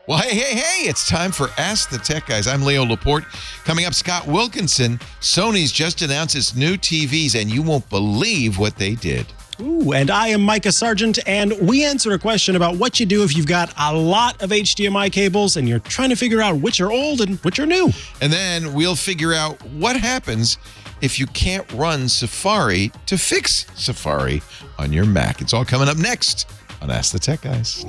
Well, hey, it's time for Ask the Tech Guys. I'm Leo Laporte. Coming up, Scott Wilkinson. Sony's just announced its new TVs, and you won't believe what they did. Ooh, and I am Micah Sargent, and we answer a question about what you do if you've got a lot of HDMI cables and you're trying to figure out which are old and which are new. And then we'll figure out what happens if you can't run Safari to fix Safari on your Mac. It's all coming up next on Ask the Tech Guys.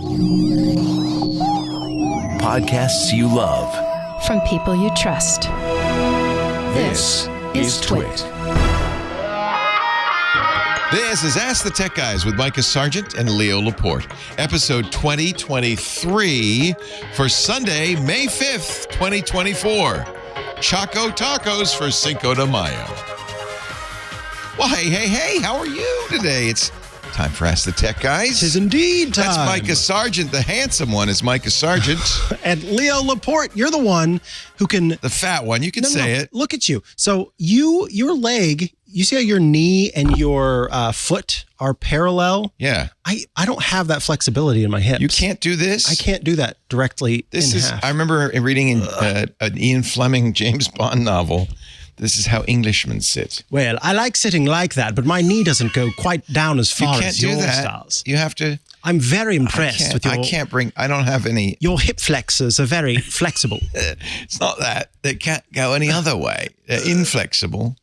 Podcasts you love. From people you trust. This is Twit. This is Ask the Tech Guys with Micah Sargent and Leo Laporte. Episode 2023 for Sunday, May 5th, 2024. Choco tacos for Cinco de Mayo. Well, hey, how are you today? It's time for Ask the Tech Guys. Tis indeed time. That's Micah Sargent. The handsome one is Micah Sargent. And Leo Laporte, you're the one who can... The fat one. You can say it. Look at you. So your leg, you see how your knee and your foot are parallel? Yeah. I don't have that flexibility in my hips. You can't do this? I can't do that directly half. I remember reading in an Ian Fleming James Bond novel. This is how Englishmen sit. Well, I like sitting like that, but my knee doesn't go quite down as far as yours does. You have to. I'm very impressed with your... I don't have any... Your hip flexors are very flexible. It's not that. They can't go any other way. They're inflexible.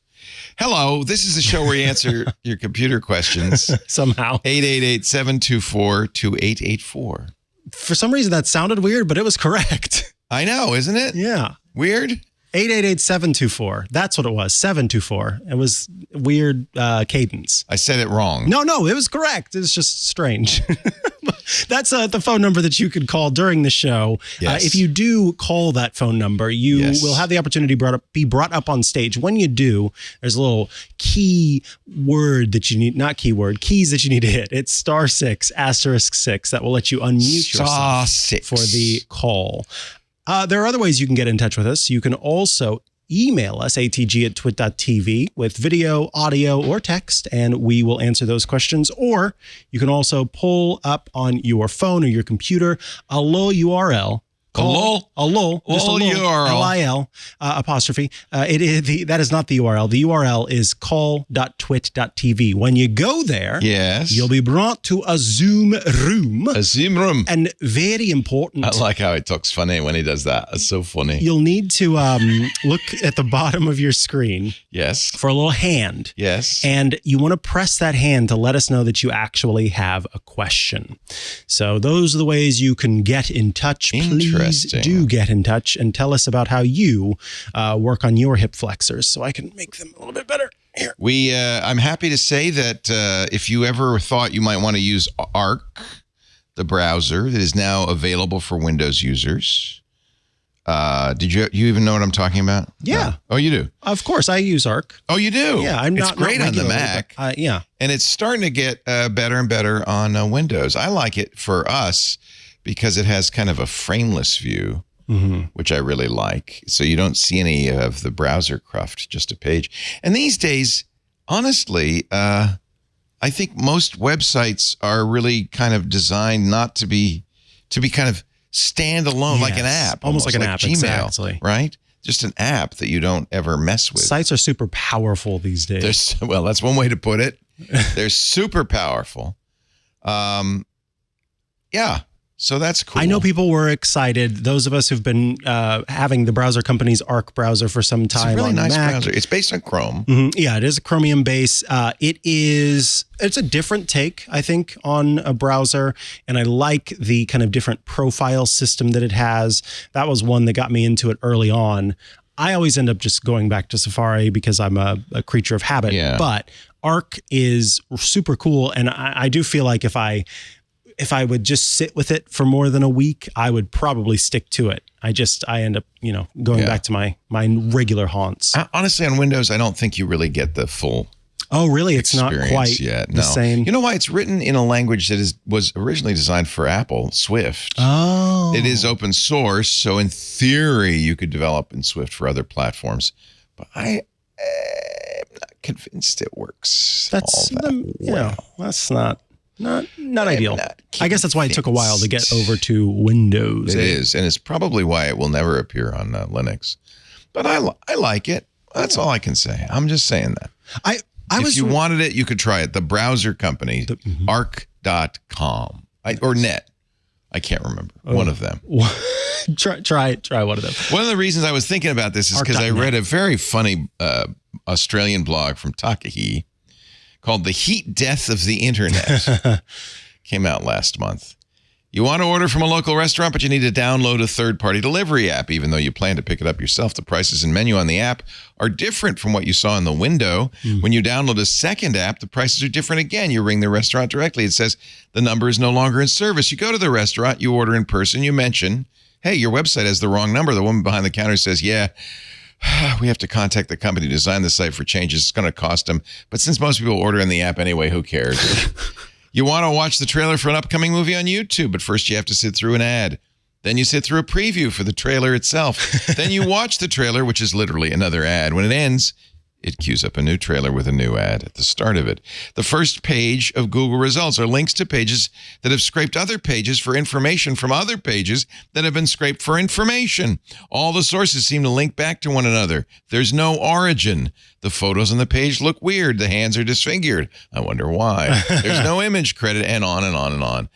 Hello, this is the show where you answer your computer questions. Somehow. 888-724-2884. For some reason, that sounded weird, but it was correct. I know, isn't it? Yeah. Weird? 888-724. That's what it was. 724. It was weird cadence. I said it wrong. No, it was correct. It's just strange. That's the phone number that you could call during the show. Yes. If you do call that phone number, you will have the opportunity to be brought up on stage. When you do, there's a little key word that you need, not keyword, keys that you need to hit. It's *6*6. That will let you unmute yourself for the call. There are other ways you can get in touch with us. You can also email us, atg@twit.tv, with video, audio, or text, and we will answer those questions. Or you can also pull up on your phone or your computer a low URL. URL, LIL, apostrophe. That is not the URL. The URL is call.twit.tv. When you go there, you'll be brought to a Zoom room. A Zoom room. And very important. I like how he talks funny when he does that. It's so funny. You'll need to look at the bottom of your screen. Yes. For a little hand. Yes. And you want to press that hand to let us know that you actually have a question. So those are the ways you can get in touch. Please do get in touch and tell us about how you work on your hip flexors so I can make them a little bit better. Here. I'm happy to say that if you ever thought you might want to use Arc, the browser that is now available for Windows users. Did you even know what I'm talking about? Yeah. No. Oh, you do? Of course, I use Arc. Oh, you do? Yeah, It's great on the Mac. Yeah. And it's starting to get better and better on Windows. I like it for us because it has kind of a frameless view, which I really like. So you don't see any of the browser cruft, just a page. And these days, honestly, I think most websites are really kind of designed not to be kind of standalone, like an app. Almost like an app, Gmail, exactly. Right? Just an app that you don't ever mess with. Sites are super powerful these days. Well, that's one way to put it. They're super powerful. Yeah. So that's cool. I know people were excited. Those of us who've been having the browser company's Arc browser for some time. It's a really nice Mac. browser. It's based on Chrome. Yeah, it is a Chromium base. It's a different take, I think, on a browser. And I like the kind of different profile system that it has. That was one that got me into it early on. I always end up just going back to Safari because I'm a creature of habit. Yeah. But Arc is super cool. And I do feel like if I would just sit with it for more than a week, I would probably stick to it. I end up, going back to my regular haunts. Honestly, on Windows, I don't think you really get the full. Oh, really? It's not quite the same. You know why? It's written in a language that was originally designed for Apple, Swift. Oh. It is open source, so in theory, you could develop in Swift for other platforms. But I am not convinced it works. That's all that well. That's not. Not ideal. I guess that's why it took a while to get over to Windows. It is, and it's probably why it will never appear on Linux. But I like it. That's all I can say. I'm just saying that. If you wanted it, you could try it. The browser company, arc.com or net. I can't remember. One of them. Try one of them. One of the reasons I was thinking about this is because I read a very funny Australian blog from Takahi called The Heat Death of the Internet. Came out last month. You want to order from a local restaurant, but you need to download a third-party delivery app, even though you plan to pick it up yourself. The prices and menu on the app are different from what you saw in the window. When you download a second app, the prices are different again. You ring the restaurant directly. It says the number is no longer in service. You go to the restaurant, you order in person, you mention, hey, your website has the wrong number. The woman behind the counter says, yeah, we have to contact the company to design the site for changes. It's going to cost them. But since most people order in the app anyway, who cares? You want to watch the trailer for an upcoming movie on YouTube, but first you have to sit through an ad. Then you sit through a preview for the trailer itself. Then you watch the trailer, which is literally another ad. When it ends, it queues up a new trailer with a new ad at the start of it. The first page of Google results are links to pages that have scraped other pages for information from other pages that have been scraped for information. All the sources seem to link back to one another. There's no origin. The photos on the page look weird. The hands are disfigured. I wonder why. There's no image credit, and on and on and on.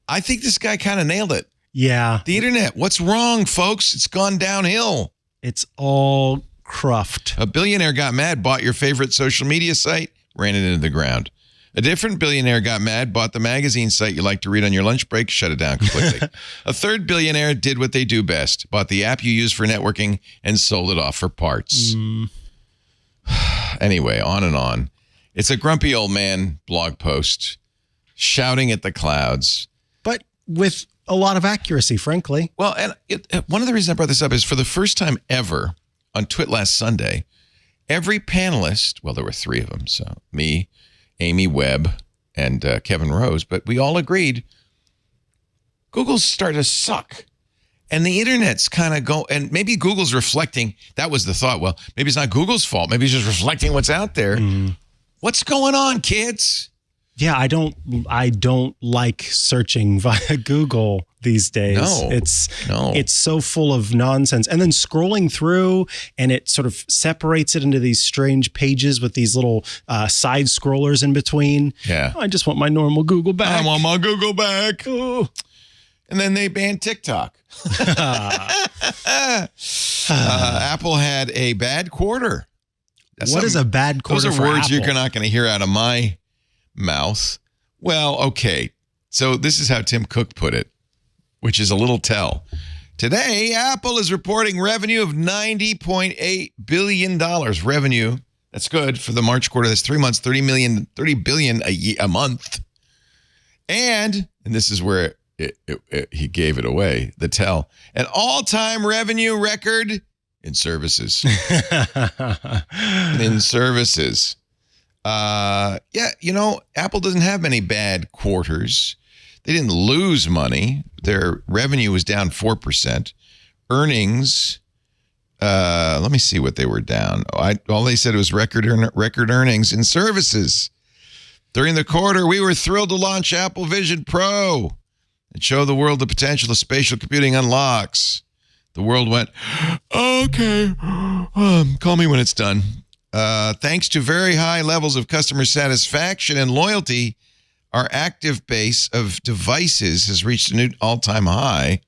I think this guy kind of nailed it. Yeah. The internet. What's wrong, folks? It's gone downhill. It's all cruft. A billionaire got mad, bought your favorite social media site, ran it into the ground. A different billionaire got mad, bought the magazine site you like to read on your lunch break, shut it down completely. A third billionaire did what they do best, bought the app you use for networking and sold it off for parts. Anyway, on and on. It's a grumpy old man blog post shouting at the clouds. But with a lot of accuracy, frankly. Well, and one of the reasons I brought this up is for the first time ever on Twit last Sunday, every panelist, well, there were three of them, so me, Amy Webb, and Kevin Rose, but we all agreed Google's starting to suck. And the internet's kind of and maybe Google's reflecting, that was the thought, well, maybe it's not Google's fault, maybe it's just reflecting what's out there. What's going on, kids? Yeah, I don't like searching via Google these days. It's so full of nonsense. And then scrolling through, and it sort of separates it into these strange pages with these little side scrollers in between. Yeah. I just want my normal Google back. I want my Google back. Ooh. And then they banned TikTok. Apple had a bad quarter. What is a bad quarter? Those are words Apple? you're not going to hear out of my mouth. Well, okay. So this is how Tim Cook put it, which is a little tell. Today, Apple is reporting revenue of $90.8 billion. Revenue. That's good for the March quarter. That's 3 months, $30 billion a month. And this is where he gave it away, the tell. An all-time revenue record in services. In services. Apple doesn't have many bad quarters. They didn't lose money. Their revenue was down 4%. Earnings, let me see what they were down. All they said was record earnings in services. During the quarter, we were thrilled to launch Apple Vision Pro and show the world the potential of spatial computing unlocks. The world went, okay, call me when it's done. Thanks to very high levels of customer satisfaction and loyalty, our active base of devices has reached a new all-time high.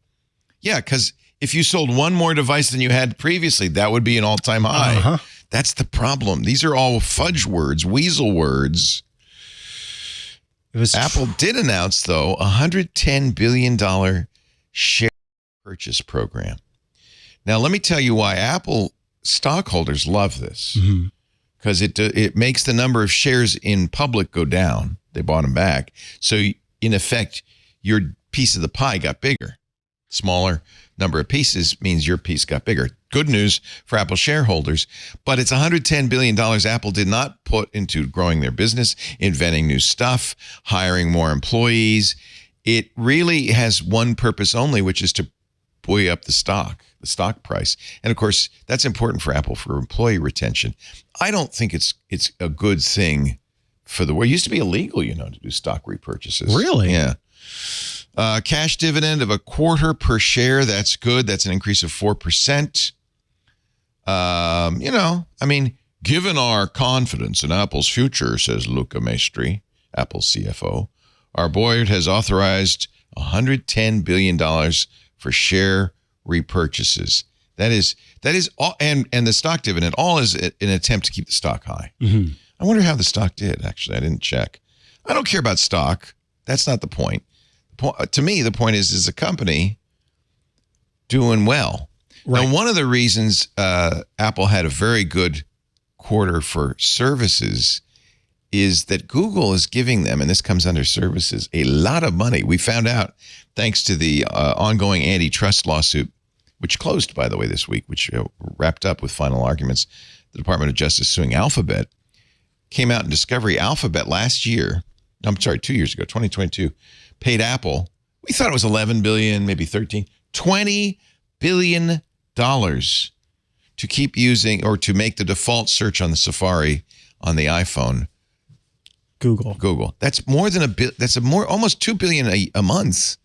Yeah, because if you sold one more device than you had previously, that would be an all-time high. Uh-huh. That's the problem. These are all fudge words, weasel words. Apple did announce, though, a $110 billion share purchase program. Now, let me tell you why Apple stockholders love this. Because it makes the number of shares in public go down. They bought them back. So, in effect, your piece of the pie got bigger. Smaller number of pieces means your piece got bigger. Good news for Apple shareholders. But it's $110 billion Apple did not put into growing their business, inventing new stuff, hiring more employees. It really has one purpose only, which is to buoy up the stock price. And, of course, that's important for Apple for employee retention. I don't think it's a good thing for the war. It used to be illegal, to do stock repurchases. Really? Yeah. Cash dividend of $0.25 per share. That's good. That's an increase of 4%. Given our confidence in Apple's future, says Luca Maestri, Apple's CFO, our board has authorized $110 billion for share repurchases. That is all, and the stock dividend, all is an attempt to keep the stock high. Mm-hmm. I wonder how the stock did, actually. I didn't check. I don't care about stock. That's not the point. To me, the point is the company doing well? Right. Now, one of the reasons Apple had a very good quarter for services is that Google is giving them, and this comes under services, a lot of money. We found out thanks to the ongoing antitrust lawsuit, which closed, by the way, this week, which wrapped up with final arguments. The Department of Justice suing Alphabet came out in discovery. Alphabet 2 years ago, 2022, paid Apple, we thought it was 11 billion, maybe 13, $20 billion to keep using or to make the default search on the Safari on the iPhone. Google. That's more than almost $2 billion a month.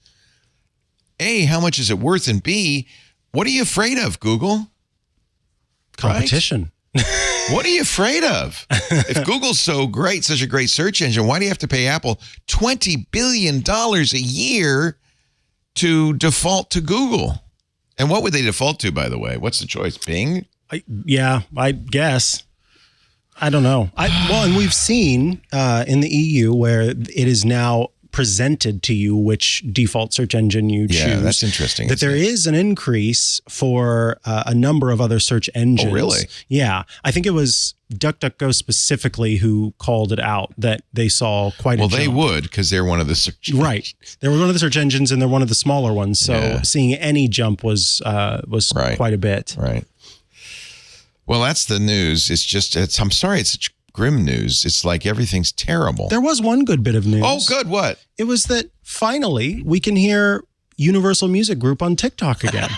A, how much is it worth? And B, what are you afraid of, Google? Competition. Right? What are you afraid of? If Google's so great, such a great search engine, why do you have to pay Apple $20 billion a year to default to Google? And what would they default to, by the way? What's the choice? Bing? I guess. I don't know. And we've seen in the EU where it is now presented to you which default search engine you choose. Yeah, that's interesting. That there is an increase for a number of other search engines. Oh, really? Yeah. I think it was DuckDuckGo specifically who called it out that they saw quite a jump. Well, they would because they're one of the search engines. Right. They were one of the search engines and they're one of the smaller ones. So seeing any jump was right. Quite a bit. Right. Well, that's the news. I'm sorry, it's such grim news. It's like everything's terrible. There was one good bit of news. Oh, good. What? It was that finally we can hear Universal Music Group on TikTok again.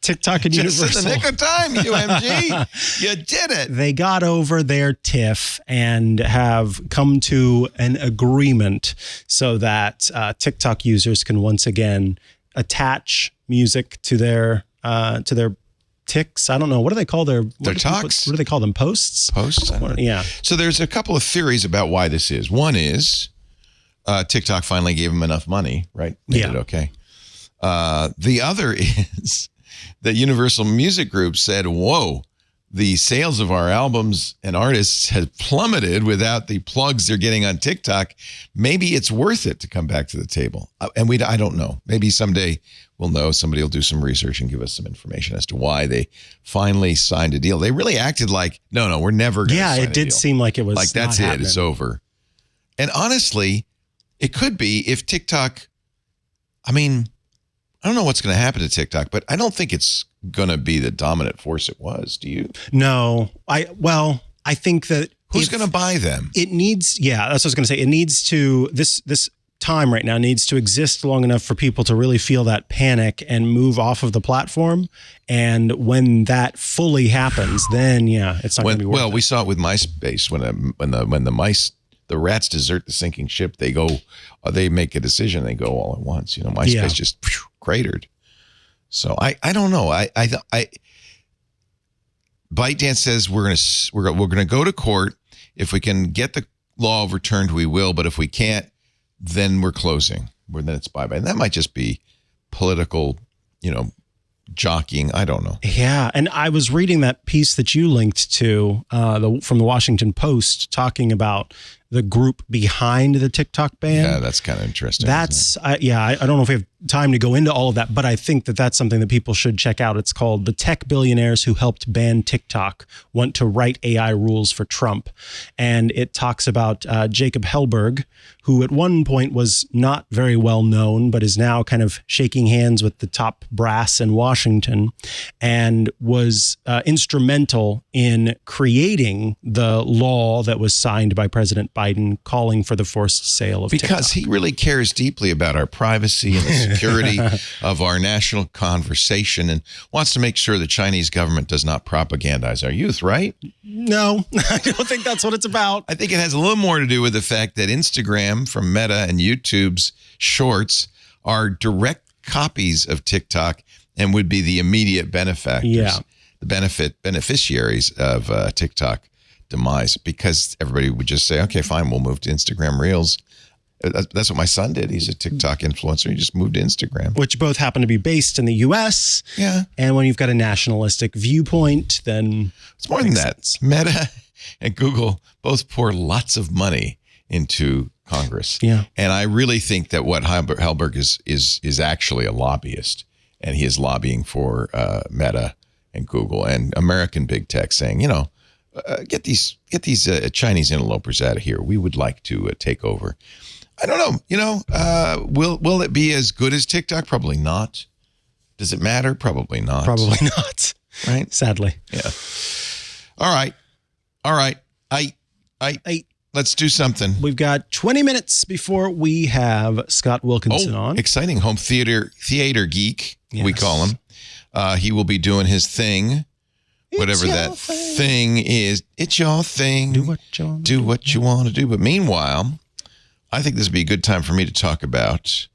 TikTok and Universal. Just in the nick of time, UMG. You did it. They got over their tiff and have come to an agreement so that TikTok users can once again attach music to their ticks. I don't know. What do they call their talks? What do they call them? Posts? Posts? I don't know. Yeah. So there's a couple of theories about why this is. One is TikTok finally gave them enough money, right? Made it okay. The other is that Universal Music Group said, whoa, the sales of our albums and artists have plummeted without the plugs they're getting on TikTok. Maybe it's worth it to come back to the table. And I don't know. Maybe someday we'll know. Somebody will do some research and give us some information as to why they finally signed a deal. They really acted like, no, we're never going to sign a deal. Yeah, it did seem like it was like that's it. It's over. And honestly, it could be if TikTok, I don't know what's going to happen to TikTok, but I don't think it's going to be the dominant force it was. Do you? No. I think that who's going to buy them? It needs, that's what I was going to say. It needs to, this time right now needs to exist long enough for people to really feel that panic and move off of the platform. And when that fully happens, then it's not going to be worth it. Well, we saw it with MySpace when the rats desert the sinking ship. They make a decision. They go all at once. MySpace just cratered. So I don't know. ByteDance says we're gonna go to court. If we can get the law overturned, we will. But if we can't, then we're closing. Then it's bye-bye. And that might just be political, jockeying. I don't know. Yeah. And I was reading that piece that you linked to from the Washington Post talking about the group behind the TikTok ban. Yeah, that's kind of interesting. That's, I don't know if we have time to go into all of that, but I think that that's something that people should check out. It's called The Tech Billionaires Who Helped Ban TikTok Want to Write AI Rules for Trump. And it talks about Jacob Hellberg, who at one point was not very well known, but is now kind of shaking hands with the top brass in Washington and was instrumental in creating the law that was signed by President Biden Biden calling for the forced sale of because TikTok. he really cares deeply about our privacy and the security of our national conversation and wants to make sure the Chinese government does not propagandize our youth, right? No, I don't think that's what it's about. I think it has a little more to do with the fact that Instagram from Meta and YouTube's Shorts are direct copies of TikTok and would be the immediate benefactors, the beneficiaries of TikTok demise, because everybody would just say, okay, fine, we'll move to Instagram Reels. That's what my son did. He's a TikTok influencer. He just moved to Instagram. Which both happen to be based in the U.S. Yeah. And when you've got a nationalistic viewpoint, then it's more than that. Sense. Meta and Google both pour lots of money into Congress. Yeah. And I really think that what Helberg is actually a lobbyist, and he is lobbying for Meta and Google and American big tech, saying, get these Chinese interlopers out of here. We would like to take over. I don't know. Will it be as good as TikTok? Probably not. Does it matter? Probably not. Probably not. Right? Sadly. Yeah. All right. Let's do something. We've got 20 minutes before we have Scott Wilkinson on. Exciting home theater geek, yes. We call him. He will be doing his thing, whatever that thing is. It's your thing. Do what you want to do. But meanwhile, I think this would be a good time for me to talk about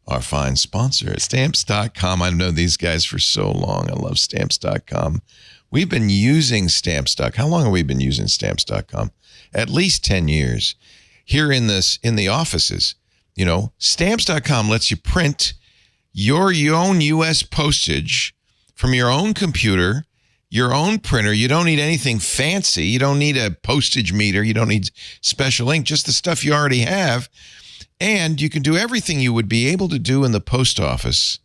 our fine sponsor, Stamps.com. I've known these guys for so long. I love Stamps.com. We've been using Stamps.com. How long have we been using Stamps.com? At least 10 years. Here in the offices, Stamps.com lets you print your own U.S. postage from your own computer, your own printer. You don't need anything fancy. You don't need a postage meter. You don't need special ink, just the stuff you already have. And you can do everything you would be able to do in the post office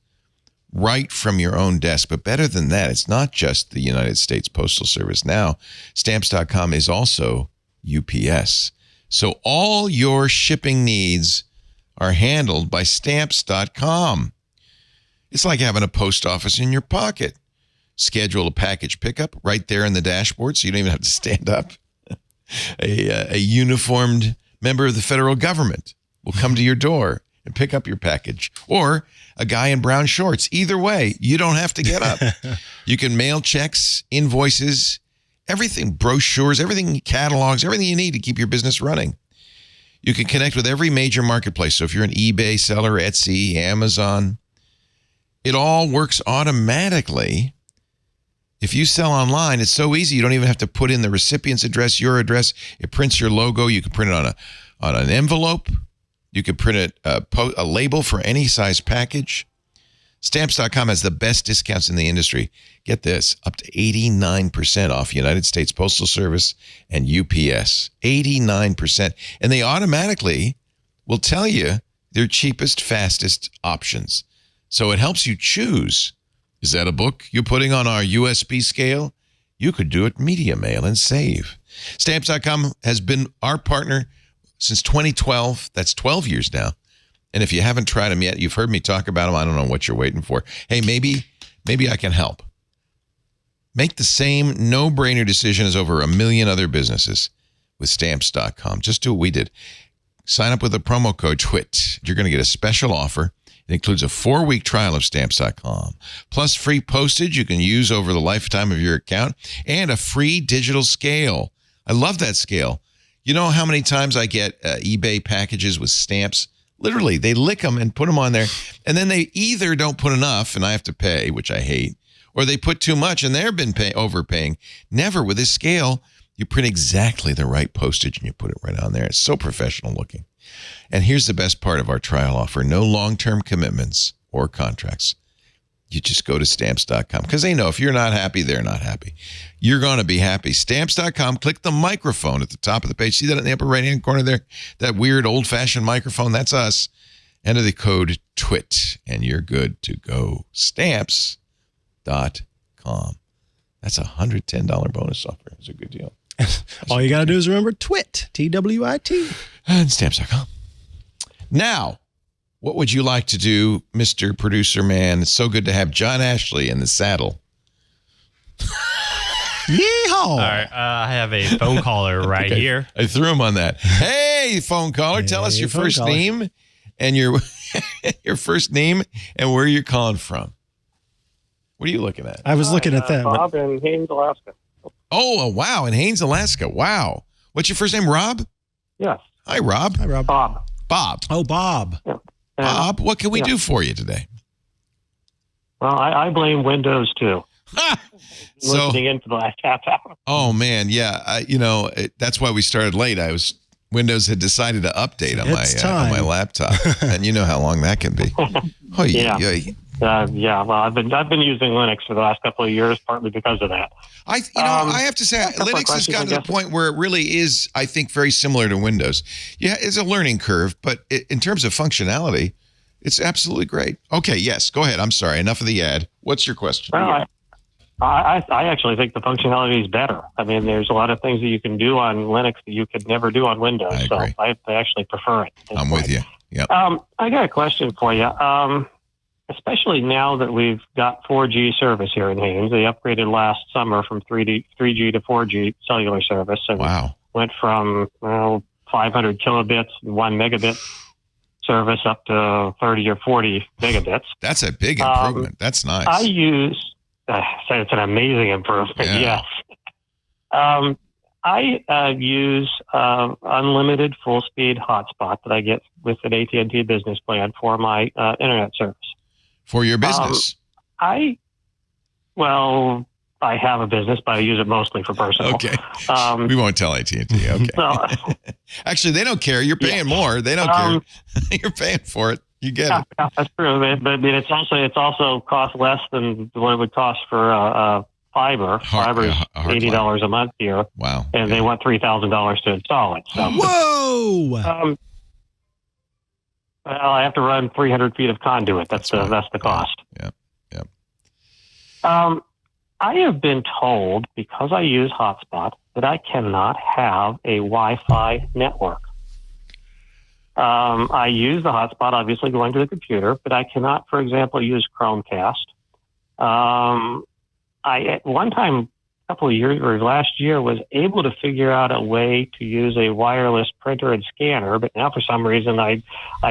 right from your own desk. But better than that, it's not just the United States Postal Service. Now, Stamps.com is also UPS. So all your shipping needs are handled by Stamps.com. It's like having a post office in your pocket. Schedule a package pickup right there in the dashboard, so you don't even have to stand up. A uniformed member of the federal government will come to your door and pick up your package. Or a guy in brown shorts. Either way, you don't have to get up. You can mail checks, invoices, everything, brochures, everything, catalogs, everything you need to keep your business running. You can connect with every major marketplace. So if you're an eBay seller, Etsy, Amazon, it all works automatically. If you sell online, it's so easy. You don't even have to put in the recipient's address, your address. It prints your logo. You can print it on an envelope. You can print it a label for any size package. Stamps.com has the best discounts in the industry. Get this, up to 89% off United States Postal Service and UPS. 89%. And they automatically will tell you their cheapest, fastest options. So it helps you choose. Is that a book you're putting on our USB scale? You could do it media mail and save. Stamps.com has been our partner since 2012. That's 12 years now. And if you haven't tried them yet, you've heard me talk about them. I don't know what you're waiting for. Hey, maybe I can help. Make the same no-brainer decision as over 1 million other businesses with Stamps.com. Just do what we did. Sign up with the promo code TWIT. You're going to get a special offer. It includes a 4-week trial of Stamps.com, plus free postage you can use over the lifetime of your account, and a free digital scale. I love that scale. You know how many times I get eBay packages with stamps? Literally, they lick them and put them on there, and then they either don't put enough, and I have to pay, which I hate, or they put too much, and they've been overpaying. Never with this scale. You print exactly the right postage, and you put it right on there. It's so professional looking. And here's the best part of our trial offer. No long-term commitments or contracts. You just go to Stamps.com because they know if you're not happy, they're not happy. You're going to be happy. Stamps.com, click the microphone at the top of the page. See that in the upper right-hand corner there? That weird old-fashioned microphone? That's us. Enter the code TWIT, and you're good to go. Stamps.com. That's a $110 bonus offer. It's a good deal. All you got to do is remember TWIT, T-W-I-T. And Stamps.com. Now, what would you like to do, Mr. Producer Man? It's so good to have John Ashley in the saddle. Yeehaw! All right, I have a phone caller right here. I threw him on that. Hey, phone caller, tell us your first name and your first name and where you're calling from. What are you looking at? I was looking at that. Bob in Haines, Alaska. Oh, wow, in Haines, Alaska. Wow. What's your first name, Rob? Yes. Hi, Rob. Hi, Rob. Bob. Oh, Bob. Yeah. Bob, what can we do for you today? Well, I blame Windows too. So, Listening in for the last half hour. oh man, yeah, that's why we started late. Windows had decided to update on my laptop, and you know how long that can be. Oh yeah. Well, I've been using Linux for the last couple of years, partly because of that. I have to say, Linux has gotten to the point where it really is, I think, very similar to Windows. Yeah, it's a learning curve, but in terms of functionality, it's absolutely great. Okay, yes, go ahead. I'm sorry. Enough of the ad. What's your question? Well, I actually think the functionality is better. I mean, there's a lot of things that you can do on Linux that you could never do on Windows. I agree. So I actually prefer it. I'm with you. Yep. I got a question for you. Especially now that we've got 4G service here in Haines. They upgraded last summer from 3G to 4G cellular service. And went from 500 kilobits and 1 megabit service up to 30 or 40 megabits. That's a big improvement. That's nice. I use... so it's an amazing improvement. Yeah. Yes. I use unlimited full-speed hotspot that I get with an AT&T business plan for my internet service. For your business? I have a business, but I use it mostly for personal. Okay. We won't tell AT&T. Okay. Actually, they don't care. You're paying more. They don't care. You're paying for it. You get it. Yeah, that's true. But it's also cost less than what it would cost for fiber. Fiber is $80 a month here. Wow. And they want $3,000 to install it. So, whoa! Well, I have to run 300 feet of conduit. That's the cost. Yep. I have been told, because I use hotspot, that I cannot have a Wi-Fi network. I use the hotspot, obviously, going to the computer, but I cannot, for example, use Chromecast. I, at one time, a couple of years or last year, was able to figure out a way to use a wireless printer and scanner, but now for some reason I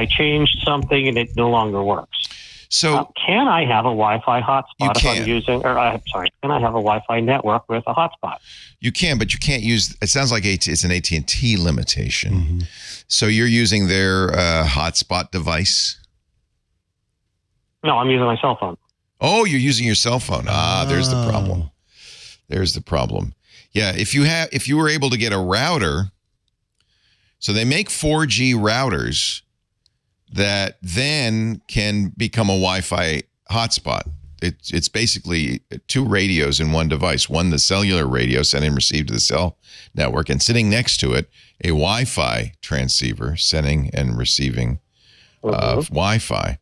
changed something and it no longer works. So can I have a Wi-Fi hotspot if I'm using, can I have a Wi-Fi network with a hotspot? You can, but you can't use, it sounds like it's an AT&T limitation. Mm-hmm. So you're using their hotspot device? No, I'm using my cell phone. Oh, you're using your cell phone. There's the problem. There's the problem. Yeah, if you were able to get a router, so they make 4G routers that then can become a Wi-Fi hotspot. It's basically two radios in one device. One, the cellular radio sending and received to the cell network, and sitting next to it, a Wi-Fi transceiver sending and receiving Wi-Fi.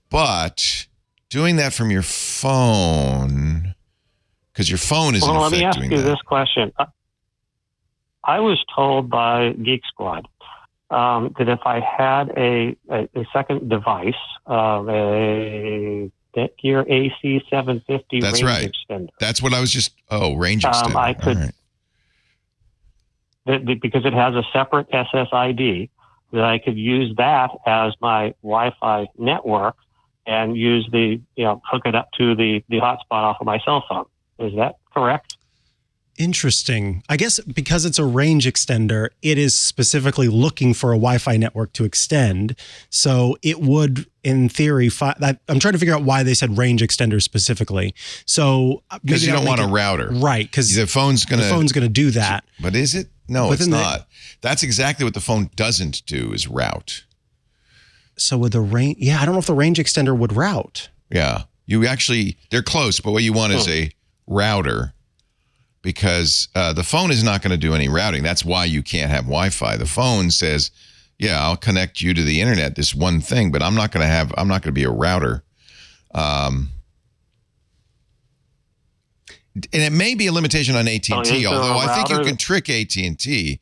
But doing that from your phone, because your phone isn't let me ask doing you that. This question. I was told by Geek Squad that if I had a second device, a Netgear AC750 That's range right. extender. That's what I was just, range extender. I could, because it has a separate SSID, that I could use that as my Wi-Fi network and use hook it up to the hotspot off of my cell phone. Is that correct? Interesting. I guess because it's a range extender, it is specifically looking for a Wi-Fi network to extend. So it would, in theory, I'm trying to figure out why they said range extender specifically. So because you don't want a router, right? Because the phone's going to do that. But is it? No, it's not. That's exactly what the phone doesn't do, is route. So with the range, I don't know if the range extender would route. Yeah, they're close, but what you want is a router. Because the phone is not going to do any routing. That's why you can't have Wi-Fi. The phone says, I'll connect you to the internet, this one thing, but I'm not going to be a router. And it may be a limitation on AT&T, although I think you can trick AT&T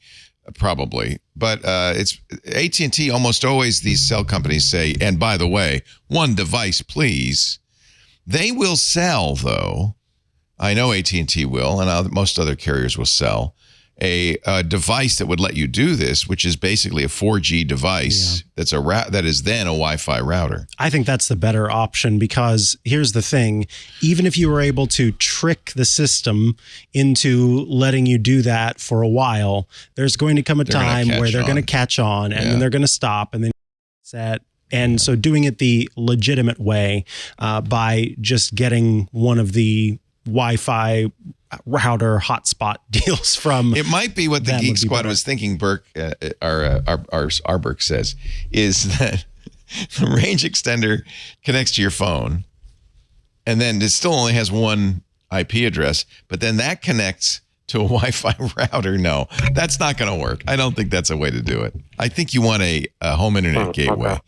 probably. But it's AT&T, almost always these cell companies say, and by the way, one device, please. They will sell, though, I know AT&T will, and most other carriers will sell a device that would let you do this, which is basically a 4G device that is then a Wi-Fi router. I think that's the better option, because here's the thing. Even if you were able to trick the system into letting you do that for a while, there's going to come a time where they're going to catch on, and then they're going to stop, and then set. And so doing it the legitimate way, by just getting one of the Wi-Fi router hotspot deals from it might be what the Geek Squad was thinking. Burke, our Burke says, is that the range extender connects to your phone, and then it still only has one IP address, but then that connects to a Wi-Fi router. No, that's not going to work. I don't think that's a way to do it. I think you want a home internet gateway. Okay.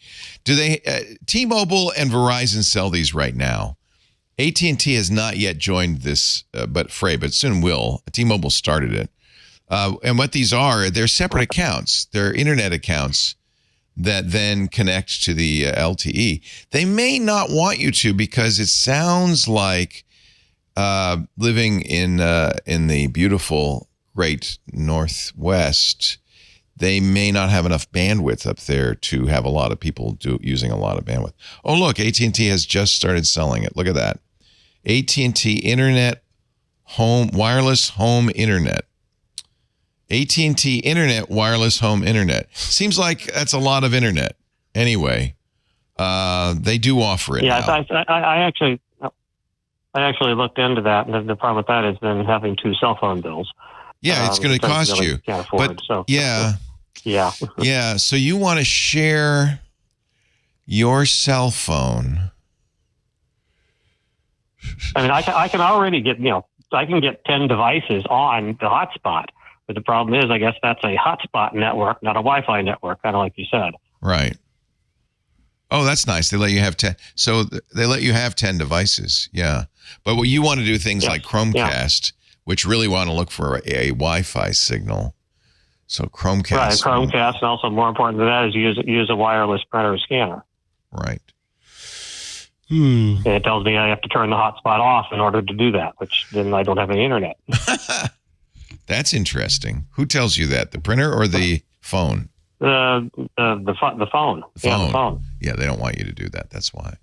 Do they? T-Mobile and Verizon sell these right now. AT&T has not yet joined this, but soon will. T-Mobile started it. And what these are, they're separate accounts. They're internet accounts that then connect to the LTE. They may not want you to, because it sounds like living in the beautiful, great Northwest, they may not have enough bandwidth up there to have a lot of people using a lot of bandwidth. Oh, look, AT&T has just started selling it. Look at that. AT&T Internet Wireless Home Internet. AT&T Internet Wireless Home Internet. Seems like that's a lot of internet. Anyway, they do offer it. Yeah, now. I actually looked into that, and the problem with that is then having 2 cell phone bills. Yeah, it's going to cost you. Can't afford, yeah. So you want to share your cell phone. I mean, I can already get, I can get 10 devices on the hotspot. But the problem is, I guess that's a hotspot network, not a Wi-Fi network, kind of like you said. Right. Oh, that's nice. They let you have 10. So they let you have 10 devices. Yeah. But what you want to do things like Chromecast, which really want to look for a Wi-Fi signal. So Chromecast. Right, Chromecast, and also more important than that is use a wireless printer or scanner. Right. And it tells me I have to turn the hotspot off in order to do that, which then I don't have any internet. That's interesting. Who tells you that? The printer or the phone? The phone. The phone. Yeah, the phone. Yeah, they don't want you to do that. That's why.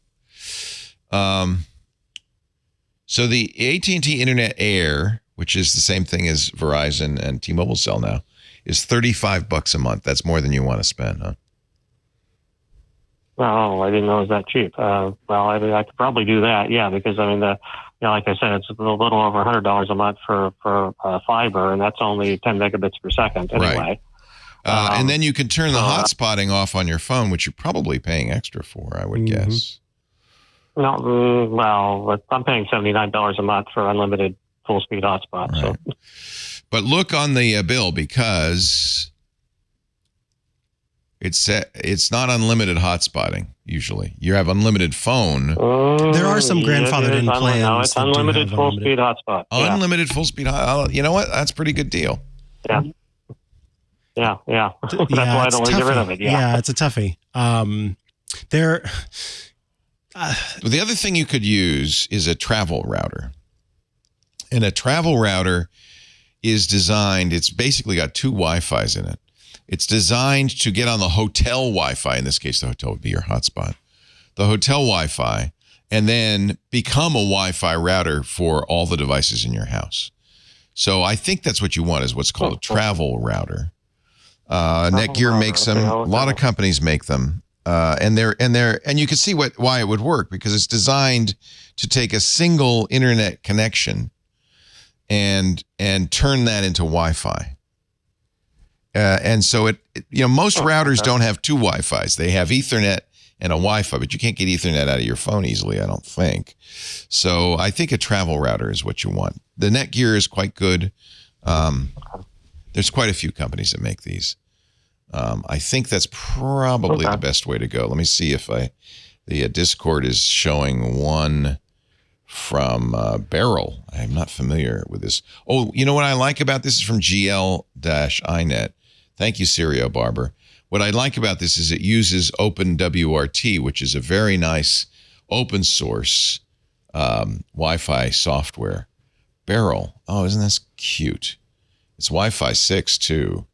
So the AT&T Internet Air, which is the same thing as Verizon and T-Mobile sell now, is $35 a month. That's more than you want to spend, huh? Oh, I didn't know it was that cheap. Well, I could probably do that, yeah, because I mean, like I said, it's a little over $100 a month for fiber, and that's only 10 megabits per second anyway. Right. And then you can turn the hotspotting off on your phone, which you're probably paying extra for, I would guess. No, well, I'm paying $79 a month for unlimited full-speed hotspot. Right. So. But look on the bill, because it's not unlimited hotspotting. Usually, you have unlimited phone. There are some grandfathered in plans. No, it's unlimited full-speed hotspot. Unlimited full-speed hotspot. You know what? That's a pretty good deal. Yeah. That's why I don't want to get rid of it. Yeah, it's a toughie. The other thing you could use is a travel router. And a travel router is designed, it's basically got 2 Wi-Fis in it. It's designed to get on the hotel Wi-Fi. In this case, the hotel would be your hotspot. The hotel Wi-Fi, and then become a Wi-Fi router for all the devices in your house. So I think that's what you want, is what's called a travel router. Netgear makes them. A lot of companies make them. And you can see why it would work, because it's designed to take a single internet connection and turn that into Wi-Fi. And so most routers don't have 2 Wi-Fis. They have Ethernet and a Wi-Fi, but you can't get Ethernet out of your phone easily, I don't think. So I think a travel router is what you want. The Netgear is quite good. There's quite a few companies that make these. I think that's probably the best way to go. Let me see if the Discord is showing one from Barrel. I'm not familiar with this. Oh, you know what I like about this is from GL-iNet. Thank you, Sirio Barber. What I like about this is it uses OpenWRT, which is a very nice open source Wi-Fi software Barrel. Oh, isn't this cute? It's Wi-Fi 6 too.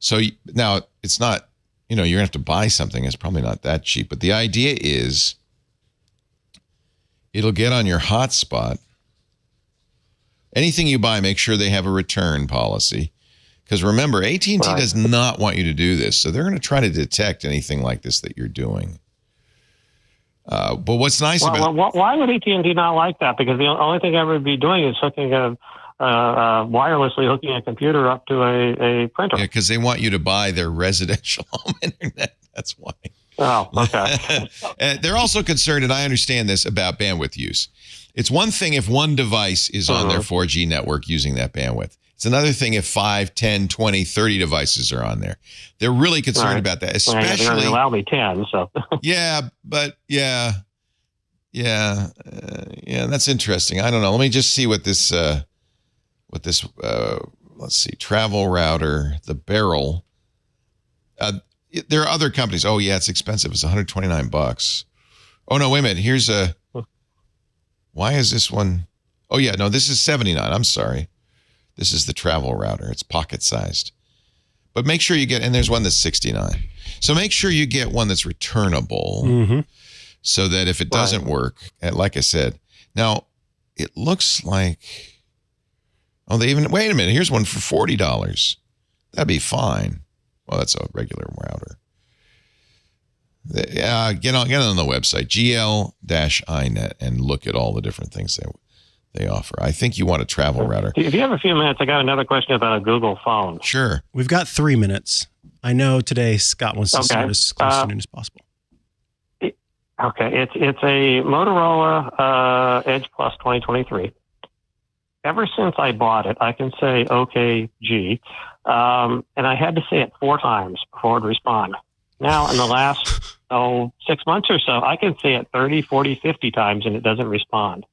So now it's not, you're going to have to buy something. It's probably not that cheap. But the idea is it'll get on your hotspot. Anything you buy, make sure they have a return policy. Because remember, AT&T does not want you to do this. So they're going to try to detect anything like this that you're doing. But what's nice about... Why would AT&T not like that? Because the only thing I would be doing is wirelessly hooking a computer up to a printer. Yeah, because they want you to buy their residential home internet. That's why. Oh, okay. They're also concerned, and I understand this, about bandwidth use. It's one thing if one device is on their 4G network using that bandwidth. It's another thing if 5, 10, 20, 30 devices are on there. They're really concerned about that, especially... They're going to allow me 10, so... Yeah, but yeah, that's interesting. I don't know. Let me just see what this, let's see, travel router, the Barrel. There are other companies. Oh, yeah, it's expensive. It's $129. Oh, no, wait a minute. Here's a... Why is this one? Oh, yeah, no, this is $79. I'm sorry. This is the travel router. It's pocket-sized. But make sure you get... And there's one that's $69. So make sure you get one that's returnable so that if it doesn't work, like I said... Now, it looks like... Oh, they even... Wait a minute. Here's one for $40. That'd be fine. Well, that's a regular router. Get on the website, gl-inet, and look at all the different things they offer. I think you want a travel router. If you have a few minutes, I got another question about a Google phone. Sure. We've got 3 minutes. I know today Scott wants to start as close to noon as possible. Okay. It's a Motorola Edge Plus 2023. Ever since I bought it, I can say, okay, G. And I had to say it 4 times before it would respond. Now, in the last, 6 months or so, I can say it 30, 40, 50 times and it doesn't respond.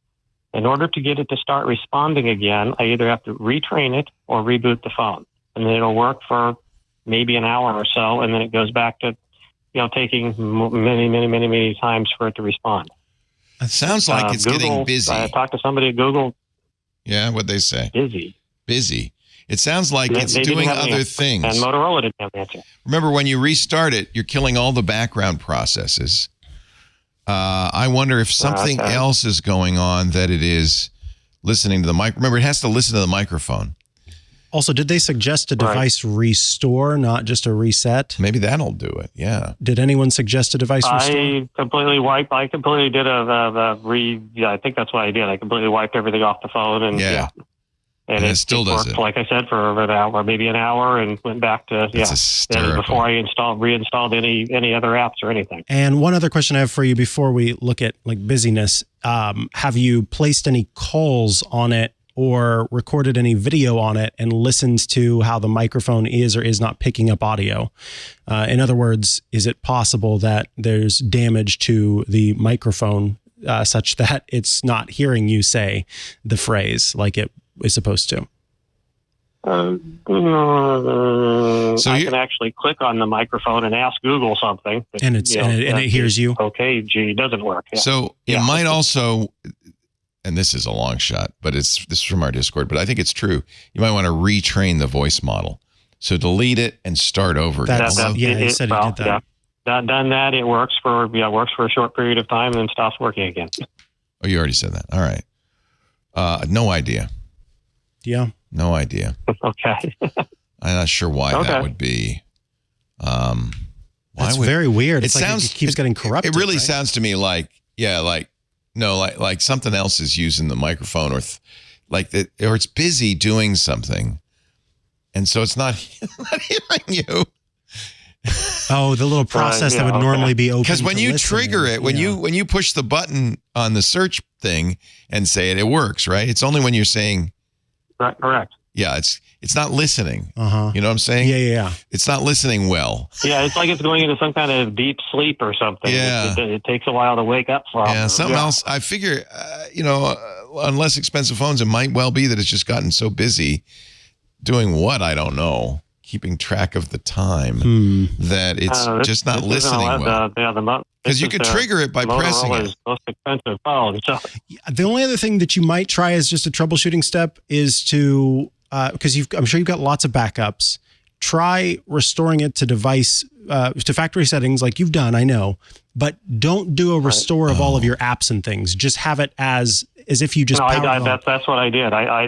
In order to get it to start responding again, I either have to retrain it or reboot the phone. And then it'll work for maybe an hour or so, and then it goes back to, taking many times for it to respond. It sounds like it's getting busy. I talked to somebody at Google. Yeah, what'd they say? Busy. It sounds like it's doing other things. And Motorola didn't have an answer. Remember, when you restart it, you're killing all the background processes. I wonder if something else is going on that it is listening to the mic. Remember, it has to listen to the microphone. Also, did they suggest a device restore, not just a reset? Maybe that'll do it, yeah. Did anyone suggest a device restore? I completely did I think that's what I did. I completely wiped everything off the phone. And And it still does it. Like I said, for an hour, maybe an hour, and went back to before I reinstalled any other apps or anything. And one other question I have for you before we look at like busyness: have you placed any calls on it or recorded any video on it and listened to how the microphone is or is not picking up audio? In other words, is it possible that there's damage to the microphone such that it's not hearing you say the phrase like it is supposed to? I can actually click on the microphone and ask Google something, and it hears you. Okay, G doesn't work. Yeah. So it might also, and this is a long shot, but this is from our Discord, but I think it's true. You might want to retrain the voice model. So delete it and start over. He said he did that. Yeah. Done that. It works for a short period of time and then stops working again. Oh, you already said that. All right. No idea. Yeah. No idea. Okay. I'm not sure why that would be. That's very weird. It sounds like it keeps getting corrupted. It really sounds to me like something else is using the microphone or it's busy doing something. And so it's not hearing you. Oh, the little process that would normally be open. Because when you trigger it, when you push the button on the search thing and say it works, right? It's only when you're saying correct. Yeah, it's not listening. You know what I'm saying? Yeah. It's not listening well. Yeah, it's like it's going into some kind of deep sleep or something. Yeah. It takes a while to wake up from. Yeah, something else. I figure, on less expensive phones, it might well be that it's just gotten so busy doing what? I don't know. keeping track of the time that it's just not listening well. Because you could trigger it by pressing it. Most expensive phone. So the only other thing that you might try as just a troubleshooting step is to, because I'm sure you've got lots of backups, try restoring it to device, to factory settings like you've done, I know, but don't do a restore of all of your apps and things. Just have it as if you just that's what I did. I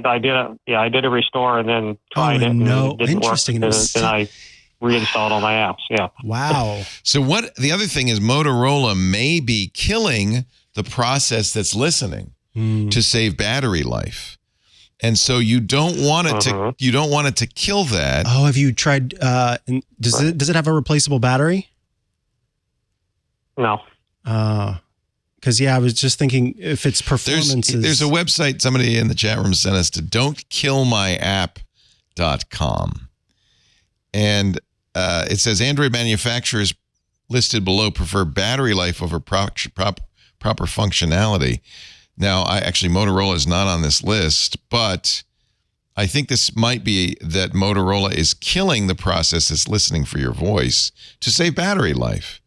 did a restore and then tried it. No, and it didn't interesting. Work, then I reinstalled all my apps. Yeah. Wow. So the other thing is Motorola may be killing the process that's listening to save battery life. And so you don't want it to kill that. Oh, have you tried does it have a replaceable battery? No. Because I was just thinking if it's performance. There's a website somebody in the chat room sent us to don'tkillmyapp.com. And it says Android manufacturers listed below prefer battery life over proper functionality. Now, Motorola is not on this list, but I think this might be that Motorola is killing the process that's listening for your voice to save battery life.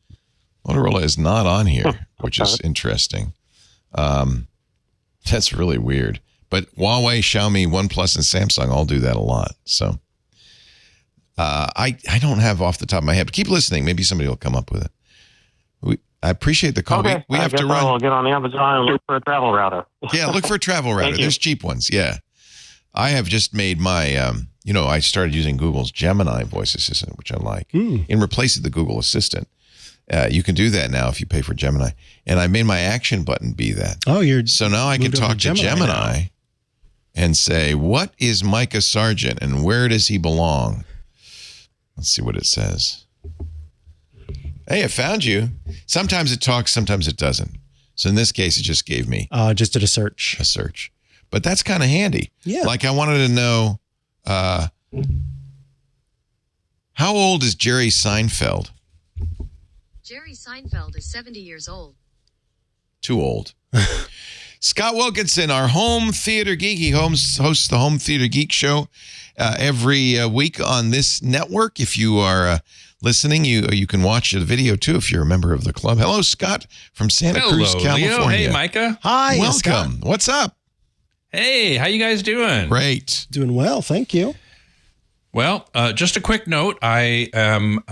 Motorola is not on here, which is interesting. That's really weird. But Huawei, Xiaomi, OnePlus, and Samsung all do that a lot. So I don't have off the top of my head, but keep listening. Maybe somebody will come up with it. I appreciate the call. Okay. We have to run. I'll get on Amazon and look for a travel router. Yeah, look for a travel router. There's cheap ones. Yeah. I have just made my, I started using Google's Gemini voice assistant, which I like, in replace of the Google Assistant. You can do that now if you pay for Gemini. And I made my action button be that. Oh, so now I can talk to Gemini and say, what is Micah Sargent and where does he belong? Let's see what it says. Hey, it found you. Sometimes it talks, sometimes it doesn't. So in this case, it just gave me just did a search. But that's kind of handy. Yeah. Like I wanted to know, how old is Jerry Seinfeld? Jerry Seinfeld is 70 years old. Too old. Scott Wilkinson, our home theater geek. He hosts the Home Theater Geek Show every week on this network. If you are listening, you can watch the video too if you're a member of the club. Hello, Scott from Santa Cruz, California. Leo. Hey, Micah. Hi, welcome. Scott. What's up? Hey, how you guys doing? Great. Doing well, thank you. Well, just a quick note. I am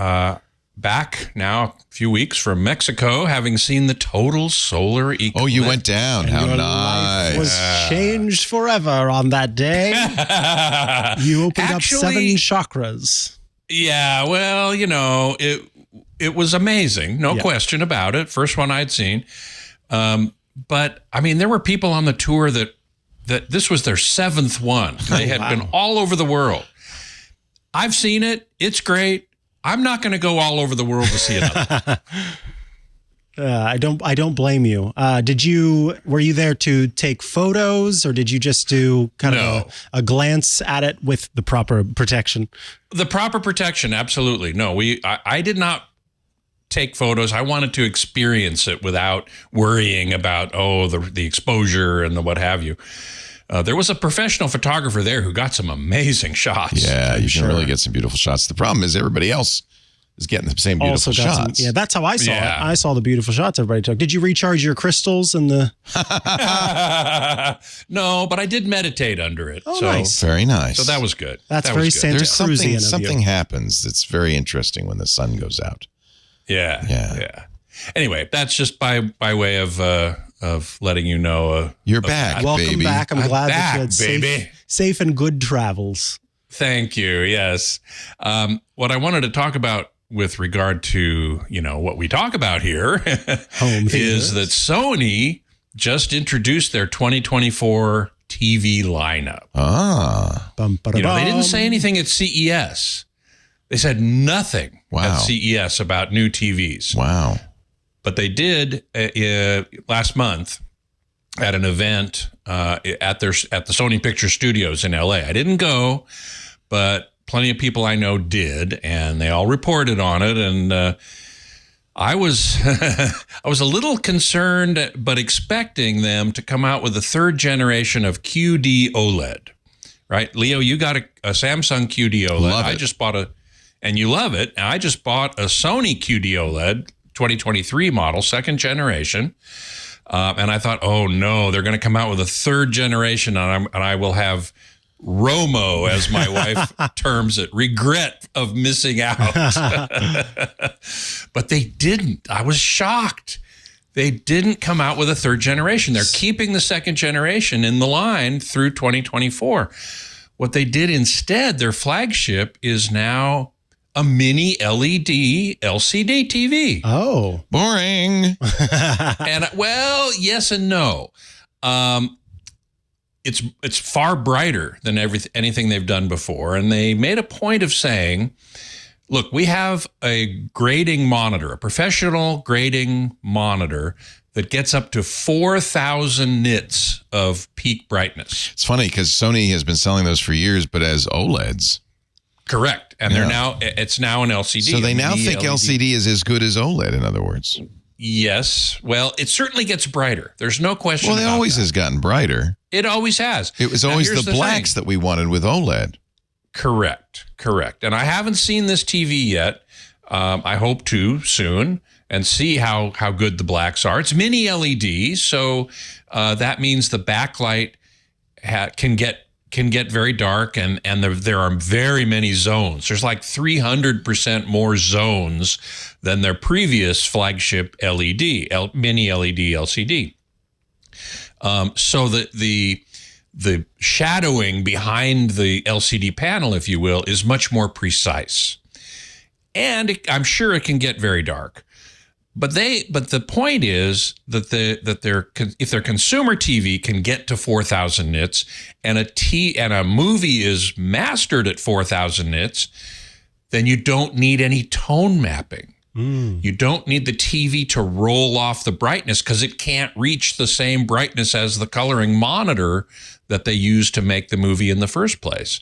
back now a few weeks from Mexico, having seen the total solar eclipse. Oh, you went down. How Your nice. life was changed forever on that day. You opened up 7 chakras. Yeah, well, it was amazing. No question about it. First one I'd seen. But, I mean, there were people on the tour that this was their 7th one. They had been all over the world. I've seen it. It's great. I'm not going to go all over the world to see another. I don't blame you. Were you there to take photos or did you just do kind of a glance at it with the proper protection? The proper protection. Absolutely. No, I did not take photos. I wanted to experience it without worrying about, the exposure and the what have you. There was a professional photographer there who got some amazing shots. Yeah, you can really get some beautiful shots. The problem is everybody else is getting the same beautiful shots. That's how I saw it. I saw the beautiful shots everybody took. Did you recharge your crystals and the? No, but I did meditate under it. Oh, nice. Very nice. So that was good. That's very Santa Cruzian. Something happens that's very interesting when the sun goes out. Yeah. Anyway, that's just by way of letting you know. You're back, Welcome baby. back. I'm glad that you had baby. safe and good travels. Thank you. Yes. What I wanted to talk about with regard to, what we talk about here is that Sony just introduced their 2024 TV lineup. They didn't say anything at CES. They said nothing at CES about new TVs. Wow. But they did last month at an event at the Sony Picture Studios in LA. I didn't go, but plenty of people I know did, and they all reported on it. And I was I was a little concerned, but expecting them to come out with a 3rd generation of QD OLED, right? Leo, you got a Samsung QD OLED. Love it. I just bought and you love it. And I just bought a Sony QD OLED 2023 model, second generation. And I thought, oh no, they're going to come out with a third generation, and I will have ROMO, as my wife terms it, regret of missing out. But they didn't. I was shocked. They didn't come out with a third generation. They're keeping the second generation in the line through 2024. What they did instead, their flagship is now a mini LED LCD TV. Oh, boring. And well, yes and no. It's far brighter than anything they've done before. And they made a point of saying, look, we have a grading monitor, a professional grading monitor that gets up to 4,000 nits of peak brightness. It's funny because Sony has been selling those for years, but as OLEDs. Correct. And it's now an LCD. So they now think LCD is as good as OLED, in other words. Yes. Well, it certainly gets brighter. There's no question. Well, it always has gotten brighter. It always has. It was always the blacks that we wanted with OLED. Correct. And I haven't seen this TV yet. I hope to soon and see how good the blacks are. It's mini LED, so that means the backlight can get very dark, and there are very many zones. There's like 300% more zones than their previous flagship mini LED LCD. So the shadowing behind the LCD panel, if you will, is much more precise. And I'm sure it can get very dark. But the point is that if their consumer TV can get to 4,000 nits and a movie is mastered at 4,000 nits, then you don't need any tone mapping. You don't need the TV to roll off the brightness because it can't reach the same brightness as the coloring monitor that they used to make the movie in the first place.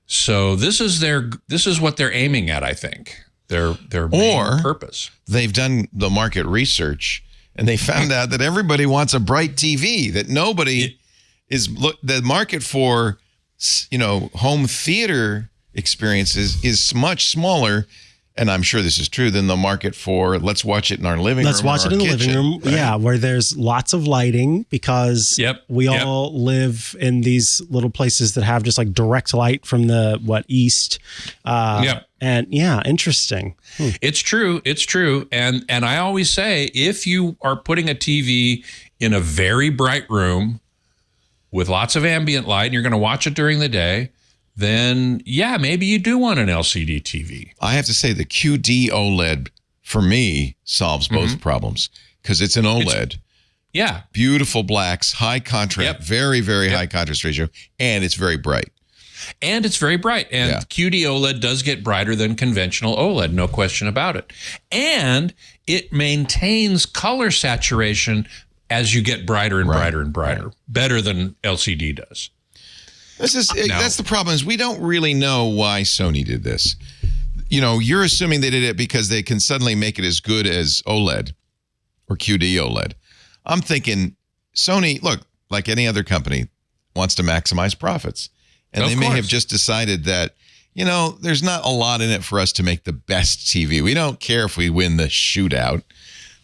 So this is what they're aiming at, I think. Their main purpose. They've done the market research and they found out that everybody wants a bright TV, that nobody the market for, home theater experiences is much smaller. And I'm sure this is true, than the market for let's watch it in our living room. Let's watch it in the living room. Right? Yeah, where there's lots of lighting because we all live in these little places that have just like direct light from the east. And interesting. It's true. And I always say, if you are putting a TV in a very bright room with lots of ambient light and you're going to watch it during the day, then maybe you do want an LCD TV. I have to say the QD OLED for me solves both problems because it's an OLED. Beautiful blacks, high contrast, very, very high contrast ratio, and it's very bright. And QD OLED does get brighter than conventional OLED, no question about it. And it maintains color saturation as you get brighter and brighter and brighter, better than LCD does. That's the problem, is we don't really know why Sony did this. You're assuming they did it because they can suddenly make it as good as OLED or QD OLED. I'm thinking Sony, look, like any other company, wants to maximize profits. And they may have just decided that, there's not a lot in it for us to make the best TV. We don't care if we win the shootout.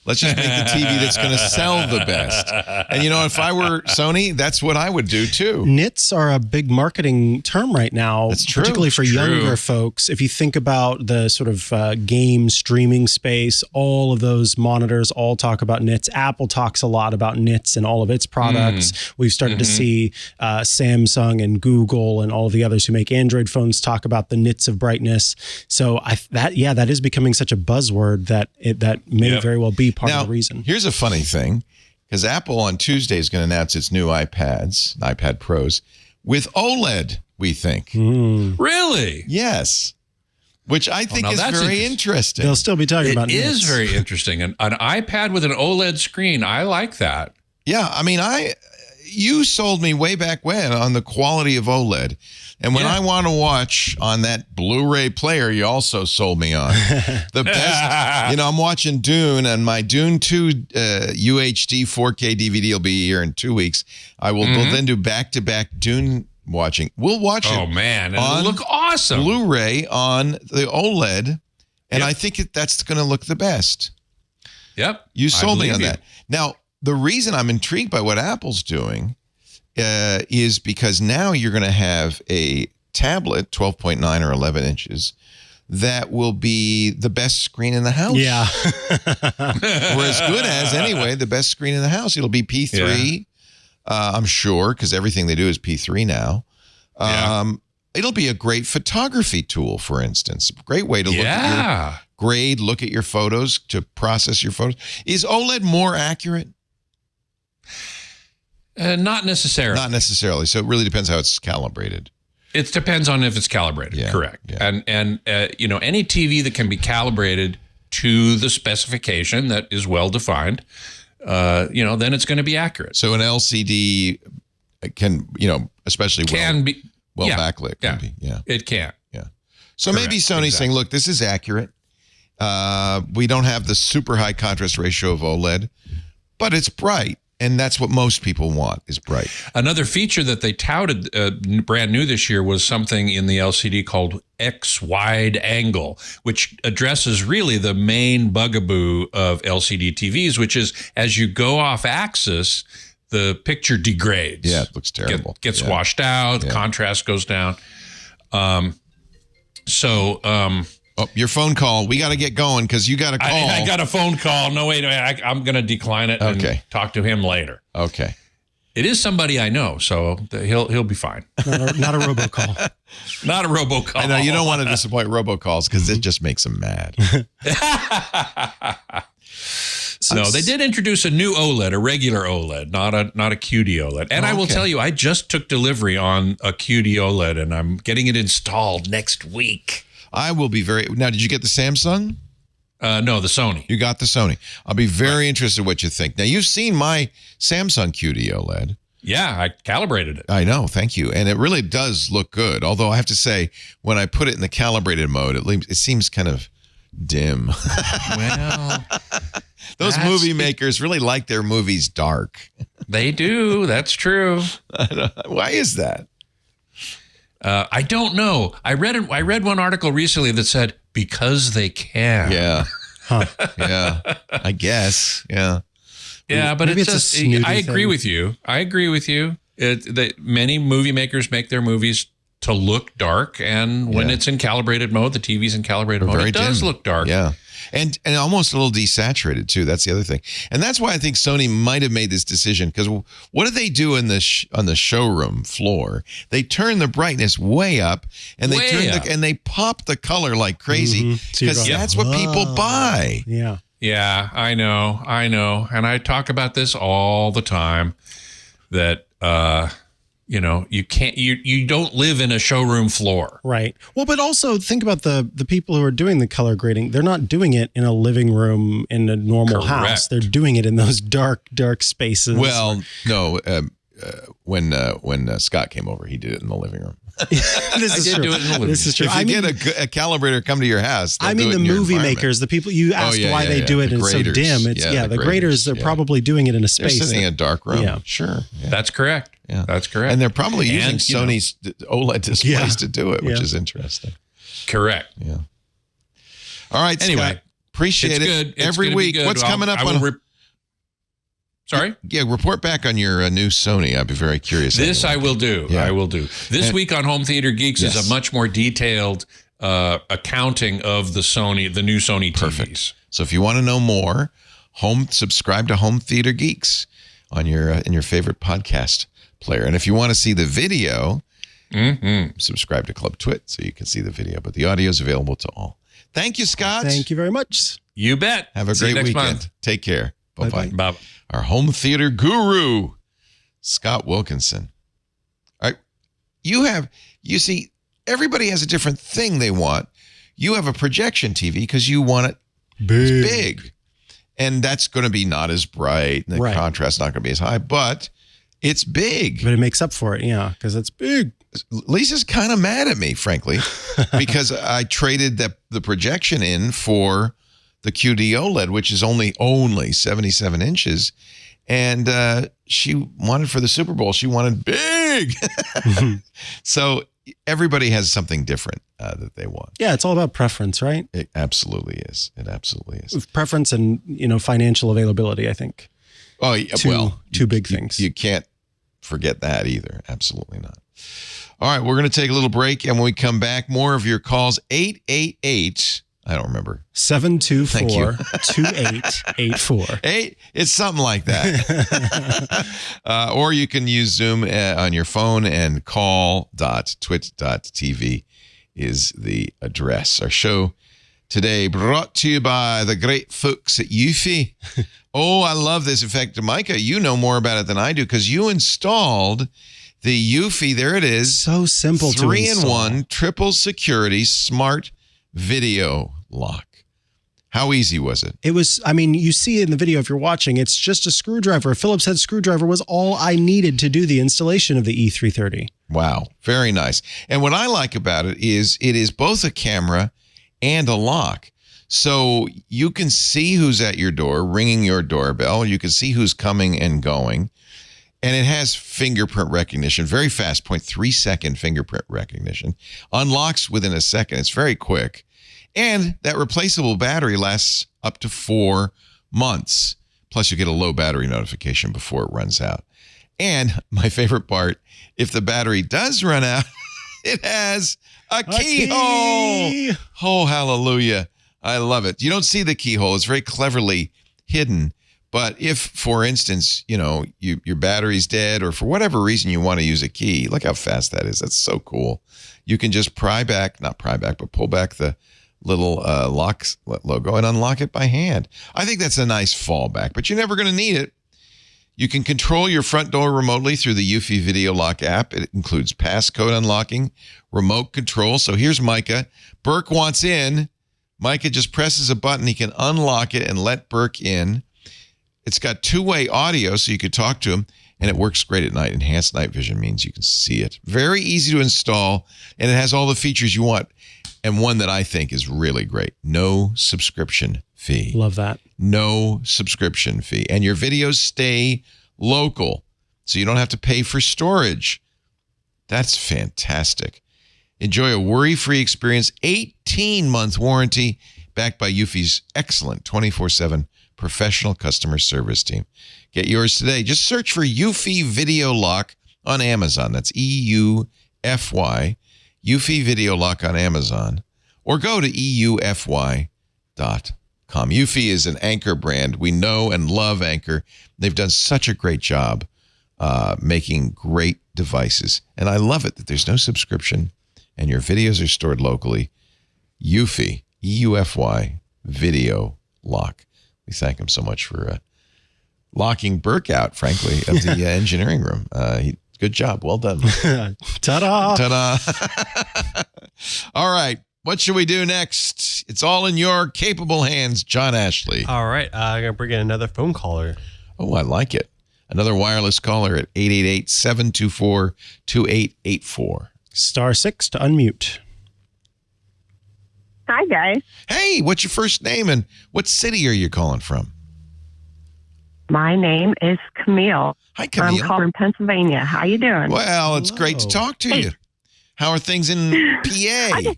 Let's just make the TV that's going to sell the best. And, if I were Sony, that's what I would do, too. Nits are a big marketing term right now, particularly for younger folks. If you think about the sort of game streaming space, all of those monitors all talk about nits. Apple talks a lot about nits in all of its products. We've started to see Samsung and Google and all of the others who make Android phones talk about the nits of brightness. So that is becoming such a buzzword that may very well be part of the reason. Here's a funny thing, because Apple on Tuesday is going to announce its new iPad Pros, with OLED, we think. Really? Yes. Which I think is very interesting. They'll still be talking about nits. It is very interesting. An iPad with an OLED screen, I like that. Yeah, I mean, you sold me way back when on the quality of OLED. And when I want to watch on that Blu-ray player, you also sold me on the best. I'm watching Dune, and my Dune 2 UHD 4K DVD will be here in 2 weeks. I will then do back-to-back Dune watching. We'll watch it. Oh man, it'll look awesome. Blu-ray on the OLED, and I think that's going to look the best. Yep. You sold me on that. Now, the reason I'm intrigued by what Apple's doing is because now you're going to have a tablet, 12.9 or 11 inches, that will be the best screen in the house. Yeah. Or as good as, anyway, the best screen in the house. It'll be P3, I'm sure, because everything they do is P3 now. It'll be a great photography tool, for instance. Great way to look at your grade, look at your photos, to process your photos. Is OLED more accurate? Not necessarily. Not necessarily. So it really depends how it's calibrated. It depends on if it's calibrated, correct. Yeah. And you know, any TV that can be calibrated to the specification that is well defined, you know, then it's going to be accurate. So an LCD can, you know, especially be backlit. Can be. It can. Yeah. So maybe Sony's saying, look, this is accurate. We don't have the super high contrast ratio of OLED, but it's bright. And that's what most people want, is bright. Another feature that they touted brand new this year was something in the LCD called X wide angle, which addresses really the main bugaboo of LCD TVs, which is as you go off axis, the picture degrades. Yeah, it looks terrible. Gets washed out, contrast goes down. Oh, your phone call. We got to get going because you got a call. I got a phone call. No, wait. I'm going to decline it and talk to him later. Okay. It is somebody I know, so he'll be fine. Not a robocall. Not a robocall. I know you don't want to disappoint robocalls because it just makes them mad. No, they did introduce a new OLED, a regular OLED, not a QD OLED. And I will tell you, I just took delivery on a QD OLED, and I'm getting it installed next week. I will be now, did you get the Samsung? No, the Sony. You got the Sony. I'll be very interested in what you think. Now, you've seen my Samsung QD OLED. Yeah, I calibrated it. I know, thank you. And it really does look good. Although I have to say, when I put it in the calibrated mode, it seems kind of dim. Well, those movie makers really like their movies dark. They do. That's true. Why is that? I don't know. I read one article recently that said because they can. Yeah. Yeah. I guess. Yeah. Yeah, but Maybe it's just. I agree with you. Many movie makers make their movies to look dark, and when it's in calibrated mode, the TV's in calibrated mode, it does look dark. Yeah. And almost a little desaturated too. That's the other thing, and that's why I think Sony might have made this decision. Because what do they do on the showroom floor? They turn the brightness way up, and they pop the color like crazy because that's what people buy. Yeah. Yeah, I know, and I talk about this all the time. That you know, you can't, you don't live in a showroom floor. Right. Well, but also think about the people who are doing the color grading. They're not doing it in a living room in a normal house. They're doing it in those dark spaces. Well, no, when Scott came over, he did it in the living room. This is true. This is true. If you get a calibrator come to your house, I mean, the movie makers, the people you asked why they do it and it's so dim. It's the graders are probably doing it in a space. They're sitting in a dark room. Yeah. Sure. Yeah. That's correct. Yeah, that's correct. And they're probably using Sony's OLED displays to do it, which is interesting. Correct. Yeah. All right. Anyway, Scott, appreciate it. Good. Every week. What's coming up on? Sorry? Yeah, report back on your new Sony. I'd be very curious. This I will do. Yeah. I will do. This week on Home Theater Geeks is a much more detailed accounting of the new Sony TVs. Perfect. So if you want to know more, subscribe to Home Theater Geeks on your in your favorite podcast player. And if you want to see the video, subscribe to Club Twit so you can see the video. But the audio is available to all. Thank you, Scott. Thank you very much. You bet. Have a great weekend. Month. Take care. Bye-bye. Bye. Our home theater guru, Scott Wilkinson. All right. You see, everybody has a different thing they want. You have a projection TV because you want it big. And that's going to be not as bright. And the contrast's not going to be as high, but it's big. But it makes up for it, because it's big. Lisa's kind of mad at me, frankly, because I traded the projection in for the QD OLED, which is only 77 inches. And she wanted for the Super Bowl, she wanted big. So everybody has something different that they want. Yeah, it's all about preference, right? It absolutely is. It absolutely is. Preference and, financial availability, I think. Oh, two big things. You can't forget that either. Absolutely not. All right, we're going to take a little break, and when we come back, more of your calls. 888, I don't remember. 724-2884. It's something like that. Or you can use Zoom on your phone, and call.twit.tv is the address. Our show today brought to you by the great folks at Eufy. Oh, I love this. In fact, Micah, you know more about it than I do because you installed the Eufy. There it is. So simple to install. 3-in-1 triple security smart video lock. How easy was it? It was, you see it in the video if you're watching, it's just a screwdriver. A Phillips head screwdriver was all I needed to do the installation of the E330. Wow. Very nice. And what I like about it is both a camera and a lock. So you can see who's at your door, ringing your doorbell. You can see who's coming and going. And it has fingerprint recognition, very fast, 0.3 second fingerprint recognition. Unlocks within a second. It's very quick. And that replaceable battery lasts up to 4 months. Plus, you get a low battery notification before it runs out. And my favorite part, if the battery does run out, it has a keyhole. Oh, hallelujah. I love it. You don't see the keyhole. It's very cleverly hidden. But if, for instance, your battery's dead or for whatever reason you want to use a key, look how fast that is. That's so cool. You can just pull back the little lock logo and unlock it by hand. I think that's a nice fallback, but you're never going to need it. You can control your front door remotely through the Eufy Video Lock app. It includes passcode unlocking, remote control. So here's Micah. Burke wants in. Micah just presses a button. He can unlock it and let Burke in. It's got two-way audio, so you could talk to him, and it works great at night. Enhanced night vision means you can see it. Very easy to install, and it has all the features you want. And one that I think is really great, no subscription fee. Love that. No subscription fee. And your videos stay local, so you don't have to pay for storage. That's fantastic. Enjoy a worry-free experience, 18-month warranty, backed by Eufy's excellent 24/7 professional customer service team. Get yours today. Just search for Eufy Video Lock on Amazon. That's EUFY, Eufy Video Lock on Amazon. Or go to EUFY.com. Eufy is an Anchor brand. We know and love Anchor. They've done such a great job making great devices. And I love it that there's no subscription and your videos are stored locally. Eufy, EUFY Video Lock. We thank him so much for locking Burke out, frankly, of the engineering room. Good job. Well done. Ta-da. Ta-da. All right. What should we do next? It's all in your capable hands, John Ashley. All right. I'm going to bring in another phone caller. Oh, I like it. Another wireless caller at 888-724-2884. *6 to unmute. Hi, guys. Hey, what's your first name and what city are you calling from? My name is Camille. Hi, Camille. I'm calling from Pennsylvania. How you doing? Well, it's great to talk to you. How are things in PA?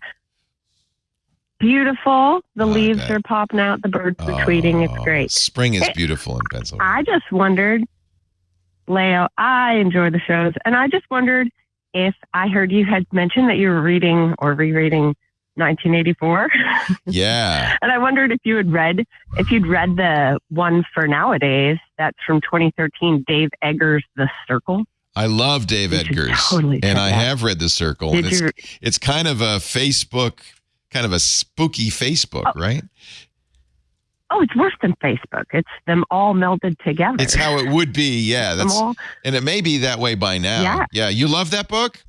Beautiful. The leaves are popping out. The birds are tweeting. It's great. Spring is beautiful in Pennsylvania. I just wondered, Leo, I enjoy the shows, and I just wondered if I heard you had mentioned that you were reading or rereading 1984. Yeah. And I wondered if you'd read the one for nowadays. That's from 2013, Dave Eggers' The Circle. I love Dave Eggers. Totally, and I have read The Circle. And it's kind of a Facebook, kind of a spooky Facebook, right? Oh, it's worse than Facebook. It's them all melded together. It's how it would be. Yeah. And it may be that way by now. Yeah. You love that book?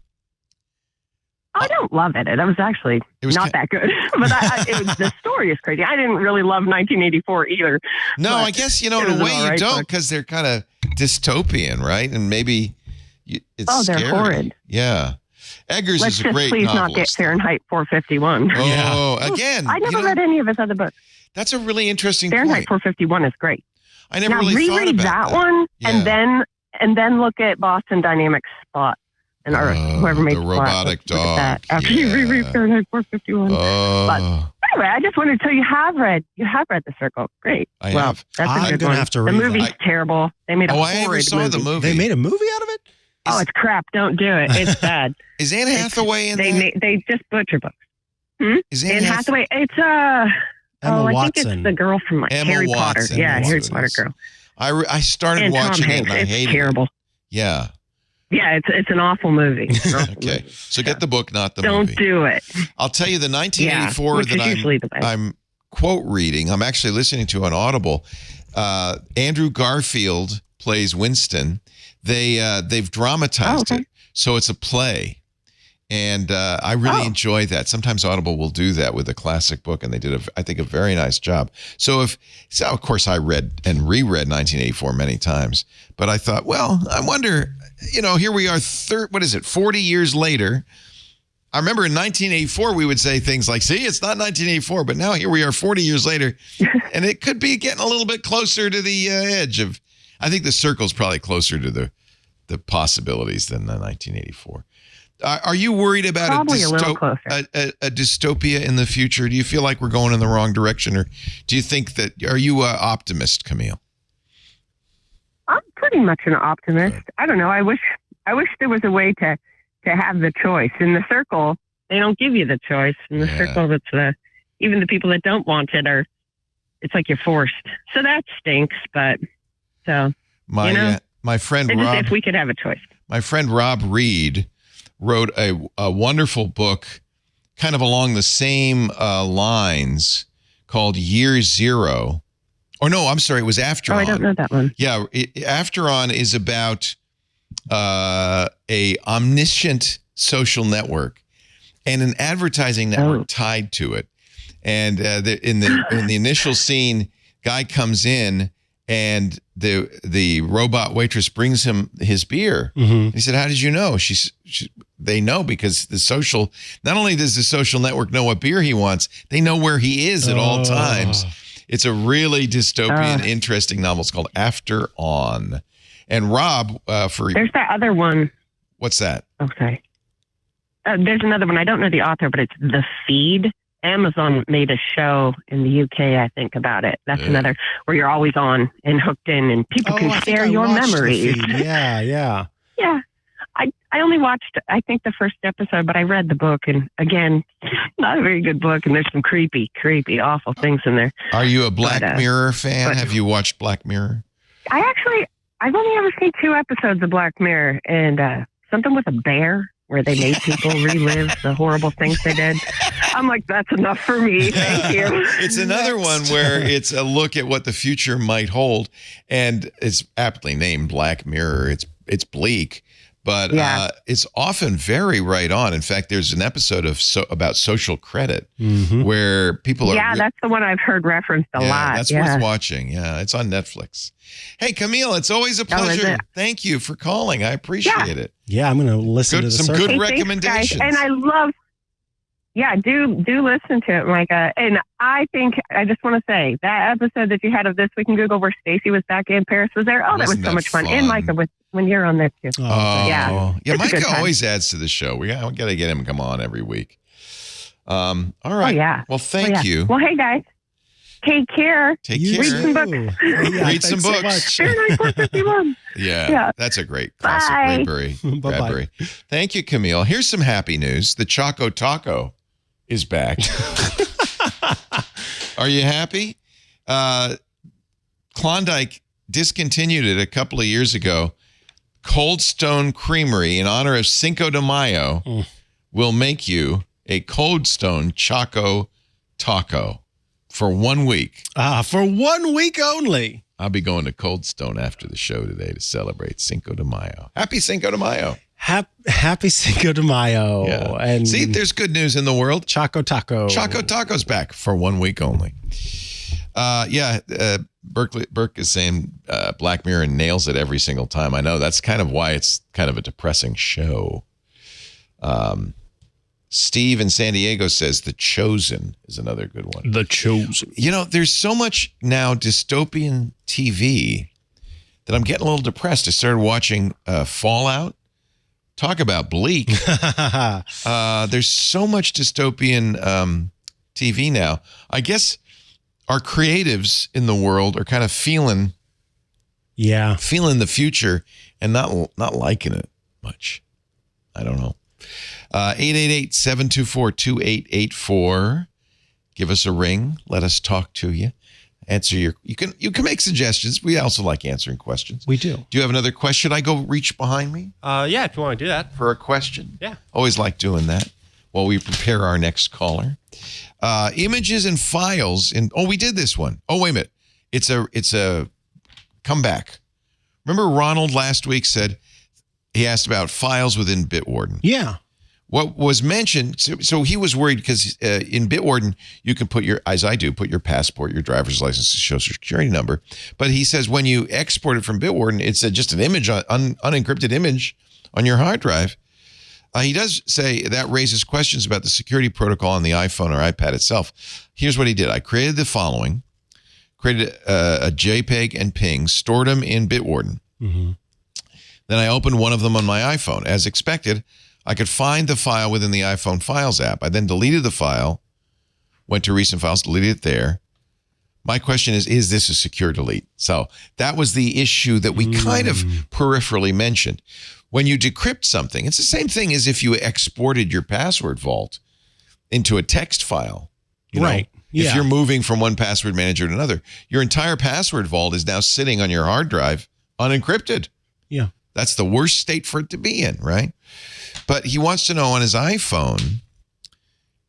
I don't love it. It was actually not that good. But the story is crazy. I didn't really love 1984 either. No, I guess, in a way you don't, because they're kind of dystopian, right? And maybe it's they're scary. Horrid. Yeah. Eggers is a great please novelist. not get Fahrenheit 451. Oh, again. I never read any of his other books. That's a really interesting Fahrenheit 451 is great. I never now really thought reread about that one, Yeah. and then look at Boston Dynamics Spot and or whoever made the robotic Spot. Look at dog. that. After you reread Fahrenheit 451. But anyway, I just wanted to tell you have read The Circle. Great. I have. That's a I'm good gonna one. have to the read movie's that. terrible. They made a I never horrid saw movie. the movie. They made a movie out of it? Oh, it's crap. Don't do it. It's bad. Is Anne Hathaway in that? They just butcher books. Is Anne Hathaway. It's Emma I think Watson. it's the girl from like Emma Harry Watson. Potter. Yeah, That's Harry what it Potter is. girl. I started And Tom watching it Hanks. and I It's hated terrible. it. Yeah. Yeah, it's an awful movie. Okay. So get the book, not the Don't movie. do it. I'll tell you the 1984 which is usually the best. I'm quote reading. I'm actually listening to on Audible. Andrew Garfield plays Winston. They've dramatized it, so it's a play, and I really enjoy that. Sometimes Audible will do that with a classic book, and they did I think a very nice job. So of course I read and reread 1984 many times, but I thought, well, I wonder, here we are 40 years later. I remember in 1984, we would say things like, see, it's not 1984, but now here we are 40 years later, and it could be getting a little bit closer to the edge of, I think The Circle's probably closer to the possibilities than the 1984. Are you worried about Probably a little closer. a dystopia in the future? Do you feel like we're going in the wrong direction, or do you think are you an optimist, Camille? I'm pretty much an optimist. I don't know. I wish there was a way to have the choice. In The Circle, they don't give you the choice. In The Circle, it's even the people that don't want it it's like you're forced. So that stinks. But my friend Rob, if we could have a choice. My friend Rob Reed wrote a wonderful book, kind of along the same lines, called Year Zero. Or no, I'm sorry, it was After On. I don't know that one. Yeah, After On is about a omniscient social network and an advertising network tied to it. And in the initial scene, guy comes in and the robot waitress brings him his beer. Mm-hmm. He said, "How did you know?" They know because not only does the social network know what beer he wants, they know where he is at all times. It's a really dystopian, interesting novel. It's called After On. And Rob, there's that other one. What's that? Okay. There's another one. I don't know the author, but it's The Feed. Amazon made a show in the UK, I think, about it. That's another where you're always on and hooked in, and people can share your memories. Yeah. Yeah. I only watched, I think, the first episode, but I read the book, and again, not a very good book, and there's some creepy, awful things in there. Are you a Black Mirror fan? Have you watched Black Mirror? I've only ever seen 2 episodes of Black Mirror, and something with a bear where they made people relive the horrible things they did. I'm like, that's enough for me. Thank you. It's another one where it's a look at what the future might hold, and it's aptly named Black Mirror. It's bleak, but it's often very right on. In fact, there's an episode about social credit where people are. Yeah, that's the one I've heard referenced a lot. That's worth watching. Yeah, it's on Netflix. Hey, Camille, it's always a pleasure. Thank you for calling. I appreciate it. Yeah, I'm going to listen to some good recommendations. Thanks, and I love. Yeah, do listen to it, Micah. And I think I just want to say that episode that you had of This Week in Google where Stacey was back in Paris was there. Oh, that was so much fun. And Micah when you're on there too. Yeah, Micah always adds to the show. We got to get him to come on every week. All right. Oh, yeah. Well, thank you. Well, hey guys, take care. Read some books. Read some books. Yeah, that's a great classic. Bradbury. Thank you, Camille. Here's some happy news. The Choco Taco is back. Are you happy? Klondike discontinued it a couple of years ago. Cold Stone Creamery, in honor of Cinco de Mayo, will make you a Cold Stone Choco Taco for 1 week. For 1 week only. I'll be going to Cold Stone after the show today to celebrate Cinco de Mayo. Happy Cinco de Mayo. Happy Cinco de Mayo. Yeah. And see, there's good news in the world. Choco Taco. Choco Taco's back for 1 week only. Burke is saying Black Mirror nails it every single time. I know that's kind of why it's kind of a depressing show. Steve in San Diego says The Chosen is another good one. The Chosen. You know, there's so much now dystopian TV that I'm getting a little depressed. I started watching Fallout. Talk about bleak. There's so much dystopian TV now. I guess our creatives in the world are kind of feeling the future and not liking it much. I don't know. 888-724-2884. Give us a ring. Let us talk to you. Answer you can make suggestions. We also like answering questions. We do. Do you have another question? Should I go reach behind me? Yeah, if you want to do that. For a question? Yeah. Always like doing that while we prepare our next caller. Images and files we did this one. Oh, wait a minute. It's a comeback. Remember Ronald last week said he asked about files within BitWarden. Yeah. What was mentioned, so he was worried because in BitWarden, you can put your passport, your driver's license, social security number. But he says when you export it from BitWarden, it's just an image, unencrypted image on your hard drive. He does say that raises questions about the security protocol on the iPhone or iPad itself. Here's what he did. I created the following, created a JPEG and PNG, stored them in BitWarden. Mm-hmm. Then I opened one of them on my iPhone. As expected, I could find the file within the iPhone Files app. I then deleted the file, went to Recent Files, deleted it there. My question is this a secure delete? So that was the issue that we kind of peripherally mentioned. When you decrypt something, it's the same thing as if you exported your password vault into a text file. Right. Yeah. If you're moving from one password manager to another, your entire password vault is now sitting on your hard drive unencrypted. Yeah. That's the worst state for it to be in, right? But he wants to know on his iPhone,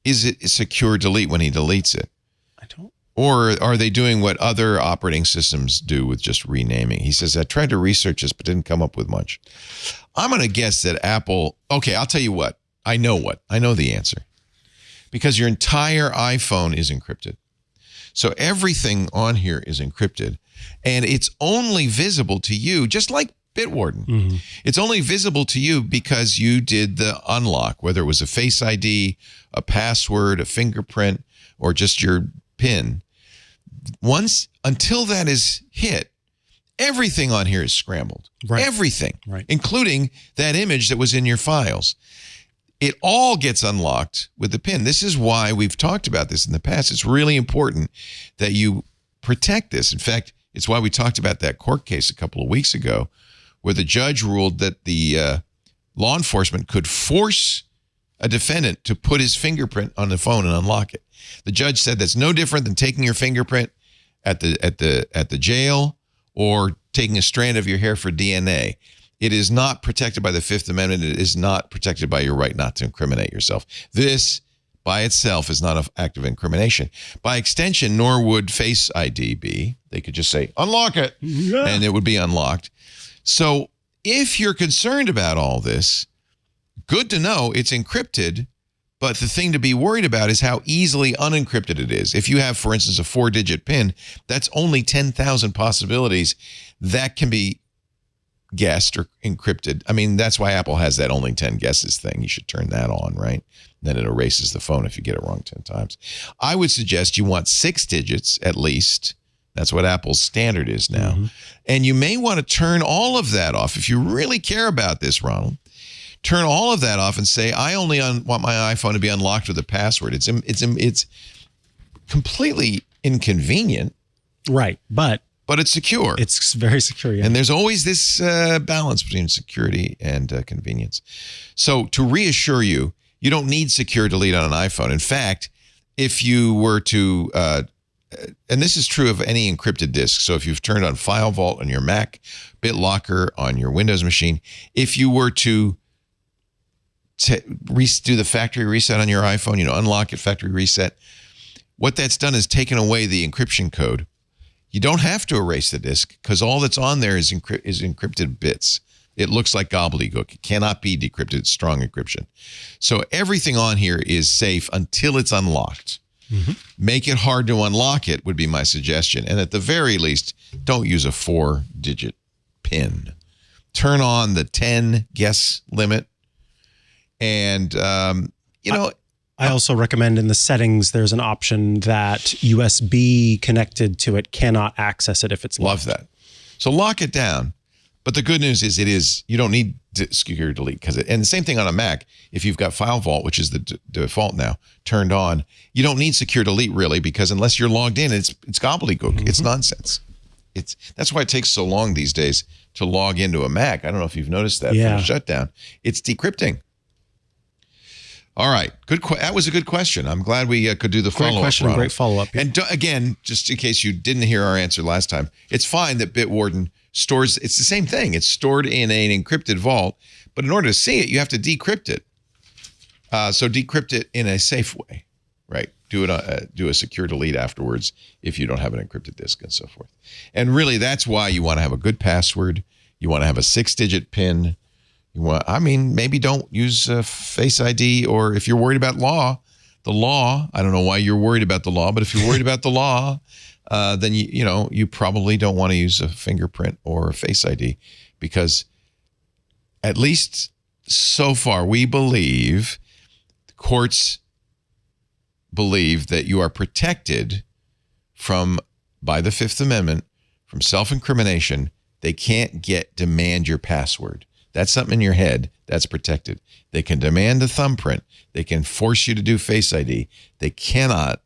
is it a secure delete when he deletes it? I don't. Or are they doing what other operating systems do with just renaming? He says, I tried to research this, but didn't come up with much. I'm going to guess that Apple, okay, I'll tell you what. I know the answer. Because your entire iPhone is encrypted. So everything on here is encrypted. And it's only visible to you, just like BitWarden. Mm-hmm. It's only visible to you because you did the unlock, whether it was a Face ID, a password, a fingerprint, or just your PIN. Until that is hit, everything on here is scrambled. Right. Everything, right, including that image that was in your files. It all gets unlocked with the PIN. This is why we've talked about this in the past. It's really important that you protect this. In fact, it's why we talked about that court case a couple of weeks ago where the judge ruled that the law enforcement could force a defendant to put his fingerprint on the phone and unlock it. The judge said that's no different than taking your fingerprint at the jail or taking a strand of your hair for DNA. It is not protected by the Fifth Amendment. It is not protected by your right not to incriminate yourself. This by itself is not an act of incrimination. By extension, nor would Face ID be. They could just say, unlock it, and it would be unlocked. So if you're concerned about all this, good to know it's encrypted, but the thing to be worried about is how easily unencrypted it is. If you have, for instance, a 4-digit PIN, that's only 10,000 possibilities that can be guessed or encrypted. I mean, that's why Apple has that only 10 guesses thing. You should turn that on, right? Then it erases the phone if you get it wrong 10 times. I would suggest you want 6 digits at least. That's what Apple's standard is now. Mm-hmm. And you may want to turn all of that off. If you really care about this, Ronald, turn all of that off and say, I only want my iPhone to be unlocked with a password. It's completely inconvenient. Right. But it's secure. It's very secure, yeah. And there's always this balance between security and convenience. So to reassure you, you don't need secure delete on an iPhone. In fact, if you were to, and this is true of any encrypted disk. So if you've turned on File Vault on your Mac, BitLocker on your Windows machine, if you were to do the factory reset on your iPhone, unlock it, factory reset, what that's done is taken away the encryption code. You don't have to erase the disk because all that's on there is encrypted bits. It looks like gobbledygook. It cannot be decrypted. It's strong encryption. So everything on here is safe until it's unlocked. Mm-hmm. Make it hard to unlock it would be my suggestion. And at the very least, don't use a 4-digit PIN. Turn on the 10 guess limit. And I also recommend in the settings, there's an option that USB connected to it cannot access it if it's locked. Love that. So lock it down. But the good news is you don't need secure delete and the same thing on a Mac. If you've got File Vault, which is the default now, turned on, you don't need secure delete really, because unless you're logged in, it's gobbledygook. It's nonsense. That's why it takes so long these days to log into a Mac. I don't know if you've noticed that from the shutdown. It's decrypting. All right. That was a good question. I'm glad we could do the follow-up. Great question, Ronald. great follow-up. Yeah. And again, just in case you didn't hear our answer last time, it's fine that BitWarden stores, it's the same thing. It's stored in an encrypted vault, but in order to see it, you have to decrypt it. So decrypt it in a safe way, right? Do a secure delete afterwards if you don't have an encrypted disk and so forth. And really, that's why you want to have a good password. You want to have a 6-digit PIN. Maybe don't use Face ID, or if you're worried about the law, I don't know why you're worried about the law, but if you're worried about the law, then you probably don't want to use a fingerprint or a Face ID, because at least so far we believe, the courts believe that you are protected by the Fifth Amendment from self-incrimination. They can't demand your password. That's something in your head. That's protected. They can demand the thumbprint. They can force you to do Face ID. They cannot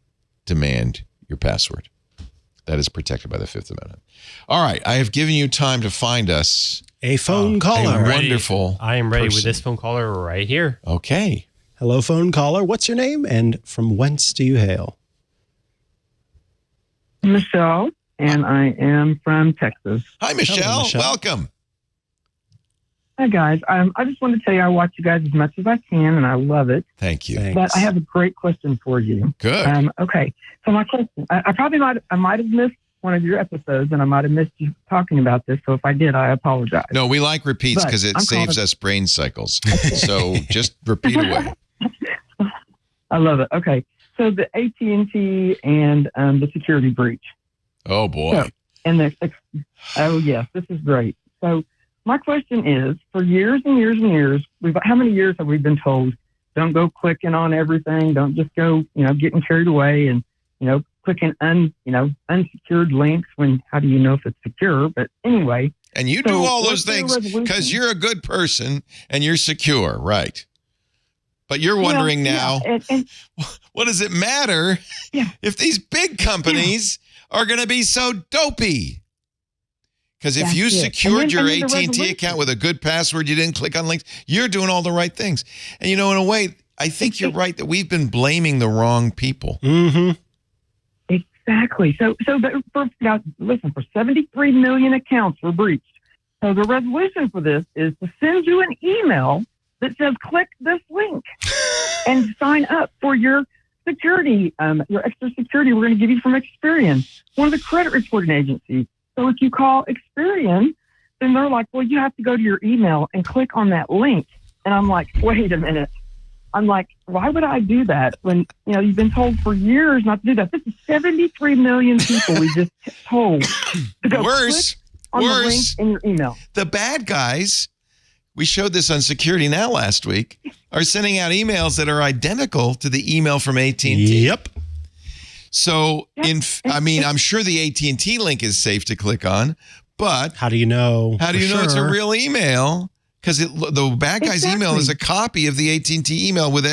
demand your password. That is protected by the Fifth Amendment. All right. I have given you time to find us a phone caller. Wonderful. I am ready person. with this phone caller right here. Okay. Hello, phone caller. What's your name and from whence do you hail? Michelle, and I am from Texas. Hi, Michelle. Hello, Michelle. Welcome. Hi, guys. I just want to tell you I watch you guys as much as I can, and I love it. Thank you. Thanks. But I have a great question for you. Good. Okay. So my question, I might have missed one of your episodes, and I might have missed you talking about this. So if I did, I apologize. No, we like repeats because it saves us brain cycles. So just repeat away. I love it. Okay. So the AT&T and the security breach. Oh, boy. So, yes, this is great. So my question is, for years and years and years, how many years have we been told, don't go clicking on everything, don't just go, getting carried away and, clicking unsecured links when, how do you know if it's secure? But anyway. And you do all those things because you're a good person and you're secure, right? But you're wondering now, what does it matter if these big companies are going to be so dopey? Because if you secured your AT&T account with a good password, you didn't click on links, you're doing all the right things. And, in a way, I think you're right that we've been blaming the wrong people. Mm-hmm. Exactly. So listen, for 73 million accounts were breached. So the resolution for this is to send you an email that says, click this link and sign up for your security, your extra security we're going to give you from Experian, one of the credit reporting agencies. So if you call Experian, then they're like, well, you have to go to your email and click on that link. And I'm like, wait a minute. I'm like, why would I do that when, you've been told for years not to do that? This is 73 million people we just told to go click on the link in your email. The bad guys, we showed this on Security Now last week, are sending out emails that are identical to the email from AT&T. Yep. So, I'm sure the AT&T link is safe to click on, but how do you know? How do you know it's a real email? Because the bad guy's email is a copy of the AT&T email with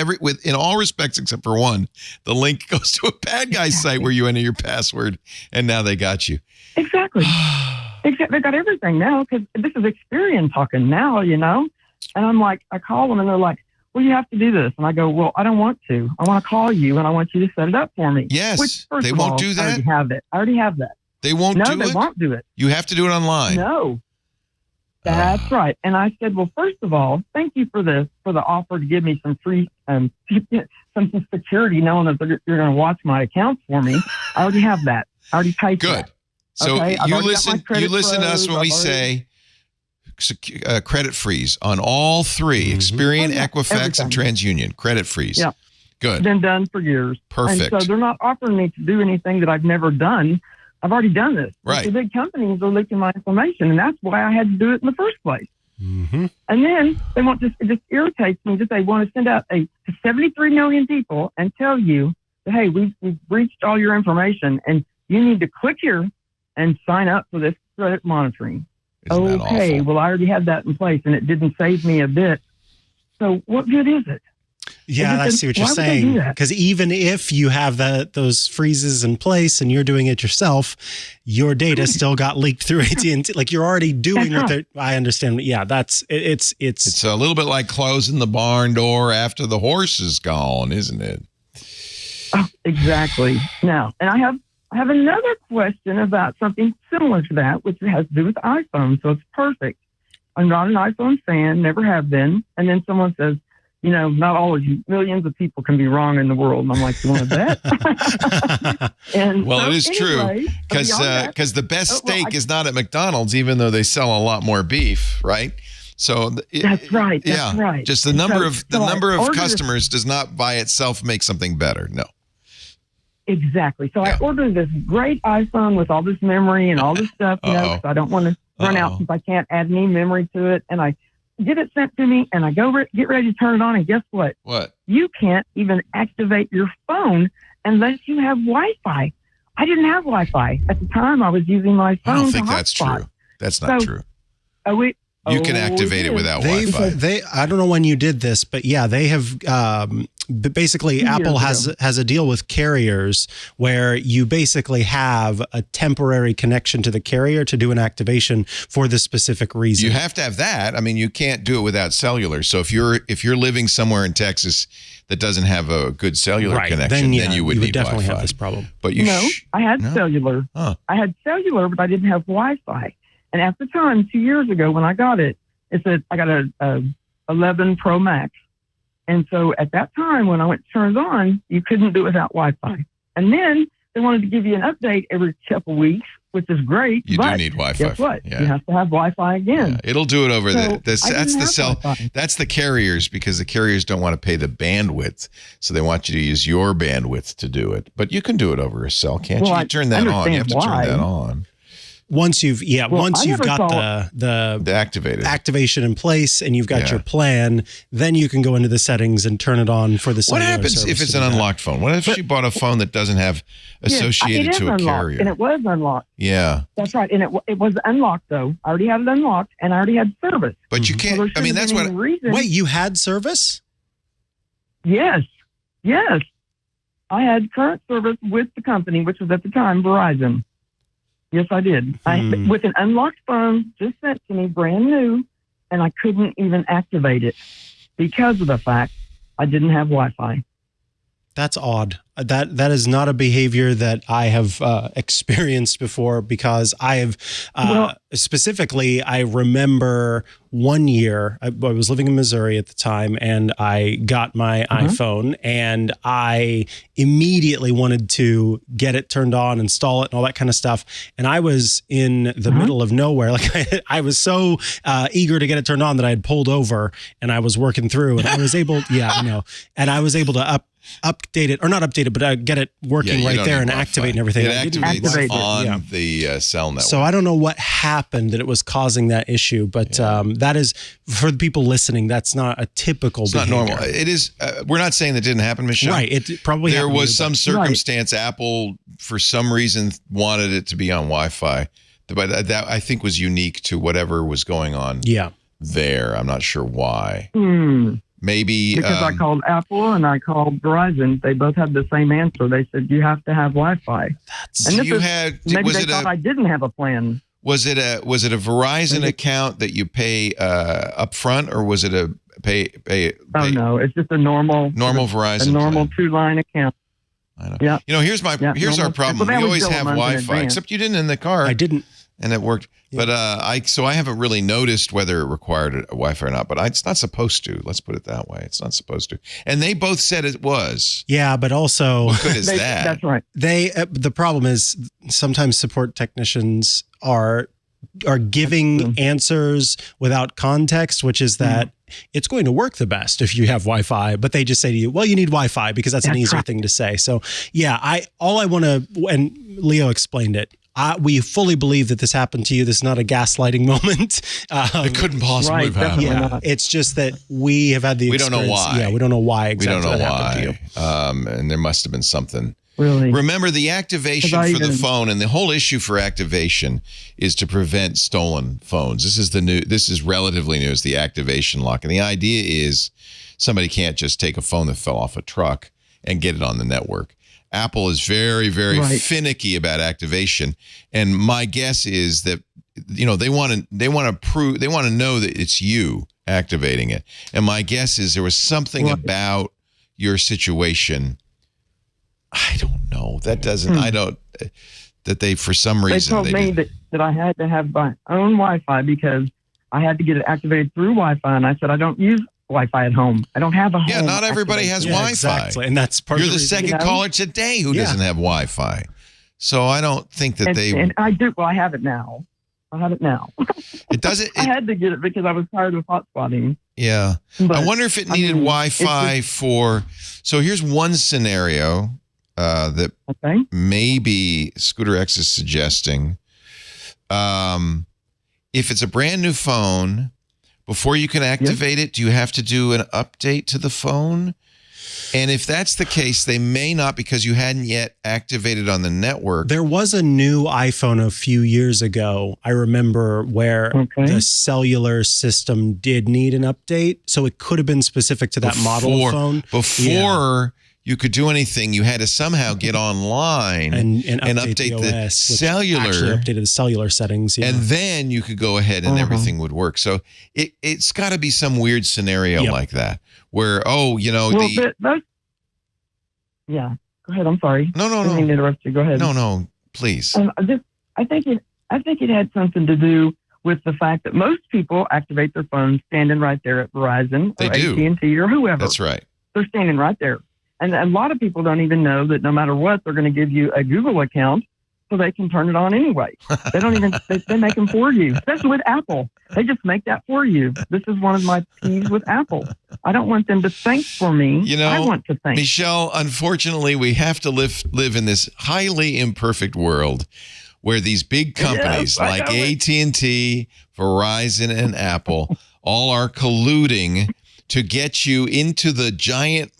in all respects except for one. The link goes to a bad guy's site where you enter your password, and now they got you. Exactly. They got everything now because this is Experian talking now, And I'm like, I call them and they're like, well, you have to do this. And I go, well, I don't want to. I want to call you and I want you to set it up for me. Yes. Which, first they of won't all, do that? I already have that. They won't do it? No, they won't do it. You have to do it online. No. That's right. And I said, well, first of all, thank you for the offer to give me some free, some security, knowing that you're going to watch my accounts for me. I already have that. I already paid for that. So okay? you listen to us when we say credit freeze on all three, Experian, Equifax, and TransUnion. Credit freeze. Yeah. Good. Been done for years. Perfect. And so they're not offering me to do anything that I've never done. I've already done this. Right. The big companies are leaking my information, and that's why I had to do it in the first place. Mm-hmm. And then they want to, it just irritates me that they want to send out to 73 million people and tell you that, hey, we've breached all your information and you need to click here and sign up for this credit monitoring. Isn't that Okay, awful? well, I already had that in place and it didn't save me a bit. So what good is it? Yeah, I see what you're saying. Because even if you have those freezes in place and you're doing it yourself, your data still got leaked through AT&T. Like you're already doing what they're. I understand. Yeah, it's a little bit like closing the barn door after the horse is gone, isn't it? Oh, exactly. Now, and I have another question about something similar to that, which has to do with iPhone. So it's perfect. I'm not an iPhone fan, never have been. And then someone says, you know, not all of you, millions of people can be wrong in the world. And I'm like, you want to bet? Well, it is true because the best steak is not at McDonald's, even though they sell a lot more beef, right? So that's right. That's right. Just the number of customers does not by itself make something better. No. Exactly. So I ordered this great iPhone with all this memory and all this stuff, you know, because I don't want to run out since I can't add any memory to it. And I get it sent to me and I go get ready to turn it on. And guess what? What? You can't even activate your phone unless you have Wi-Fi. I didn't have Wi-Fi. At the time, I was using my phone. I don't think that's true. That's not true. You can activate it without Wi-Fi. I don't know when you did this, but yeah, they have basically Apple has a deal with carriers where you basically have a temporary connection to the carrier to do an activation for the specific reason. You have to have that. I mean, you can't do it without cellular. So if you're living somewhere in Texas that doesn't have a good cellular connection, then you would need definitely Wi-Fi. have this problem. But I had cellular. Huh. I had cellular, but I didn't have Wi-Fi. And at the time, 2 years ago, when I got it, it said I got a 11 Pro Max. And so at that time, when I went to turn it on, you couldn't do it without Wi-Fi. And then they wanted to give you an update every couple weeks, which is great. You do need Wi-Fi. Guess what? You have to have Wi-Fi again. Yeah, it'll do it over that's the carriers, because the carriers don't want to pay the bandwidth. So they want you to use your bandwidth to do it. But you can do it over a cell, can't you? You turn that on. You have to turn that on. Once you've got the activation in place and you've got your plan, then you can go into the settings and turn it on for the cellular service. What happens if it's an unlocked phone? What if she bought a phone that doesn't have associated to a carrier? And it was unlocked. Yeah. That's right. And it was unlocked, though. I already had it unlocked and I already had service. But you can't, I mean, that's what. Wait, you had service? Yes. Yes. I had current service with the company, which was at the time Verizon. Yes, I did. With an unlocked phone just sent to me, brand new, and I couldn't even activate it because of the fact I didn't have Wi-Fi. That's odd. That is not a behavior that I have experienced before, because I have specifically, I remember one year, I was living in Missouri at the time, and I got my iPhone, and I immediately wanted to get it turned on, install it, and all that kind of stuff. And I was in the middle of nowhere. Like I was so eager to get it turned on that I had pulled over, and I was working through, and I was able, and I was able to update it, or not update it, but get it working right there and activate and everything. It activates on the cell network. So I don't know what happened that it was causing that issue, but that is, for the people listening, that's not a typical behavior. It's not normal. It is. We're not saying that didn't happen, Michelle. Right. It probably there was some circumstance. Apple, for some reason, wanted it to be on Wi-Fi, but that I think was unique to whatever was going on. Yeah. There, I'm not sure why. Maybe because I called Apple and I called Verizon. They both had the same answer. They said you have to have Wi-Fi. Maybe they thought I didn't have a plan. Was it a Verizon account that you pay up front, or was it a pay? Oh no, it's just a normal Verizon, a normal 2-line account. I know. Yeah. You know, here's our problem. We always have Wi-Fi, except you didn't in the car. I didn't. And it worked. Yeah. But I haven't really noticed whether it required a Wi-Fi or not, but it's not supposed to. Let's put it that way. It's not supposed to. And they both said it was. Yeah, but also what good is that? That's right. The problem is sometimes support technicians are giving answers without context, which is that it's going to work the best if you have Wi-Fi, but they just say to you, well, you need Wi-Fi because that's an easier thing to say. So yeah, and Leo explained it. We fully believe that this happened to you. This is not a gaslighting moment. It couldn't possibly have happened. Yeah, it's just that we have had the experience. We don't know why. Yeah, we don't know why exactly we don't know that why. happened to you. And there must have been something. Really? Remember, the activation for the phone, and the whole issue for activation is to prevent stolen phones. This is relatively new, is the activation lock. And the idea is somebody can't just take a phone that fell off a truck and get it on the network. Apple is very, very finicky about activation. And my guess is that, they want to know that it's you activating it. And my guess is there was something about your situation. I don't know. That doesn't, that they, for some reason, they told me that I had to have my own Wi-Fi because I had to get it activated through Wi-Fi. And I said, I don't use Wi-Fi at home. I don't have a home. Yeah, not everybody has Wi-Fi. Exactly. And that's part You're of the second caller today who doesn't have Wi-Fi. So I don't think that And I do. Well, I have it now. It doesn't. I had to get it because I was tired of hotspotting. Yeah. But, I wonder if it needed Wi-Fi for. So here's one scenario that maybe Scooter X is suggesting. If it's a brand new phone, before you can activate it, do you have to do an update to the phone? And if that's the case, they may not, because you hadn't yet activated on the network. There was a new iPhone a few years ago, I remember, where the cellular system did need an update. So it could have been specific to that model of phone. Before you could do anything, you had to somehow get online and update the OS, cellular. Actually updated the cellular settings. Yeah. And then you could go ahead and everything would work. So it's got to be some weird scenario like that where, yeah. Go ahead. I'm sorry. No. I didn't mean to interrupt you. Go ahead. No, please. I think it had something to do with the fact that most people activate their phones standing right there at Verizon or AT&T or whoever. That's right. They're standing right there. And a lot of people don't even know that no matter what, they're going to give you a Google account so they can turn it on anyway. They don't even, they make them for you, especially with Apple. They just make that for you. This is one of my peeves with Apple. I don't want them to think for me. I want to think. Michelle, unfortunately, we have to live in this highly imperfect world where these big companies like AT&T, Verizon, and Apple all are colluding to get you into the giant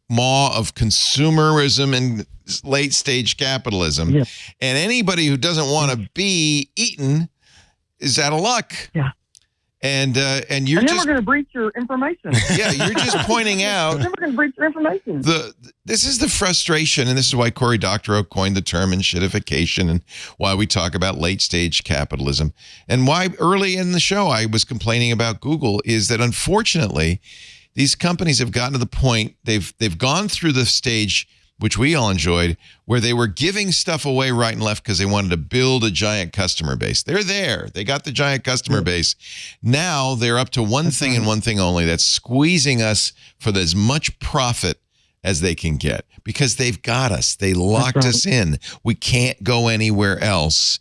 maw of consumerism and late stage capitalism. And anybody who doesn't want to be eaten is out of luck. Yeah. And you're and then just we're going to breach your information. Yeah, you're just pointing out. Then we're going to breach your information. This is the frustration, and this is why Cory Doctorow coined the term shitification, and why we talk about late stage capitalism, and why early in the show I was complaining about Google is that unfortunately these companies have gotten to the point they've gone through the stage, which we all enjoyed, where they were giving stuff away right and left because they wanted to build a giant customer base. They're there. They got the giant customer base. Now they're up to one thing and one thing only. That's squeezing us for as much profit as they can get because they've got us. They locked us in. We can't go anywhere else.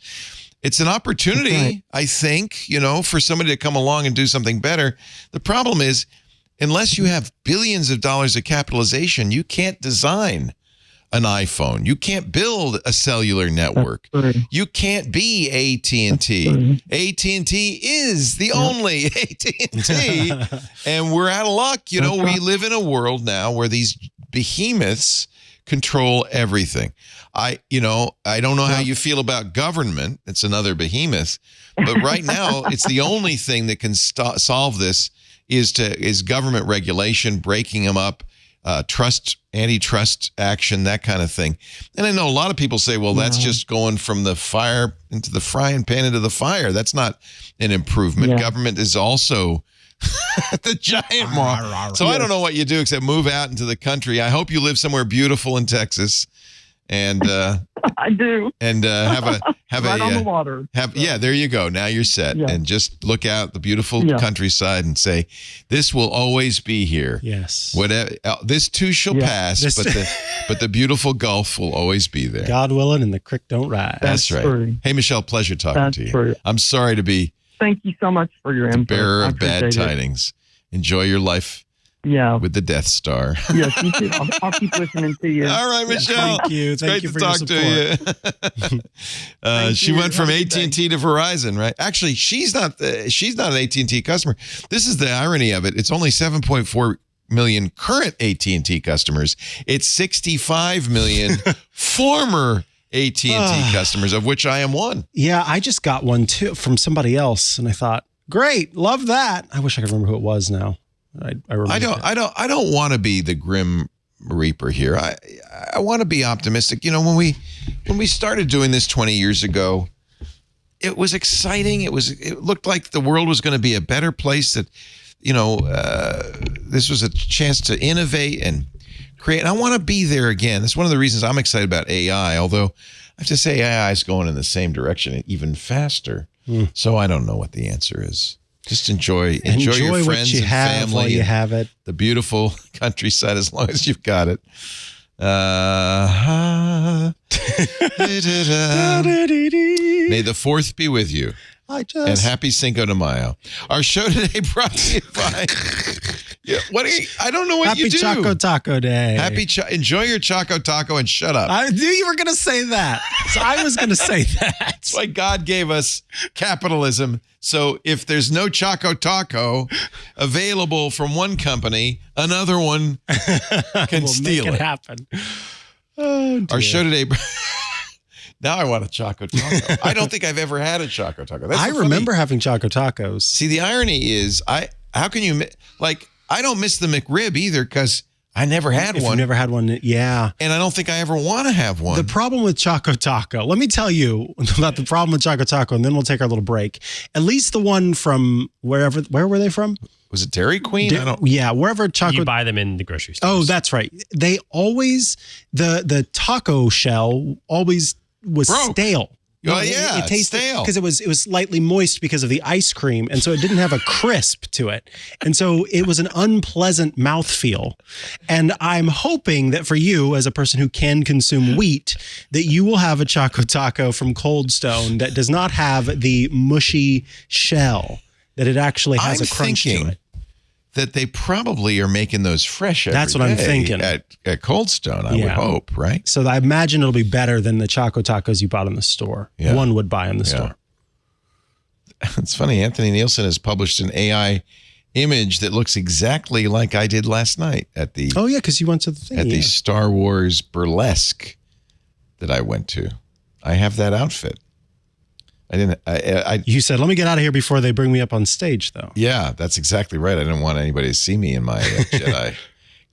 It's an opportunity, I think, for somebody to come along and do something better. The problem is, unless you have billions of dollars of capitalization, you can't design an iPhone. You can't build a cellular network. You can't be AT&T. AT&T is the only AT&T. And we're out of luck. We live in a world now where these behemoths control everything. I don't know how you feel about government. It's another behemoth. But right now, it's the only thing that can solve this is government regulation, breaking them up, antitrust action, that kind of thing. And I know a lot of people say, well, that's just going from the fire into the frying pan into the fire. That's not an improvement. Government is also the giant maw. So I don't know what you do except move out into the country. I hope you live somewhere beautiful in Texas. And I do. And have right on the water. There you go. Now you're set. And just look out the beautiful countryside and say, this will always be here. Yes. Whatever. This too shall pass, but the beautiful Gulf will always be there. God willing, and the creek don't rise. That's right. True. Hey, Michelle, pleasure talking to you. True. I'm sorry to be Thank you so much for your input. bearer of bad tidings. Enjoy your life Yeah. With the Death Star. Yes, you too. I'll keep listening to you. All right, Michelle. Thank you. Thank you for your support. She went from AT&T to Verizon, right? Actually, she's not an AT&T customer. This is the irony of it. It's only 7.4 million current AT&T customers. It's 65 million former AT&T customers, of which I am one. Yeah, I just got one too from somebody else, and I thought, great, love that. I wish I could remember who it was now. I don't want to be the grim reaper here. I want to be optimistic. You know, when we started doing this 20 years ago, it was exciting. It looked like the world was going to be a better place. That, you know, this was a chance to innovate and create. And I want to be there again. That's one of the reasons I'm excited about AI. Although I have to say AI is going in the same direction, even faster. So I don't know what the answer is. Just enjoy your friends what you and have family. while you have it. The beautiful countryside, as long as you've got it. May the 4th be with you. And happy Cinco de Mayo. Our show today brought to you by. I don't know what you do. Happy Choco Taco Day. Enjoy your Choco Taco and shut up. I knew you were going to say that. So I was going to say that. That's why God gave us capitalism. So if there's no Choco Taco available from one company, another one can steal make it. Happen. Our show today. Now I want a Choco Taco. I don't think I've ever had a Choco Taco. I remember having Choco Tacos. See, the irony is, how can you, like, I don't miss the McRib either because I never had one. You never had one, yeah. And I don't think I ever want to have one. The problem with Choco Taco, let me tell you about the problem with Choco Taco, and then we'll take our little break. At least the one from where were they from? Was it Dairy Queen? Yeah, wherever Choco. You buy them in the grocery store. Oh, that's right. They always, the taco shell always was stale. Oh, yeah, it tasted stale because it was slightly moist because of the ice cream, and so it didn't have a crisp to it, and so it was an unpleasant mouthfeel. And I'm hoping that for you, as a person who can consume wheat, that you will have a Choco Taco from Cold Stone that does not have the mushy shell, that it actually has a crunch to it. That they probably are making those fresh every That's what I'm day thinking. At Cold Stone, I would hope, right? So I imagine it'll be better than the Choco Tacos you bought in the store. Yeah. One would buy in the store. It's funny. Anthony Nielsen has published an AI image that looks exactly like I did last night at the. Oh yeah, because you went to the thing. At the Star Wars burlesque that I went to. I have that outfit. You said, let me get out of here before they bring me up on stage, though. Yeah, that's exactly right. I didn't want anybody to see me in my Jedi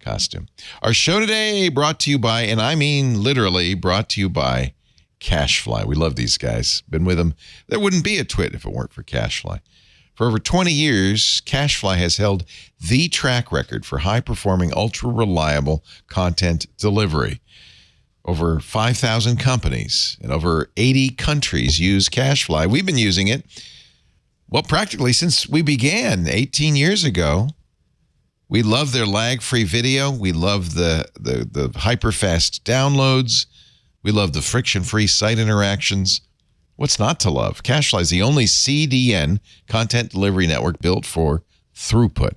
costume. Our show today brought to you by, and I mean literally brought to you by, Cachefly. We love these guys. Been with them. There wouldn't be a Twit if it weren't for Cachefly. For over 20 years, Cachefly has held the track record for high-performing, ultra-reliable content delivery. Over 5,000 companies in over 80 countries use Cachefly. We've been using it, well, practically since we began 18 years ago. We love their lag-free video. We love the hyper-fast downloads. We love the friction-free site interactions. What's not to love? Cachefly is the only CDN, content delivery network, built for throughput.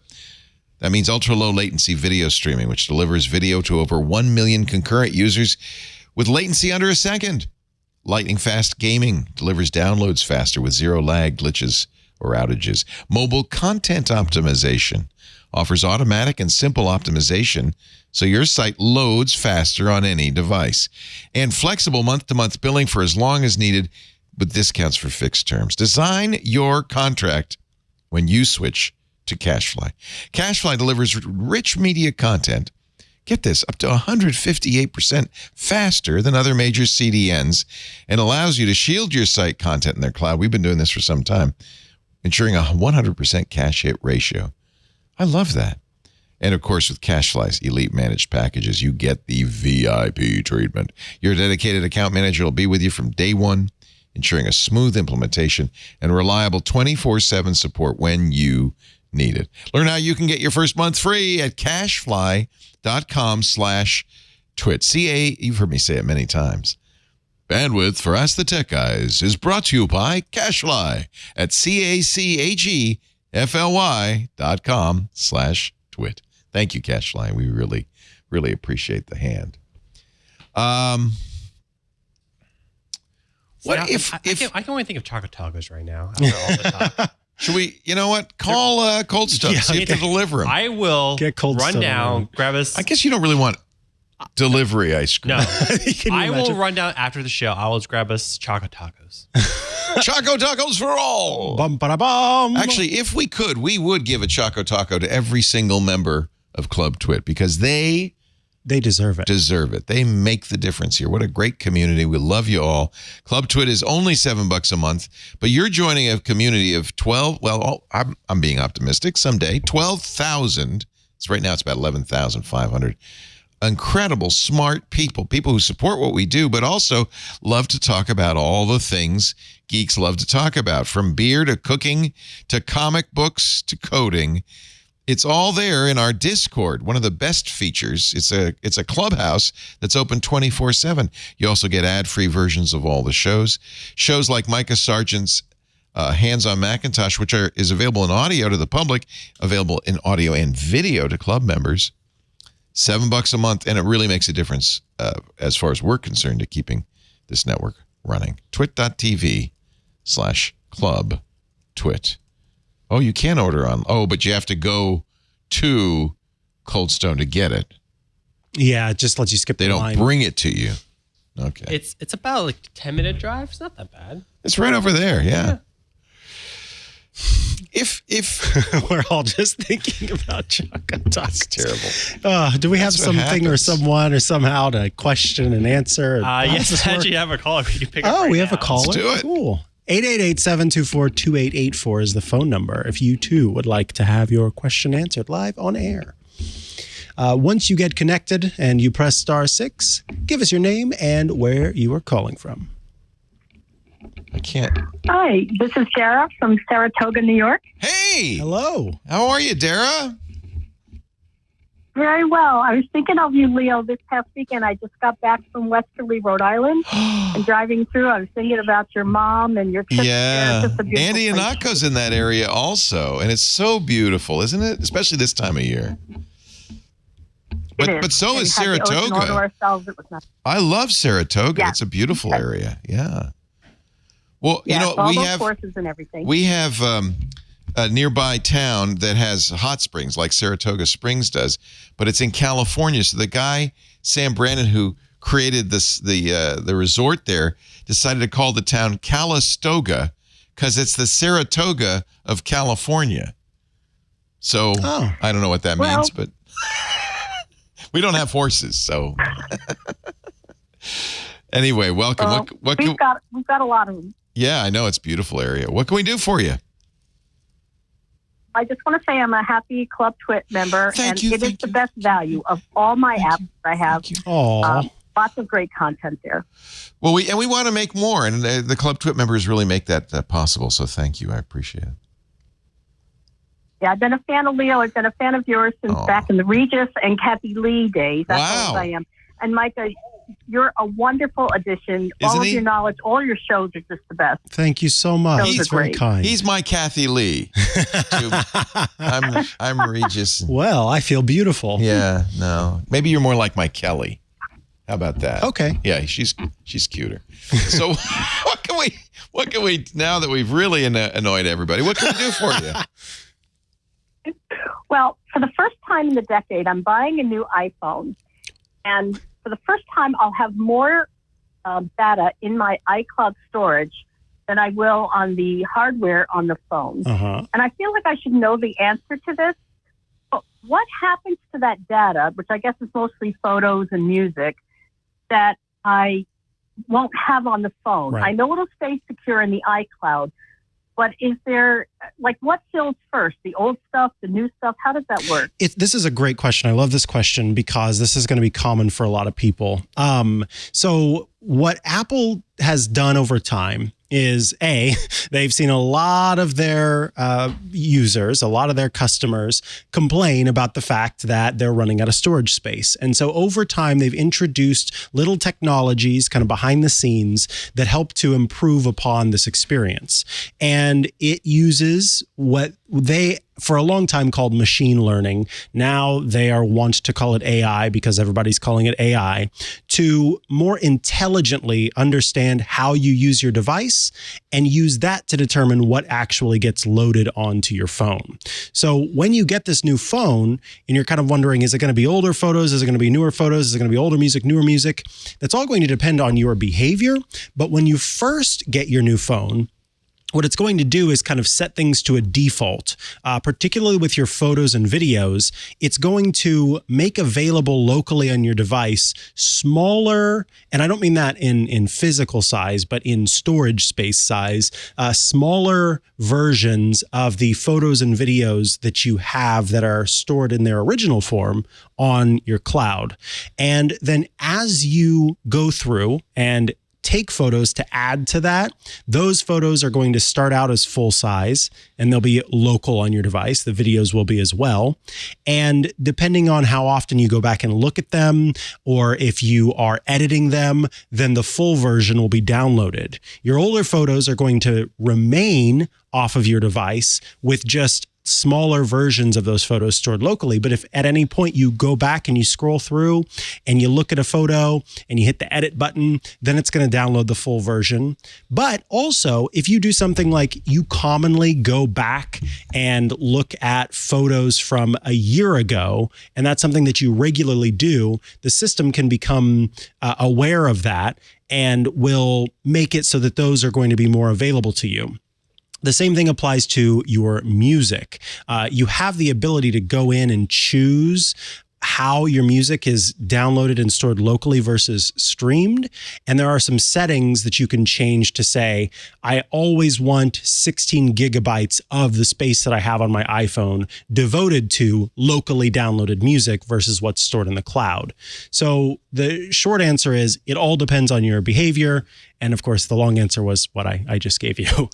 That means ultra-low latency video streaming, which delivers video to over 1 million concurrent users with latency under a second. Lightning-fast gaming delivers downloads faster with zero lag, glitches, or outages. Mobile content optimization offers automatic and simple optimization so your site loads faster on any device. And flexible month-to-month billing for as long as needed with discounts for fixed terms. Design your contract when you switch to Cachefly. Cachefly delivers rich media content, get this, up to 158% faster than other major CDNs, and allows you to shield your site content in their cloud. We've been doing this for some time, ensuring a 100% cache hit ratio. I love that. And of course, with Cachefly's elite managed packages, you get the VIP treatment. Your dedicated account manager will be with you from day one, ensuring a smooth implementation and reliable 24/7 support when you need it. Learn how you can get your first month free at cachefly.com/twit. You've heard me say it many times. Bandwidth for Ask the Tech Guys is brought to you by Cachefly at cachefly.com/twit. Thank you, Cachefly. We really, really appreciate the hand. What if I can only think of Choco Tacos right now after all the talk. Should we, you know what? Call Cold Stone, see if they deliver them. I will run down, grab us. I guess you don't really want delivery ice cream. No. I will run down after the show. I will just grab us Choco Tacos. Choco Tacos for all. Bum, ba-da-bum. Actually, if we could, we would give a Choco Taco to every single member of Club Twit because they deserve it. They make the difference here. What a great community. We love you all. Club Twit is only $7 a month, but you're joining a community of 12. Well, I'm being optimistic. Someday, 12,000. Right now it's about 11,500. Incredible, smart people who support what we do, but also love to talk about all the things geeks love to talk about, from beer to cooking to comic books to coding. It's all there in our Discord. One of the best features. It's a clubhouse that's open 24/7. You also get ad-free versions of all the shows. Shows like Micah Sargent's Hands on Macintosh, which is available in audio to the public, available in audio and video to club members. $7 a month, and it really makes a difference as far as we're concerned to keeping this network running. twit.tv/clubtwit. Oh, you can order on. Oh, but you have to go to Cold Stone to get it. Yeah, it just lets you skip the line. They don't bring it to you. Okay. It's about like a 10-minute drive. It's not that bad. It's right over there. Yeah. If we're all just thinking about Choco Tacos. That's terrible. Do we have something or someone or somehow to question and answer? Yes, actually have a caller. We can pick up we have a caller. Let's do it. Cool. 888-724-2884 is the phone number if you too would like to have your question answered live on air. Once you get connected and you press *6, give us your name and where you are calling from. I can't. Hi, this is Dara from Saratoga, New York. Hey. Hello. How are you, Dara? Very well. I was thinking of you, Leo, this past weekend. I just got back from Westerly, Rhode Island, and driving through, I was thinking about your mom and your trip there. It's just a beautiful Andy place. Anako's in that area also, and it's so beautiful, isn't it? Especially this time of year. But so is Saratoga. I love Saratoga. Yeah. It's a beautiful area. Yeah. Well, yeah, you know, all those courses and everything. We have a nearby town that has hot springs like Saratoga Springs does, but it's in California. So the guy, Sam Brandon, who created the resort there, decided to call the town Calistoga because it's the Saratoga of California. So I don't know what that means, but we don't have horses. So anyway, welcome. We've got a lot of them. Yeah, I know. It's a beautiful area. What can we do for you? I just want to say I'm a happy Club Twit member, it is the best value of all my apps I have. Lots of great content there. Well, we want to make more, and the Club Twit members really make that possible. So thank you. I appreciate it. Yeah, I've been a fan of Leo. I've been a fan of yours since back in the Regis and Kathy Lee days. That's how old I am. And Micah, you're a wonderful addition. All of your knowledge, all your shows are just the best. Thank you so much. He's very kind. He's my Kathy Lee. I'm Regis. Well, I feel beautiful. Yeah, no. Maybe you're more like my Kelly. How about that? Okay. Yeah, she's cuter. So what can we now that we've really annoyed everybody? What can we do for you? Well, for the first time in the decade, I'm buying a new iPhone, and for the first time, I'll have more data in my iCloud storage than I will on the hardware on the phone. And I feel like I should know the answer to this. But what happens to that data, which I guess is mostly photos and music, that I won't have on the phone? Right. I know it'll stay secure in the iCloud, but is there, what fills first? The old stuff, the new stuff? How does that work? This is a great question. I love this question because this is going to be common for a lot of people. So what Apple has done over time is they've seen a lot of their users, a lot of their customers complain about the fact that they're running out of storage space. And so over time, they've introduced little technologies kind of behind the scenes that help to improve upon this experience. And it uses what they, for a long time, called machine learning. Now they are wont to call it AI because everybody's calling it AI, to more intelligently understand how you use your device and use that to determine what actually gets loaded onto your phone. So when you get this new phone and you're kind of wondering, is it going to be older photos? Is it going to be newer photos? Is it going to be older music, newer music? That's all going to depend on your behavior. But when you first get your new phone, what it's going to do is kind of set things to a default, particularly with your photos and videos. It's going to make available locally on your device smaller, and I don't mean that in physical size, but in storage space size, smaller versions of the photos and videos that you have that are stored in their original form on your cloud. And then as you go through and take photos to add to that, those photos are going to start out as full size and they'll be local on your device. The videos will be as well. And depending on how often you go back and look at them, or if you are editing them, then the full version will be downloaded. Your older photos are going to remain off of your device with just smaller versions of those photos stored locally. But if at any point you go back and you scroll through and you look at a photo and you hit the edit button, then it's going to download the full version. But also, if you do something like you commonly go back and look at photos from a year ago, and that's something that you regularly do, the system can become aware of that and will make it so that those are going to be more available to you. The same thing applies to your music. You have the ability to go in and choose how your music is downloaded and stored locally versus streamed. And there are some settings that you can change to say, I always want 16 gigabytes of the space that I have on my iPhone devoted to locally downloaded music versus what's stored in the cloud. So the short answer is it all depends on your behavior. And of course, the long answer was what I just gave you.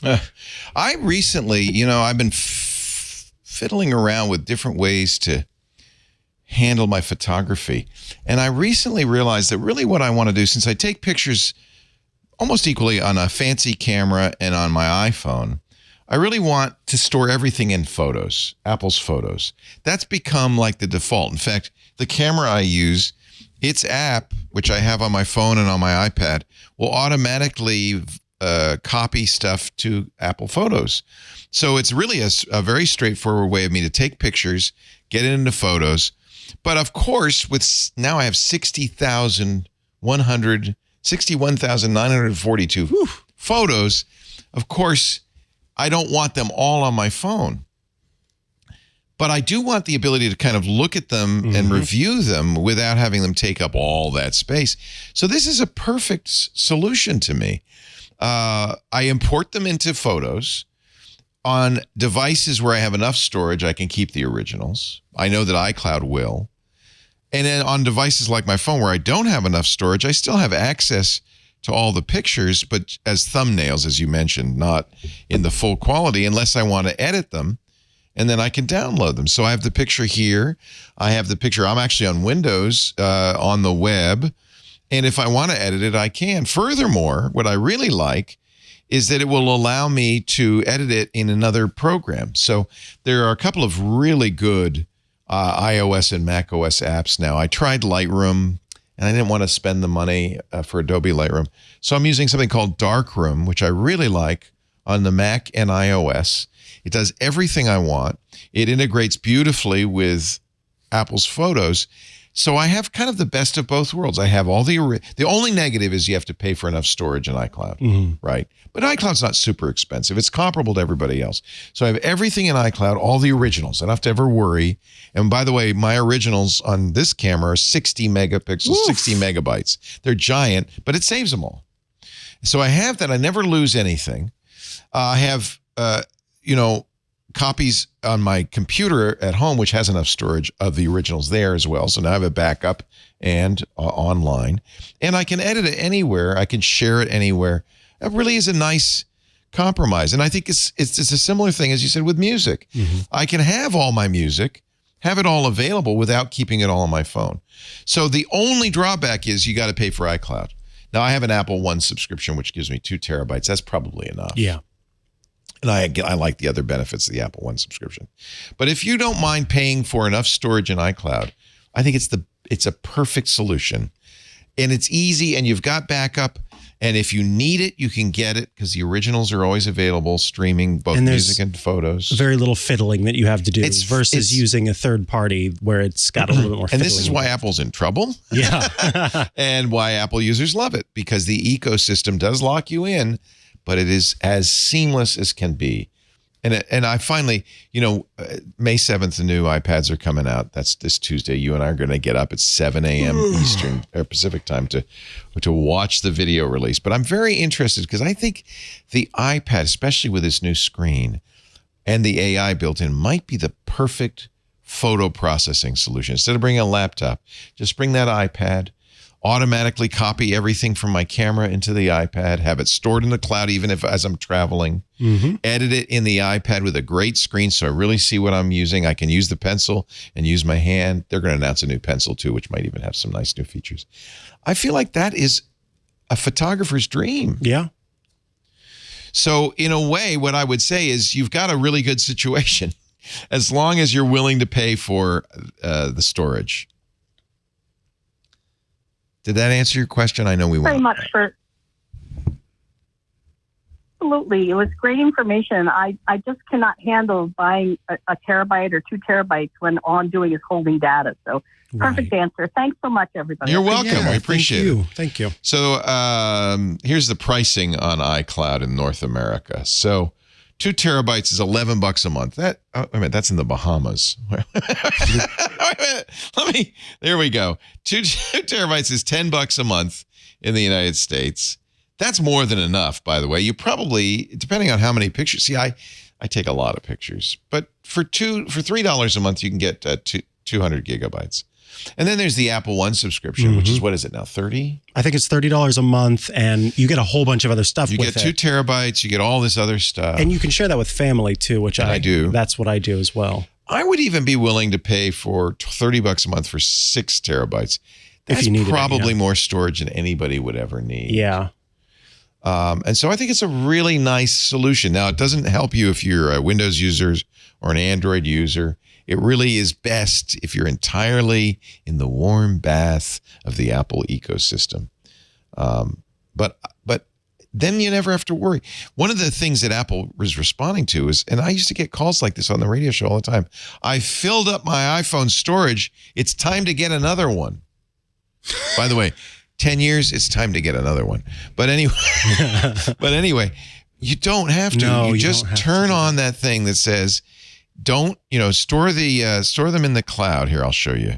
I recently, I've been fiddling around with different ways to handle my photography. And I recently realized that really what I want to do, since I take pictures almost equally on a fancy camera and on my iPhone, I really want to store everything in Photos, Apple's Photos. That's become like the default. In fact, the camera I use, its app, which I have on my phone and on my iPad, will automatically copy stuff to Apple Photos. So it's really a very straightforward way of me to take pictures, get it into Photos. But of course, now I have 61,942 photos. Of course, I don't want them all on my phone. But I do want the ability to kind of look at them and review them without having them take up all that space. So this is a perfect solution to me. I import them into Photos. On devices where I have enough storage, I can keep the originals. I know that iCloud will. And then on devices like my phone where I don't have enough storage, I still have access to all the pictures, but as thumbnails, as you mentioned, not in the full quality unless I want to edit them, and then I can download them. So I have the picture here. I have the picture. I'm actually on Windows on the web, and if I want to edit it, I can. Furthermore, what I really like is that it will allow me to edit it in another program. So there are a couple of really good iOS and macOS apps now. I tried Lightroom, and I didn't want to spend the money for Adobe Lightroom. So I'm using something called Darkroom, which I really like on the Mac and iOS. It does everything I want. It integrates beautifully with Apple's Photos. So I have kind of the best of both worlds. I have all the only negative is you have to pay for enough storage in iCloud, right? But iCloud's not super expensive. It's comparable to everybody else. So I have everything in iCloud, all the originals. I don't have to ever worry. And by the way, my originals on this camera are 60 megapixels, 60 megabytes. They're giant, but it saves them all. So I have that. I never lose anything. I have, copies on my computer at home, which has enough storage of the originals there as well. So now I have a backup and online, and I can edit it anywhere. I can share it anywhere. It really is a nice compromise. And I think it's a similar thing, as you said, with music. I can have all my music, have it all available without keeping it all on my phone. So the only drawback is you got to pay for iCloud. Now I have an Apple One subscription, which gives me 2 terabytes. That's probably enough. Yeah. And I like the other benefits of the Apple One subscription. But if you don't mind paying for enough storage in iCloud, I think it's a perfect solution. And it's easy, and you've got backup. And if you need it, you can get it because the originals are always available, streaming both music and photos. Very little fiddling that you have to do versus using a third party where it's got a little bit more fiddling. And this is why Apple's in trouble. Yeah. And why Apple users love it, because the ecosystem does lock you in, but it is as seamless as can be. And I finally, May 7th, the new iPads are coming out. That's this Tuesday. You and I are going to get up at 7 a.m. Eastern or Pacific time to watch the video release. But I'm very interested because I think the iPad, especially with its new screen and the AI built in, might be the perfect photo processing solution. Instead of bringing a laptop, just bring that iPad, automatically copy everything from my camera into the iPad, have it stored in the cloud even as I'm traveling, edit it in the iPad with a great screen so I really see what I'm using. I can use the pencil and use my hand. They're going to announce a new pencil too, which might even have some nice new features. I feel like that is a photographer's dream. Yeah. So in a way, what I would say is you've got a really good situation as long as you're willing to pay for the storage. Did that answer your question? I know we very much for. Absolutely. It was great information. I just cannot handle buying a terabyte or 2 terabytes when all I'm doing is holding data. So perfect answer. Thanks so much, everybody. You're welcome. We appreciate it. Thank you. So here's the pricing on iCloud in North America. So 2 terabytes is $11 a month. That's in the Bahamas. There we go. 2 terabytes is $10 a month in the United States. That's more than enough, by the way. You probably, depending on how many pictures. See, I take a lot of pictures, but for $3 a month, you can get 200 gigabytes. And then there's the Apple One subscription, which is, what is it now, 30? I think it's $30 a month, and you get a whole bunch of other stuff with it. You get 2 terabytes, you get all this other stuff. And you can share that with family, too, which I do. That's what I do as well. I would even be willing to pay for $30 a month for 6 terabytes. That's probably more storage than anybody would ever need. Yeah. And so I think it's a really nice solution. Now, it doesn't help you if you're a Windows user or an Android user. It really is best if you're entirely in the warm bath of the Apple ecosystem. But then you never have to worry. One of the things that Apple was responding to is, and I used to get calls like this on the radio show all the time, I filled up my iPhone storage. It's time to get another one. By the way, 10 years, it's time to get another one. But anyway, you don't have to. No, you just turn on that thing that says, don't, store them in the cloud. Here, I'll show you.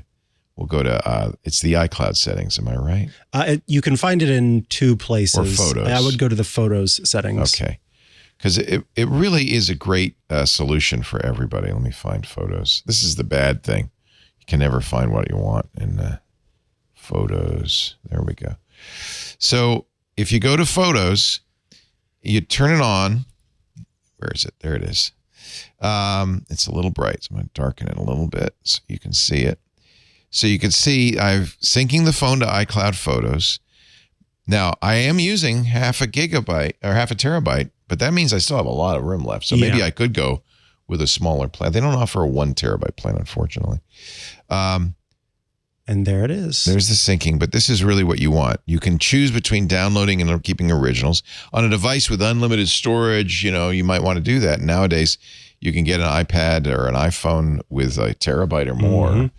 We'll go to, it's the iCloud settings. Am I right? You can find it in 2 places. Or photos. I would go to the photos settings. Okay. Because it really is a great solution for everybody. Let me find photos. This is the bad thing. You can never find what you want in photos. There we go. So if you go to photos, you turn it on. Where is it? There it is. It's a little bright, so I'm going to darken it a little bit so you can see it. So you can see I'm syncing the phone to iCloud Photos. Now, I am using half a terabyte, but that means I still have a lot of room left. So maybe I could go with a smaller plan. They don't offer a 1 terabyte plan, unfortunately. And there it is. There's the syncing, but this is really what you want. You can choose between downloading and keeping originals. On a device with unlimited storage, you might want to do that. Nowadays, you can get an iPad or an iPhone with a terabyte or more.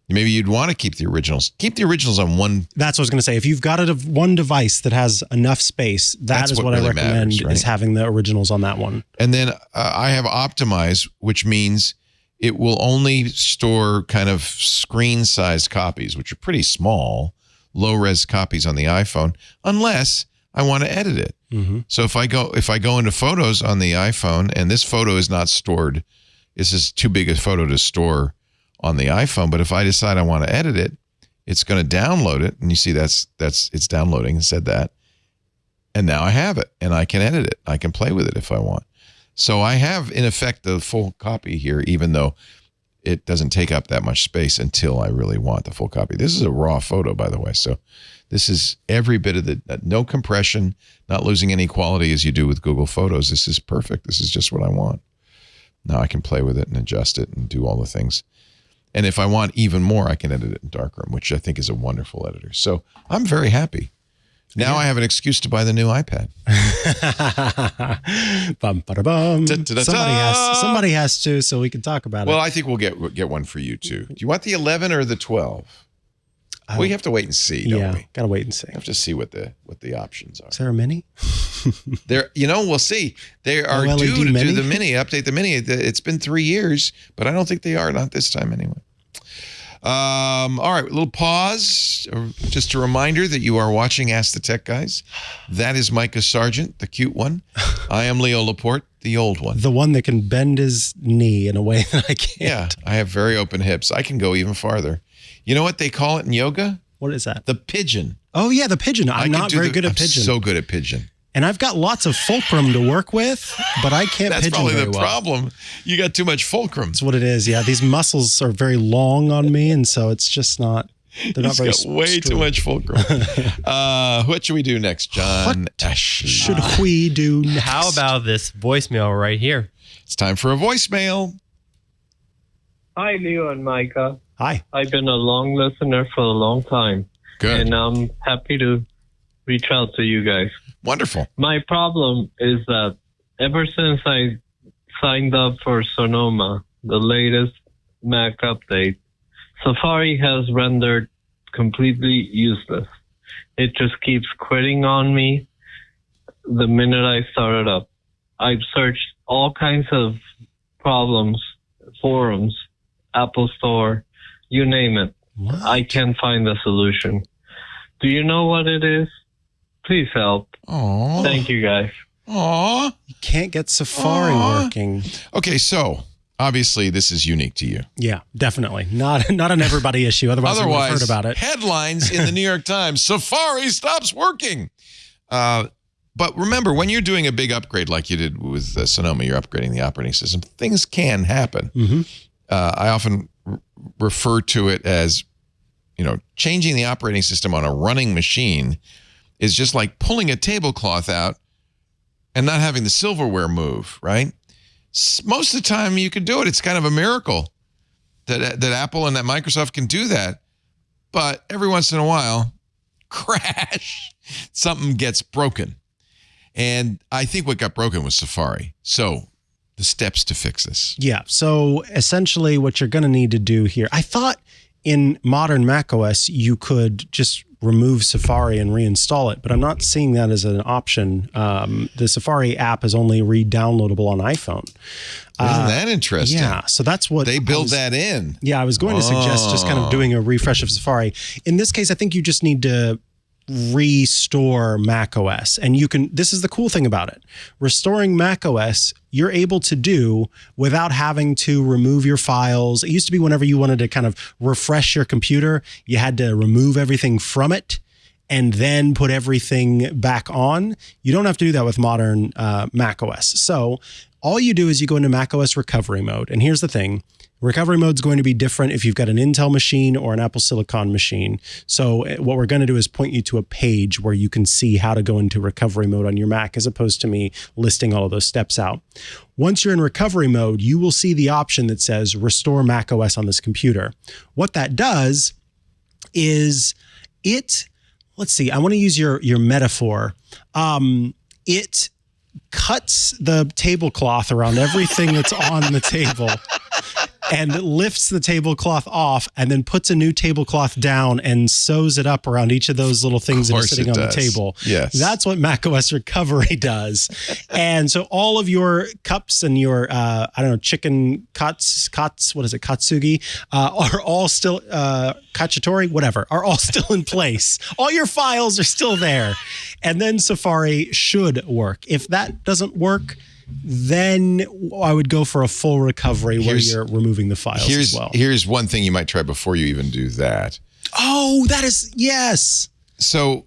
Maybe you'd want to keep the originals. Keep the originals on one. That's what I was going to say. If you've got one device that has enough space, that's what really I recommend matters, right? Is having the originals on that one. And then I have Optimize, which means it will only store kind of screen-sized copies, which are pretty small, low-res copies on the iPhone, unless I want to edit it. So if I go into Photos on the iPhone, and this photo is not stored, this is too big a photo to store on the iPhone. But if I decide I want to edit it, it's going to download it, and you see it's downloading. It said that, and now I have it, and I can edit it. I can play with it if I want. So I have, in effect, the full copy here, even though it doesn't take up that much space until I really want the full copy. This is a raw photo, by the way. So this is every bit of no compression, not losing any quality as you do with Google Photos. This is perfect. This is just what I want. Now I can play with it and adjust it and do all the things. And if I want even more, I can edit it in Darkroom, which I think is a wonderful editor. So I'm very happy. Now I have an excuse to buy the new iPad. Bum, ba-da-bum. Somebody has to, so we can talk about it. Well, I think we'll get one for you too. Do you want the 11 or the 12? We have to wait and see, don't we? Gotta wait and see. We have to see what the options are. Is there a mini? We'll see. They are due to do the mini, update the mini. It's been 3 years, but I don't think they are. Not this time anyway. All right, a little pause. Just a reminder that you are watching Ask the Tech Guys. That is Micah Sargent, the cute one. I am Leo Laporte, the old one. The one that can bend his knee in a way that I can't. Yeah, I have very open hips. I can go even farther. You know what they call it in yoga? What is that? The pigeon. Oh, yeah, the pigeon. I'm not very good at pigeon. I'm so good at pigeon. And I've got lots of fulcrum to work with, but I can't That's pigeon very well. That's probably the problem. You got too much fulcrum. That's what it is. Yeah, these muscles are very long on me, and so it's just not. They're not very. Got way too much fulcrum. What should we do next, John? What should we do next? How about this voicemail right here? It's time for a voicemail. Hi, Leo and Micah. Hi. I've been a long listener for a long time. Good. And I'm happy to reach out to you guys. Wonderful. My problem is that ever since I signed up for Sonoma, the latest Mac update, Safari has rendered completely useless. It just keeps quitting on me the minute I start it up. I've searched all kinds of problems, forums, Apple Store, you name it. What? I can't find a solution. Do you know what it is? Please help. Aww. Thank you, guys. Aww. You can't get Safari working. Okay, so obviously this is unique to you. Yeah, definitely. Not an everybody issue. Otherwise, we would have heard about it. Headlines in the New York Times, Safari stops working. But remember, when you're doing a big upgrade like you did with Sonoma, you're upgrading the operating system, things can happen. Mm-hmm. I often refer to it as, changing the operating system on a running machine is just like pulling a tablecloth out and not having the silverware move, right? Most of the time you can do it. It's kind of a miracle that Apple and that Microsoft can do that. But every once in a while, crash, something gets broken. And I think what got broken was Safari. So the steps to fix this. Yeah. So essentially what you're going to need to do here, I thought in modern macOS, you could just remove Safari and reinstall it, but I'm not seeing that as an option. The Safari app is only re-downloadable on iPhone. Isn't that interesting? Yeah, so that's what they build that in. Yeah, I was going to suggest just kind of doing a refresh of Safari. In this case, I think you just need to restore macOS, and you can. This is the cool thing about it. Restoring macOS, you're able to do without having to remove your files. It used to be whenever you wanted to kind of refresh your computer, you had to remove everything from it and then put everything back on. You don't have to do that with modern macOS. So all you do is you go into macOS recovery mode. And here's the thing. Recovery mode is going to be different if you've got an Intel machine or an Apple Silicon machine. So what we're going to do is point you to a page where you can see how to go into recovery mode on your Mac, as opposed to me listing all of those steps out. Once you're in recovery mode, you will see the option that says restore macOS on this computer. What that does is let's see, I want to use your metaphor. It cuts the tablecloth around everything that's on the table and lifts the tablecloth off and then puts a new tablecloth down and sews it up around each of those little things that are sitting on the table. Yes. That's what macOS recovery does. And so all of your cups and your, chicken katsugi, are all still, cacciatore, whatever, are all still in place. All your files are still there. And then Safari should work. If that doesn't work, then I would go for a full recovery where you're removing the files as well. Here's one thing you might try before you even do that. Oh, that is, yes. So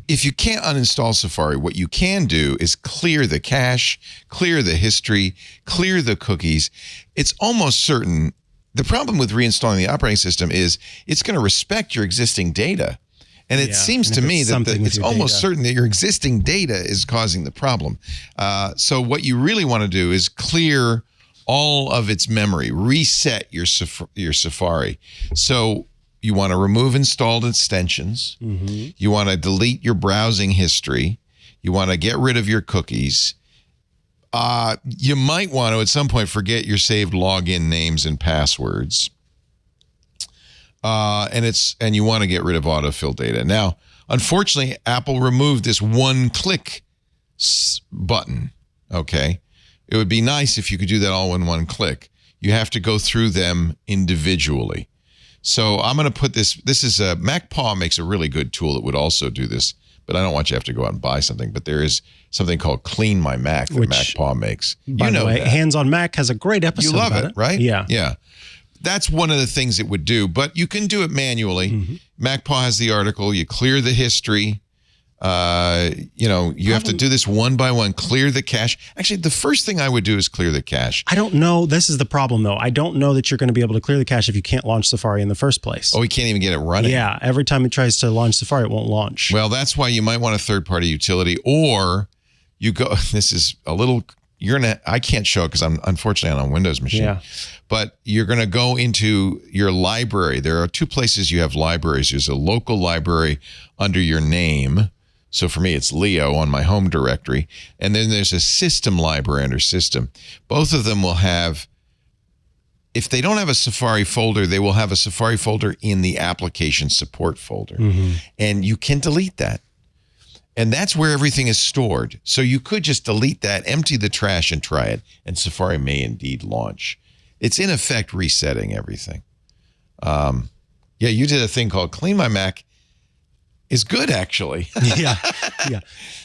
if you can't uninstall Safari, what you can do is clear the cache, clear the history, clear the cookies. It's almost certain. The problem with reinstalling the operating system is it's going to respect your existing data. And it seems to me that it's almost certain that your existing data is causing the problem. So what you really want to do is clear all of its memory, reset your Safari. So you want to remove installed extensions. Mm-hmm. You want to delete your browsing history. You want to get rid of your cookies. You might want to, at some point, forget your saved login names and passwords. And you want to get rid of autofill data. Now, unfortunately, Apple removed this one-click button, okay? It would be nice if you could do that all in one click. You have to go through them individually. So I'm going to put this is a MacPaw makes a really good tool that would also do this, but I don't want you to have to go out and buy something. But there is something called Clean My Mac that MacPaw makes. By the way, Hands on Mac has a great episode. You love about it, right? Yeah. Yeah. That's one of the things it would do, but you can do it manually. Mm-hmm. MacPaw has the article. You clear the history. You have to do this one by one, clear the cache. Actually, the first thing I would do is clear the cache. I don't know. This is the problem, though. I don't know that you're going to be able to clear the cache if you can't launch Safari in the first place. Oh, you can't even get it running. Yeah. Every time it tries to launch Safari, it won't launch. Well, that's why you might want a third-party utility, or you go, this is a little, I can't show it because I'm unfortunately on a Windows machine. Yeah. But you're going to go into your library. There are two places you have libraries. There's a local library under your name. So for me, it's Leo on my home directory. And then there's a system library under system. Both of them will have, if they don't have a Safari folder, they will have a Safari folder in the application support folder. Mm-hmm. And you can delete that. And that's where everything is stored. So you could just delete that, empty the trash, and try it. And Safari may indeed launch. It's in effect resetting everything. You did a thing called Clean My Mac. Is good, actually. Yeah.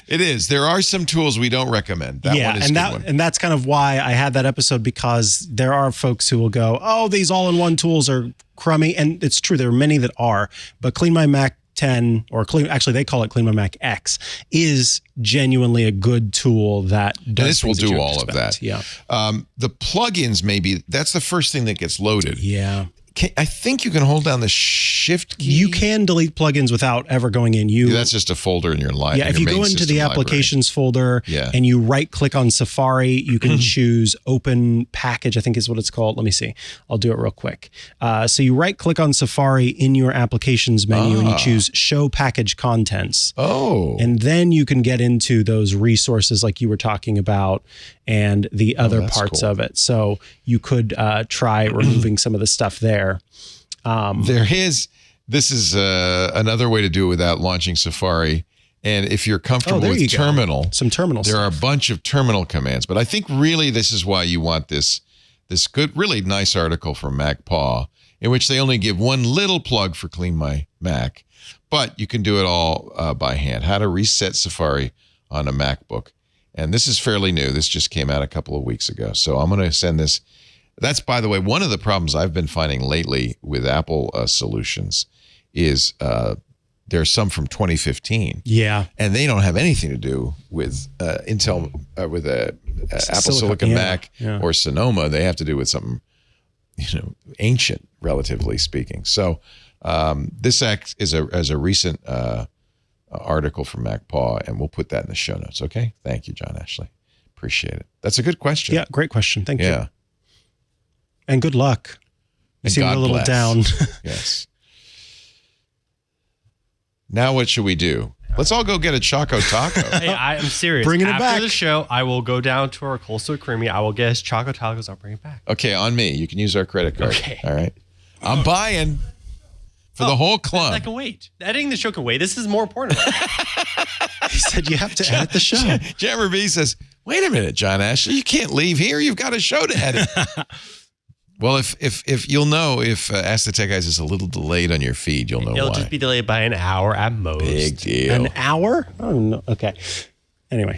It is. There are some tools we don't recommend. That one is a good one. And that's kind of why I had that episode, because there are folks who will go, oh, these all-in-one tools are crummy. And it's true. There are many that are. But Clean My Mac 10, or they call it Clean My Mac X, is genuinely a good tool that does. This will do all of that. Yeah. The plugins, that's the first thing that gets loaded. Yeah. I think you can hold down the shift key. You can delete plugins without ever going in. That's just a folder in your library. Yeah, if you go into the applications folder and you right-click on Safari, you can choose Open Package, I think is what it's called. Let me see. I'll do it real quick. So you right-click on Safari in your applications menu and you choose Show Package Contents. Oh. And then you can get into those resources like you were talking about and the other parts of it. So you could try removing some of the stuff there. This is another way to do it without launching Safari. And if you're comfortable with terminal, some terminal there are a bunch of terminal commands. But I think really this is why you want this good, really nice article from MacPaw, in which they only give one little plug for Clean My Mac, but you can do it all by hand. How to reset Safari on a MacBook. And this is fairly new. This just came out a couple of weeks ago. So I'm going to send this. That's, by the way, one of the problems I've been finding lately with Apple solutions is there's some from 2015. Yeah. And they don't have anything to do with Intel, with Apple Silicon Mac or Sonoma. They have to do with something, ancient, relatively speaking. So this is a recent article from MacPaw, and we'll put that in the show notes. Okay. Thank you, John Ashley. Appreciate it. That's a good question. Yeah. Great question. Thank you. And good luck. You seem a little down. Yes. Now what should we do? Let's all go get a Choco Taco. Hey, I'm serious. Bringing it back. After the show, I will go down to our Cold Stone Creamy. I will get us Choco Tacos. I'll bring it back. Okay, on me. You can use our credit card. Okay. All right. I'm buying for the whole club. I can wait. Editing the show can wait. This is more important. He said you have to edit the show. Jammer B says, wait a minute, John Ashley. You can't leave here. You've got a show to edit. Well, if you'll know if Ask the Tech Guys is a little delayed on your feed, you'll know why. It'll just be delayed by an hour at most. Big deal. An hour? Oh, no. Okay. Anyway,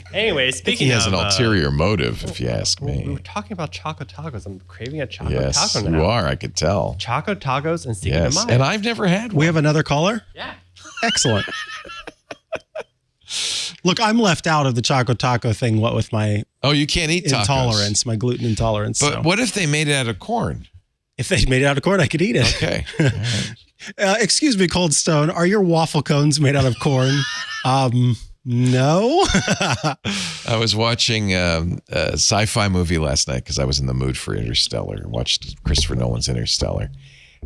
speaking he has an ulterior motive, if you ask me. We were talking about Choco Tacos. I'm craving a Choco Taco now. You are. I could tell. Choco Tacos and Cinco de Mayo. And I've never had one. We have another caller? Yeah. Excellent. Look, I'm left out of the Choco Taco thing. What with my you can't eat tacos. Intolerance, my gluten intolerance. But what if they made it out of corn? If they made it out of corn, I could eat it. Okay. Excuse me, Cold Stone. Are your waffle cones made out of corn? No. I was watching a sci-fi movie last night because I was in the mood for Interstellar. Watched Christopher Nolan's Interstellar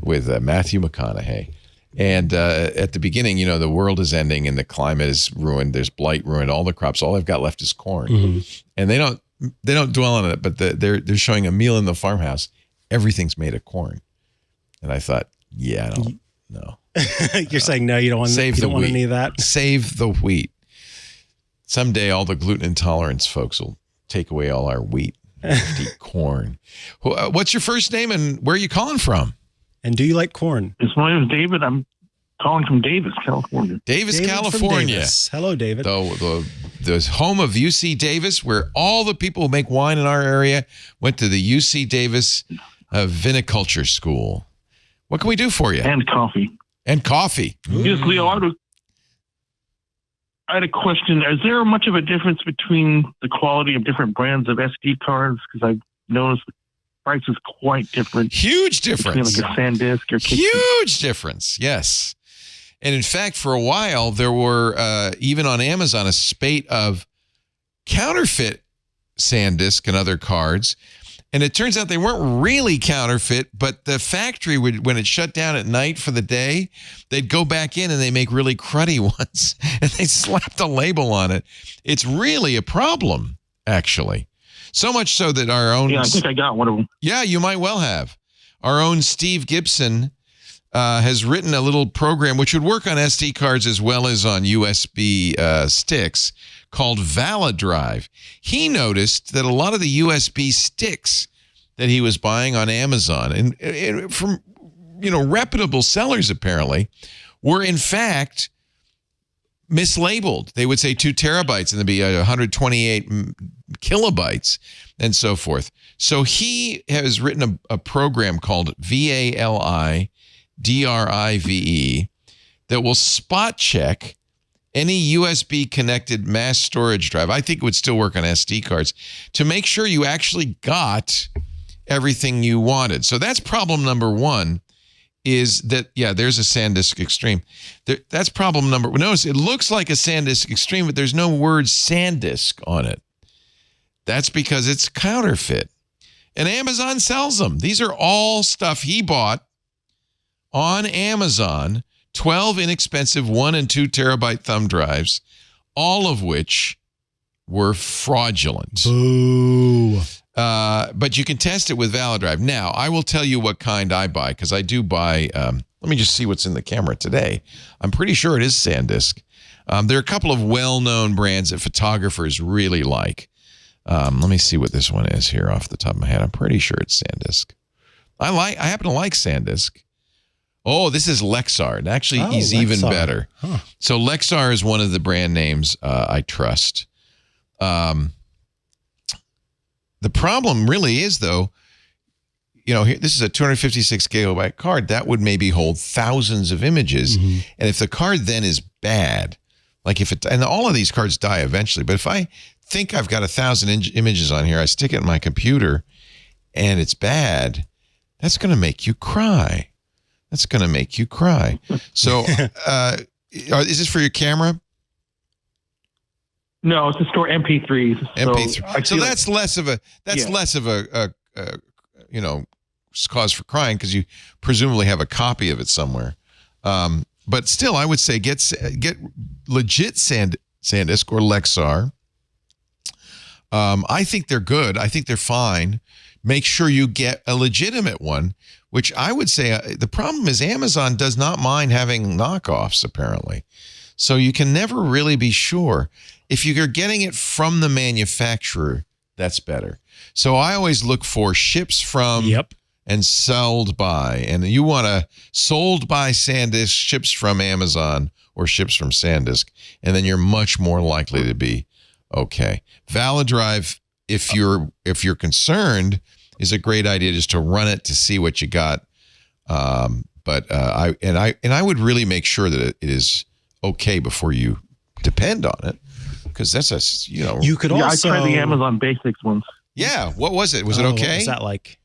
with Matthew McConaughey. And at the beginning, the world is ending and the climate is ruined. There's blight ruined. All the crops, all they've got left is corn. Mm-hmm. And they don't dwell on it, but they're showing a meal in the farmhouse. Everything's made of corn. And I thought, I don't know. You're saying no, you don't want any of that? Save the wheat. Someday all the gluten intolerance folks will take away all our wheat and eat corn. What's your first name and where are you calling from? And do you like corn? My name is David. I'm calling from Davis, California. Davis, California. Davis. Hello, David. The home of UC Davis, where all the people who make wine in our area went to the UC Davis Viniculture School. What can we do for you? And coffee. Yes, Leo, I had a question. Is there much of a difference between the quality of different brands of SD cards? Because I've noticed the price is quite different. Huge difference. Between like a SanDisk or Huge difference, yes. And in fact, for a while, there were, even on Amazon, a spate of counterfeit SanDisk and other cards. And it turns out they weren't really counterfeit, but the factory would, when it shut down at night for the day, they'd go back in and they make really cruddy ones and they slapped a label on it. It's really a problem, actually. So much so that our own... Yeah, I think I got one of them. Yeah, you might well have. Our own Steve Gibson has written a little program which would work on SD cards as well as on USB sticks called ValiDrive. He noticed that a lot of the USB sticks that he was buying on Amazon and from reputable sellers apparently were in fact mislabeled. They would say 2 terabytes and there'd be 128 kilobytes and so forth. So he has written a program called ValiDrive that will spot check any USB connected mass storage drive. I think it would still work on SD cards to make sure you actually got everything you wanted. So that's problem number one, is that, there's a SanDisk Extreme. That's problem number one. Notice it looks like a SanDisk Extreme, but there's no word SanDisk on it. That's because it's counterfeit. And Amazon sells them. These are all stuff he bought on Amazon, 12 inexpensive 1 and 2 terabyte thumb drives, all of which were fraudulent. Boo. But you can test it with ValiDrive. Now, I will tell you what kind I buy, because I do buy, let me just see what's in the camera today. I'm pretty sure it is SanDisk. There are a couple of well-known brands that photographers really like. Let me see what this one is here off the top of my head. I'm pretty sure it's SanDisk. I happen to like SanDisk. Oh, this is Lexar. And actually, he's even better. Huh. So Lexar is one of the brand names I trust. The problem really is, though, this is a 256 gigabyte card. That would maybe hold thousands of images. Mm-hmm. And if the card then is bad, and all of these cards die eventually, but if I think I've got 1,000 images on here, I stick it in my computer and it's bad, that's going to make you cry. That's going to make you cry. So is this for your camera? No, it's to store MP3s. MP3. So that's less of a cause for crying, because you presumably have a copy of it somewhere. But still, I would say get legit SanDisk or Lexar. I think they're good. I think they're fine. Make sure you get a legitimate one, which I would say the problem is Amazon does not mind having knockoffs, apparently. So you can never really be sure. If you're getting it from the manufacturer, that's better. So I always look for ships from and sold by. And you want a sold by SanDisk, ships from Amazon or ships from SanDisk. And then you're much more likely to be okay. ValiDrive, if you're concerned, is a great idea just to run it to see what you got. But I would really make sure that it is okay before you depend on it, Because that's You could also. I tried the Amazon Basics ones. Yeah. What was it? Was it okay? What was that like?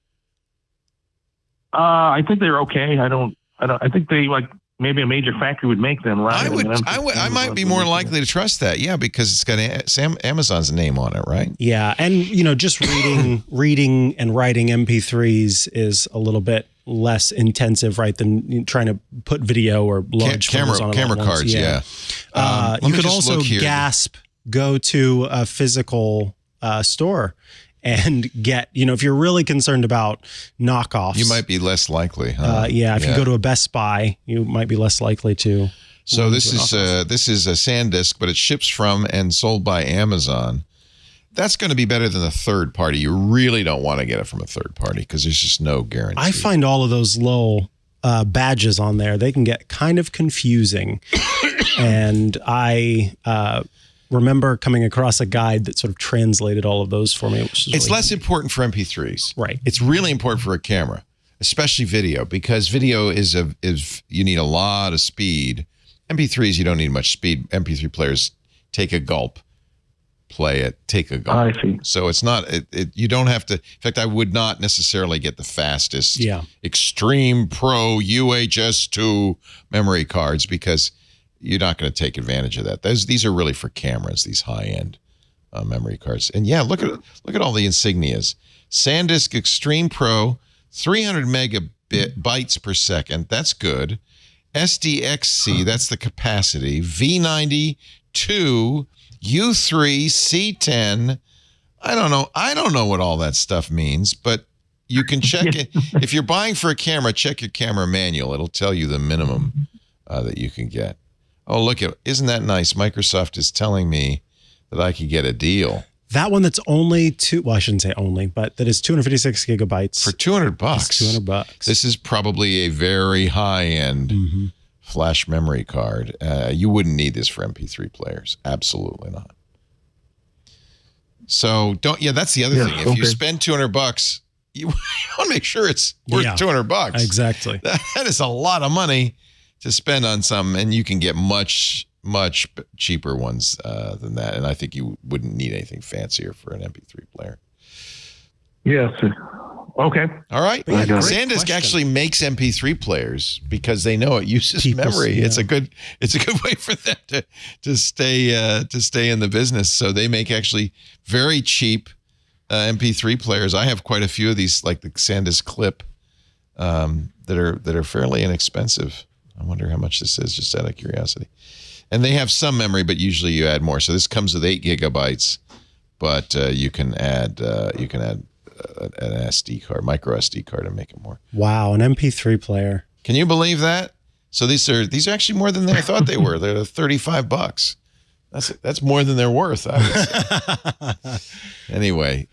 I think they're okay. I think they maybe a major factory would make them, right? I might be more likely to trust that. Yeah, because it's got Amazon's name on it, right? Yeah, and just reading and writing MP3s is a little bit less intensive, right, than trying to put video or large camera cards. Yeah. You could also go to a physical store and get, if you're really concerned about knockoffs, you might be less likely. Huh? If you go to a Best Buy, you might be less likely to. So this is a SanDisk, but it ships from and sold by Amazon. That's going to be better than a third party. You really don't want to get it from a third party because there's just no guarantee. I find all of those little badges on there, they can get kind of confusing. And I remember coming across a guide that sort of translated all of those for me. It's less important for MP3s. Right. It's really important for a camera, especially video, because video is you need a lot of speed. MP3s, you don't need much speed. MP3 players take a gulp, play it, take a gulp. I see. So it's not, you don't have to, in fact, I would not necessarily get the fastest Extreme Pro UHS-2 memory cards because you're not going to take advantage of that. These are really for cameras, these high-end memory cards. And yeah, look at all the insignias. SanDisk Extreme Pro, 300 megabytes per second. That's good. SDXC, that's the capacity. V90, 2, U3, C10. I don't know what all that stuff means, but you can check it. If you're buying for a camera, check your camera manual. It'll tell you the minimum that you can get. Oh, isn't that nice? Microsoft is telling me that I could get a deal. That one that's only I shouldn't say only, but that is 256 gigabytes. For $200. $200. This is probably a very high-end flash memory card. You wouldn't need this for MP3 players. Absolutely not. So that's the other thing. If you spend $200, you want to make sure it's worth $200. Exactly. That is a lot of money to spend on something, and you can get much cheaper ones than that. And I think you wouldn't need anything fancier for an MP3 player. Yes. Okay. All right. SanDisk actually makes MP3 players because they know it uses memory. Yeah. It's a good way for them to stay in the business. So they make actually very cheap MP3 players. I have quite a few of these, like the SanDisk Clip, that are fairly inexpensive. I wonder how much this is, just out of curiosity. And they have some memory, but usually you add more. So this comes with 8 gigabytes, but you can add an SD card, micro SD card, and make it more. Wow, an MP3 player. Can you believe that? So these are actually more than I thought they were. They're $35. That's more than they're worth, I would say. Anyway,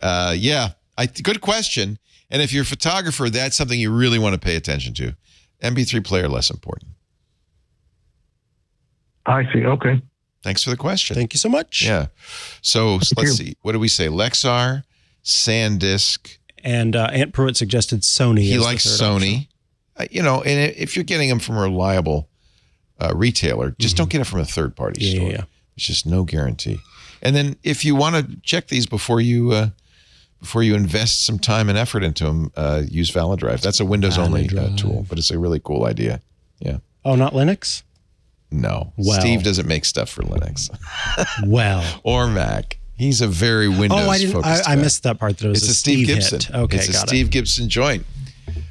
good question. And if you're a photographer, that's something you really want to pay attention to. MP3 player, less important. I see. Okay. Thanks for the question. Thank you so much. Yeah. So let's see. What do we say? Lexar, SanDisk. And Aunt Pruitt suggested Sony. He likes Sony. And if you're getting them from a reliable retailer, just don't get it from a third-party store. Yeah. It's just no guarantee. And then if you want to check these before you invest some time and effort into them, use ValiDrive. That's a Windows-only tool, but it's a really cool idea. Yeah. Oh, not Linux? No. Well. Steve doesn't make stuff for Linux. Or Mac. He's a very Windows-focused guy. I missed that part. That it was it's a Steve Gibson. Hit. Okay, it's a Steve Gibson joint.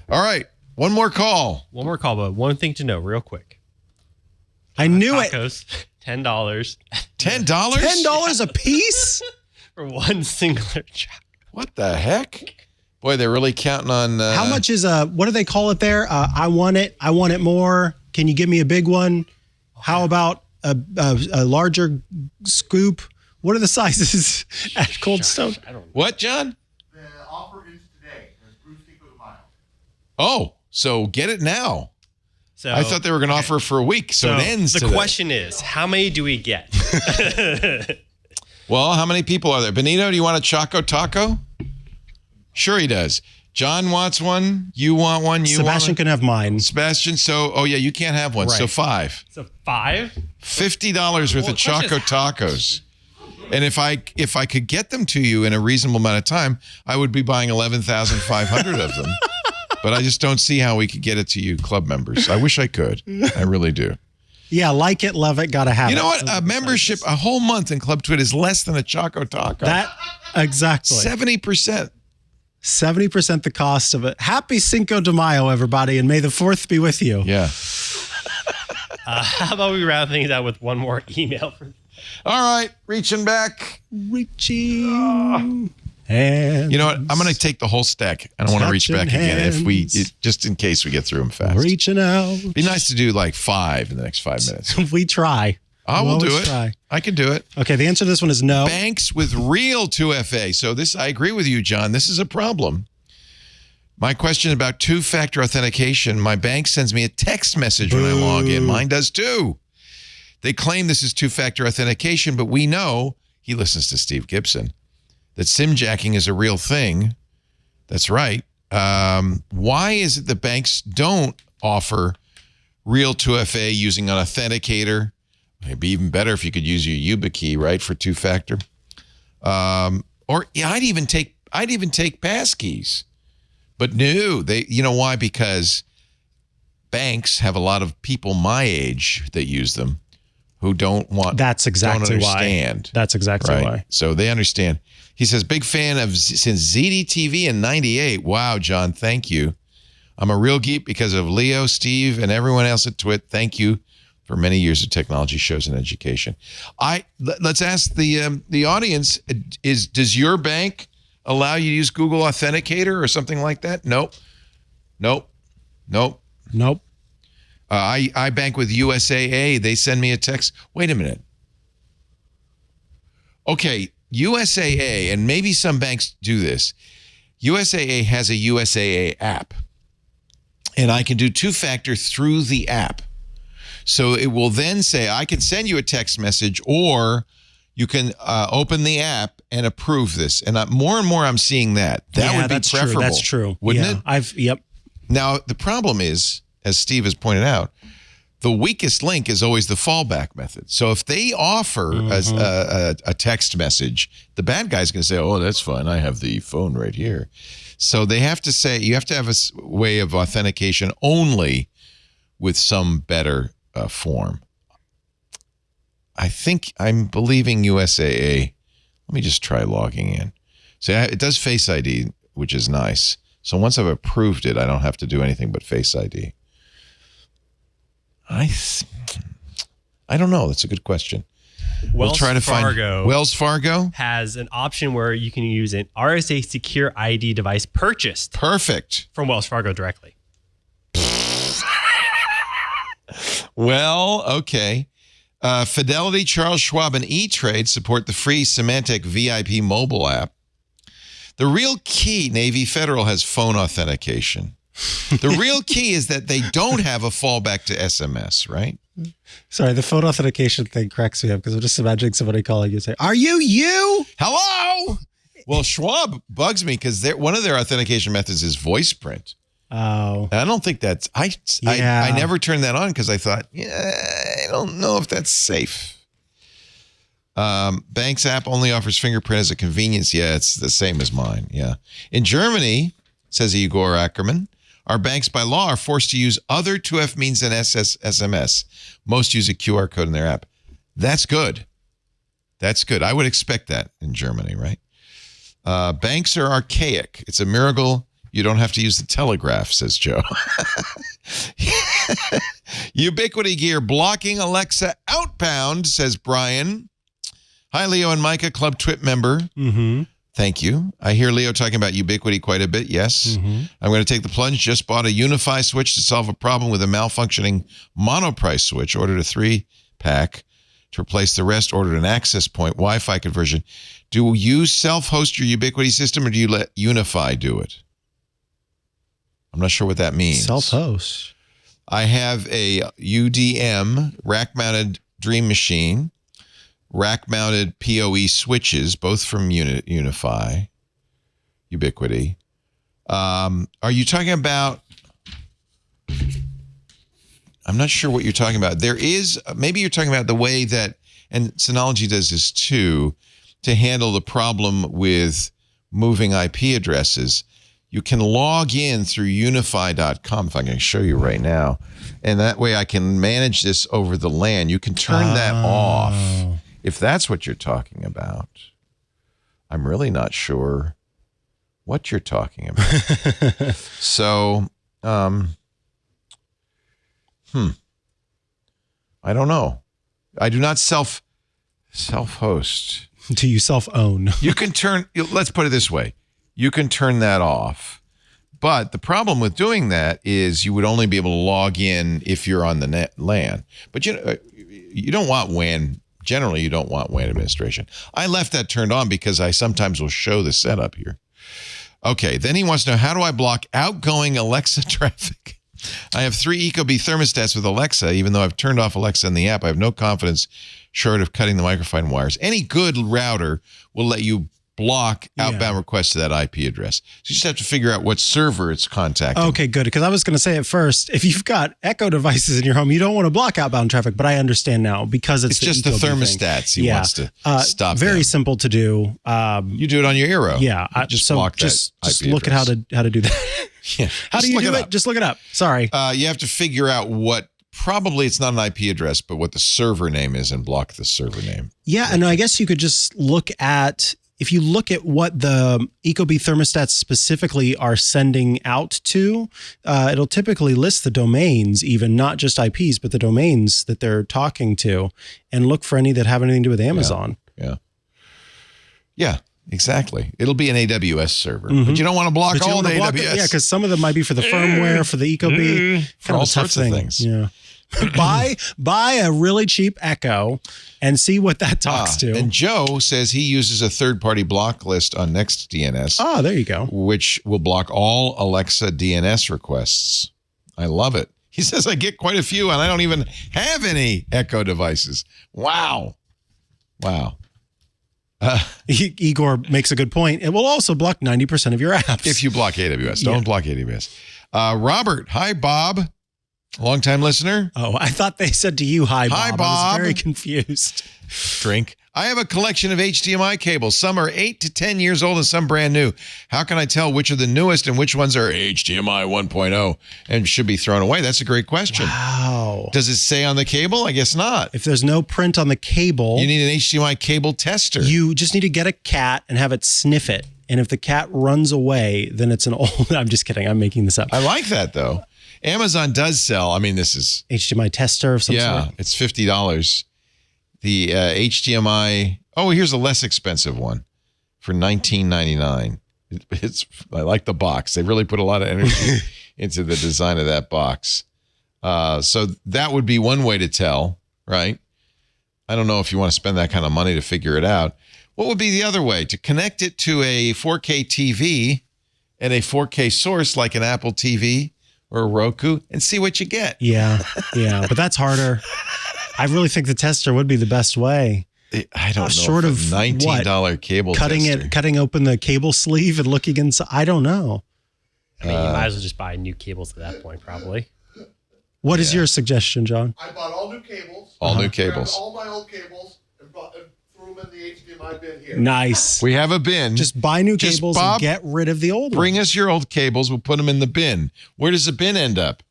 All right. One more call. But one thing to know real quick. I knew tacos, $10. $10? $10 a piece? For one singular chocolate. What the heck? Boy, they're really counting on... How much is what do they call it there? I want it more. Can you give me a big one? How about a larger scoop? What are the sizes at Cold Stone? What, John? The offer ends today. There's Cinco to Mayo. Oh, so get it now. So, I thought they were going to offer for a week, so it ends today. The question is, how many do we get? Well, how many people are there? Benito, do you want a Choco Taco? Sure he does. John wants one. You want one. Sebastian can have mine. Sebastian, you can't have one. Right. So 5. So 5? $50 worth of Choco Tacos. And if I could get them to you in a reasonable amount of time, I would be buying 11,500 of them. But I just don't see how we could get it to you club members. I wish I could. I really do. Yeah, like it, love it, gotta have it. You know what? A membership, a whole month in Club Twit is less than a Choco Taco. That, exactly. 70%. 70% the cost of it. Happy Cinco de Mayo, everybody, and may the 4th be with you. Yeah. How about we round things out with one more email? All right, reaching back. Reaching. Hands. You know what? I'm going to take the whole stack. I don't want to reach back again just in case we get through them fast. Reaching out. Be nice to do like 5 in the next 5 minutes. We try. I will do it. I can do it. Okay, the answer to this one is no. Banks with real 2FA. So I agree with you, John. This is a problem. My question about two-factor authentication, my bank sends me a text message when I log in. Mine does too. They claim this is two-factor authentication, but we know, he listens to Steve Gibson, that SIM jacking is a real thing. That's right. Why is it that banks don't offer real 2FA using an authenticator? It'd be even better if you could use your YubiKey, right, for two-factor. I'd even take passkeys. But no, you know why? Because banks have a lot of people my age that use them who don't understand. Why. That's exactly why. So they understand. He says, big fan since ZDTV in 98. Wow, John, thank you. I'm a real geek because of Leo, Steve, and everyone else at Twit. Thank you for many years of technology shows and education. Let's ask the audience, does your bank allow you to use Google Authenticator or something like that? Nope. I bank with USAA. They send me a text. Wait a minute. Okay, USAA, and maybe some banks do this. USAA has a USAA app, and I can do two-factor through the app. So it will then say, I can send you a text message, or you can open the app and approve this. And more and more I'm seeing that. That would be preferable. True. That's true. Wouldn't it? Yep. Now, the problem is, as Steve has pointed out, the weakest link is always the fallback method. So if they offer a text message, the bad guy's going to say, oh, that's fine. I have the phone right here. So they have to say, you have to have a way of authentication only with some better form. I think I'm believing USAA. Let me just try logging in. So it does Face ID, which is nice. So once I've approved it, I don't have to do anything but Face ID. I don't know. That's a good question. We'll try to find Wells Fargo has an option where you can use an RSA secure ID device purchased. Perfect. From Wells Fargo directly. Well, okay. Fidelity, Charles Schwab, and E-Trade support the free Symantec VIP mobile app. The real key, Navy Federal has phone authentication. The real key is that they don't have a fallback to SMS, right? Sorry, the phone authentication thing cracks me up because I'm just imagining somebody calling you and saying, "Are you? Hello?" Well, Schwab bugs me because one of their authentication methods is voice print. Oh. And I don't think that's... I never turned that on because I thought, I don't know if that's safe. Bank's app only offers fingerprint as a convenience. Yeah, it's the same as mine. Yeah. In Germany, says Igor Ackerman, our banks by law are forced to use other 2F means than SMS. Most use a QR code in their app. That's good. That's good. I would expect that in Germany, right? Banks are archaic. It's a miracle you don't have to use the telegraph, says Joe. Ubiquity gear blocking Alexa outbound, says Brian. Hi, Leo and Mikah, Club Twit member. Mm-hmm. Thank you. I hear Leo talking about Ubiquity quite a bit. Yes. Mm-hmm. I'm going to take the plunge. Just bought a Unify switch to solve a problem with a malfunctioning monoprice switch. Ordered a 3-pack to replace the rest. Ordered an access point Wi-Fi conversion. Do you self-host your Ubiquity system or do you let Unify do it? I'm not sure what that means. Self-host. I have a UDM rack-mounted Dream Machine, rack-mounted PoE switches, both from Unify, Ubiquity. Are you talking about... I'm not sure what you're talking about. There is... Maybe you're talking about the way that and Synology does this too, to handle the problem with moving IP addresses. You can log in through unify.com, if I can show you right now. And that way I can manage this over the LAN. You can turn that off if that's what you're talking about. I'm really not sure what you're talking about. So, I don't know. I do not self-host. Do you self-own? You can let's put it this way. You can turn that off. But the problem with doing that is you would only be able to log in if you're on the LAN. But you don't want WAN. Generally, you don't want WAN administration. I left that turned on because I sometimes will show the setup here. Okay, then he wants to know, how do I block outgoing Alexa traffic? I have 3 Ecobee thermostats with Alexa. Even though I've turned off Alexa in the app, I have no confidence short of cutting the microphone wires. Any good router will let you block outbound requests to that IP address. So you just have to figure out what server it's contacting. Okay, good. Because I was going to say at first, if you've got Echo devices in your home, you don't want to block outbound traffic. But I understand now because it's just the thermostats he wants to stop. Very simple to do. You do it on your Eero. Yeah, just block that. Just IP look address. at how to do that. Yeah. How do you do it? Just look it up. Sorry. You have to figure out what. Probably it's not an IP address, but what the server name is, and block the server name. Yeah, and I guess you could just look at, if you look at what the Ecobee thermostats specifically are sending out to, it'll typically list the domains, even not just IPs, but the domains that they're talking to, and look for any that have anything to do with Amazon. Yeah, exactly. It'll be an AWS server, but you don't want to block all the AWS. Yeah, because some of them might be for the firmware, for the Ecobee, for all sorts of things. Yeah. buy a really cheap Echo and see what that talks to. And Joe says he uses a third-party block list on NextDNS. Oh, there you go. Which will block all Alexa DNS requests. I love it. He says I get quite a few, and I don't even have any Echo devices. Wow. Igor makes a good point. It will also block 90% of your apps. If you block AWS. Don't block AWS. Robert. Hi, Bob. Long-time listener. Oh, I thought they said to you, hi, Bob. Hi, Bob. I was very confused. Drink. I have a collection of HDMI cables. Some are 8 to 10 years old and some brand new. How can I tell which are the newest and which ones are HDMI 1.0 and should be thrown away? That's a great question. Wow. Does it say on the cable? I guess not. If there's no print on the cable, you need an HDMI cable tester. You just need to get a cat and have it sniff it. And if the cat runs away, then it's an old... I'm just kidding. I'm making this up. I like that, though. Amazon does sell, I mean, this is... HDMI tester of some sort? Yeah, it's $50. The HDMI... Oh, here's a less expensive one for $19.99. I like the box. They really put a lot of energy into the design of that box. So that would be one way to tell, right? I don't know if you want to spend that kind of money to figure it out. What would be the other way? To connect it to a 4K TV and a 4K source like an Apple TV or a Roku and see what you get. Yeah. But that's harder. I really think the tester would be the best way. I don't know. Short of $19 cable tester. Cutting open the cable sleeve and looking inside. I don't know. I mean, you might as well just buy new cables at that point, probably. What is your suggestion, John? I bought all new cables. All new cables. Grabbed all my old cables and threw them in the HDMI bin here. Nice. We have a bin. Just buy new cables and get rid of the old ones. Bring us your old cables. We'll put them in the bin. Where does the bin end up?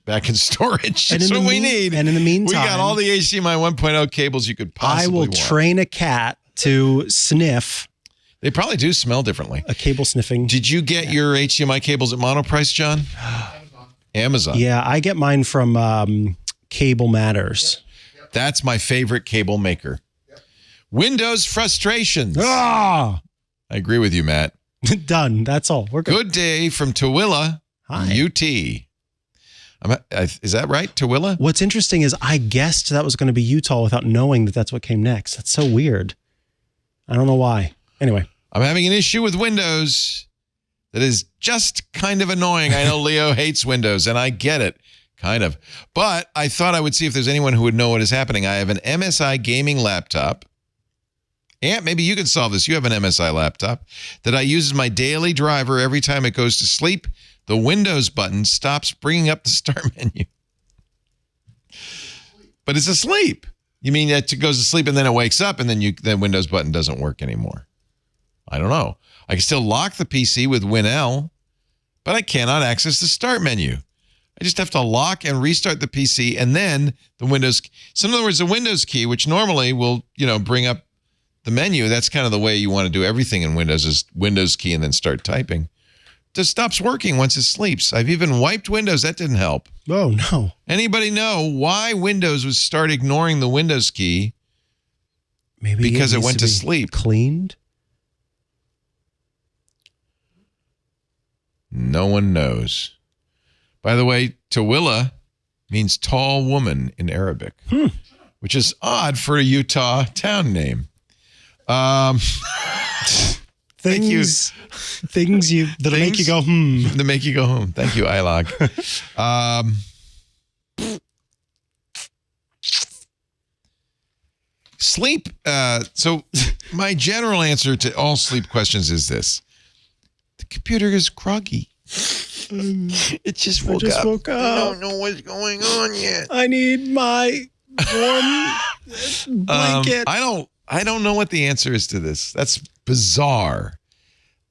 Back in storage. That's what we need. And in the meantime, we got all the HDMI 1.0 cables you could possibly want. I will train a cat to sniff. They probably do smell differently. A cable sniffing. Did you get your HDMI cables at Monoprice, John? Amazon. Yeah, I get mine from Cable Matters. That's my favorite cable maker. Windows frustrations. I agree with you, Matt. Done. That's all. We're good. Good day from Tooele, UT. Is that right, Tooele? What's interesting is I guessed that was going to be Utah without knowing that that's what came next. That's so weird. I don't know why. Anyway. I'm having an issue with Windows that is just kind of annoying. I know Leo hates Windows, and I get it, kind of. But I thought I would see if there's anyone who would know what is happening. I have an MSI gaming laptop. And maybe you can solve this. You have an MSI laptop that I use as my daily driver every time it goes to sleep. The Windows button stops bringing up the start menu. But it's asleep. You mean it goes to sleep and then it wakes up and then the Windows button doesn't work anymore? I don't know. I can still lock the PC with WinL, but I cannot access the start menu. I just have to lock and restart the PC and then the Windows. So in other words, the Windows key, which normally will, bring up the menu, that's kind of the way you want to do everything in Windows, is Windows key and then start typing. Just stops working once it sleeps. I've even wiped Windows. That didn't help. Oh, no. Anybody know why Windows would start ignoring the Windows key? Maybe because it went to sleep. Cleaned? No one knows. By the way, Tawilla means tall woman in Arabic, which is odd for a Utah town name. Things that'll make you go, That make you go, Thank you, iLog. Sleep. So my general answer to all sleep questions is this. The computer is groggy. It just woke up. I don't know what's going on yet. I need my warm blanket. I don't know what the answer is to this. That's bizarre.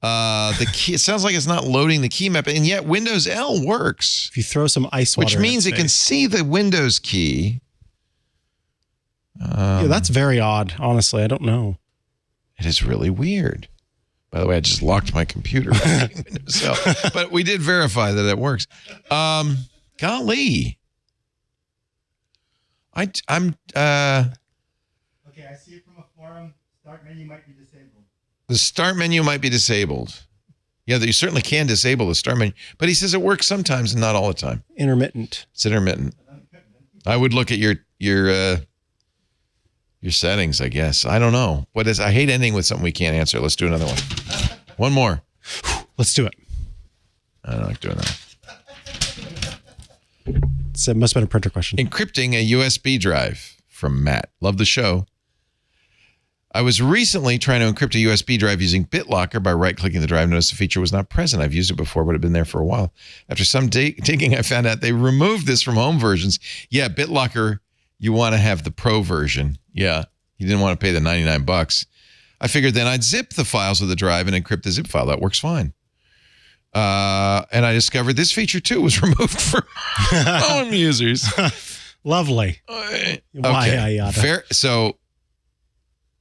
The key, it sounds like it's not loading the key map, and yet Windows L works. If you throw some ice water, which means it can see the Windows key. Yeah, that's very odd. Honestly, I don't know. It is really weird. By the way, I just locked my computer. So, but we did verify that it works. Golly. I'm. Okay, I see it from a forum. Start menu might be disabled. The start menu might be disabled. Yeah, you certainly can disable the start menu, but he says it works sometimes and not all the time. Intermittent. It's intermittent. I would look at your settings, I guess. I don't know. I hate ending with something we can't answer. Let's do another one. One more. Let's do it. I don't like doing that. It must have been a printer question. Encrypting a USB drive from Matt. Love the show. I was recently trying to encrypt a USB drive using BitLocker by right-clicking the drive. Noticed the feature was not present. I've used it before, but it had been there for a while. After some digging, I found out they removed this from home versions. Yeah, BitLocker, you want to have the pro version. Yeah, you didn't want to pay the $99. I figured then I'd zip the files of the drive and encrypt the zip file. That works fine. And I discovered this feature, too, was removed from home users. Lovely. Okay. So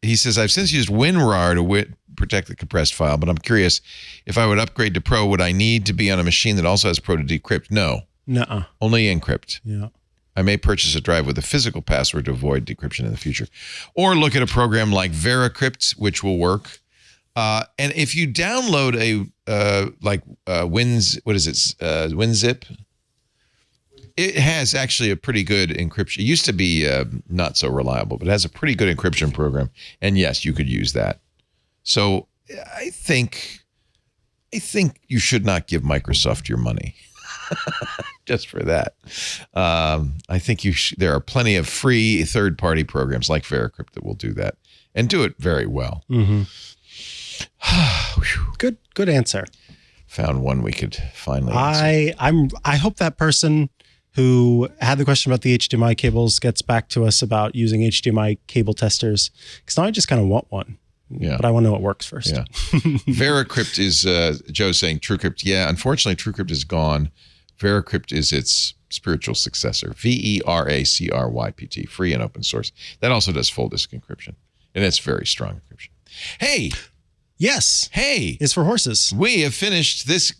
he says, I've since used WinRAR to protect the compressed file, but I'm curious if I would upgrade to Pro, would I need to be on a machine that also has Pro to decrypt? No. Nuh-uh. Only encrypt. Yeah. I may purchase a drive with a physical password to avoid decryption in the future. Or look at a program like VeraCrypt, which will work. And if you download WinZip, it has actually a pretty good encryption. It used to be not so reliable, but it has a pretty good encryption program. And yes, you could use that. So I think you should not give Microsoft your money. Just for that. I think there are plenty of free third-party programs like VeraCrypt that will do that and do it very well. Mm-hmm. Good answer. Found one we could finally answer. I hope that person who had the question about the HDMI cables gets back to us about using HDMI cable testers, because now I just kind of want one. Yeah. But I want to know what works first. Yeah. VeraCrypt is Joe saying TrueCrypt. Yeah, unfortunately, TrueCrypt is gone. VeraCrypt is its spiritual successor. VeraCrypt, free and open source. That also does full disk encryption, and it's very strong encryption. Hey. Yes. Hey. It's for horses. We have finished this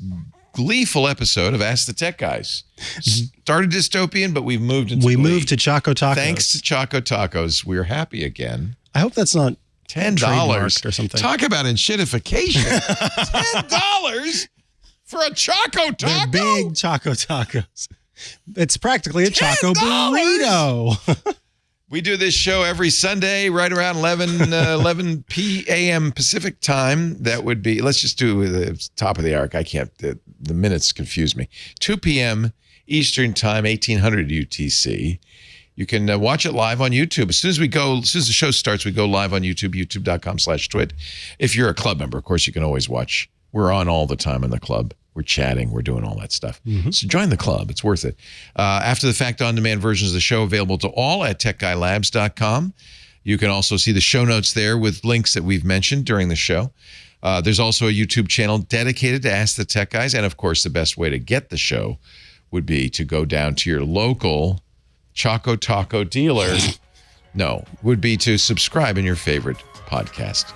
gleeful episode of Ask the Tech Guys. Started Dystopian, but we've moved into moved to Choco Tacos. Thanks to Choco Tacos, we're happy again. I hope that's not $10 or something. Talk about enshittification. $10 for a Choco Taco. They're big Choco Tacos. It's practically a Choco burrito. We do this show every Sunday right around 11 p.m. Pacific time. That would be, let's just do the top of the arc. I can't, the minutes confuse me. 2 p.m. Eastern time, 1800 UTC. You can watch it live on YouTube. As soon as the show starts, we go live on YouTube, youtube.com/twit. If you're a club member, of course, you can always watch. We're on all the time in the club. We're chatting. We're doing all that stuff. So join the club. It's worth it. After the fact, on-demand versions of the show available to all at techguylabs.com. You can also see the show notes there with links that we've mentioned during the show. There's also a YouTube channel dedicated to Ask the Tech Guys. And, of course, the best way to get the show would be to go down to your local Choco Taco dealer. No, would be to subscribe in your favorite podcast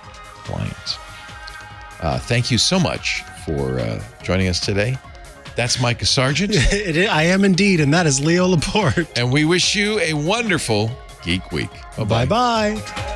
client. Thank you so much for joining us today. That's Micah Sargent. I am indeed, and that is Leo Laporte. And we wish you a wonderful Geek Week. Bye-bye. Bye-bye.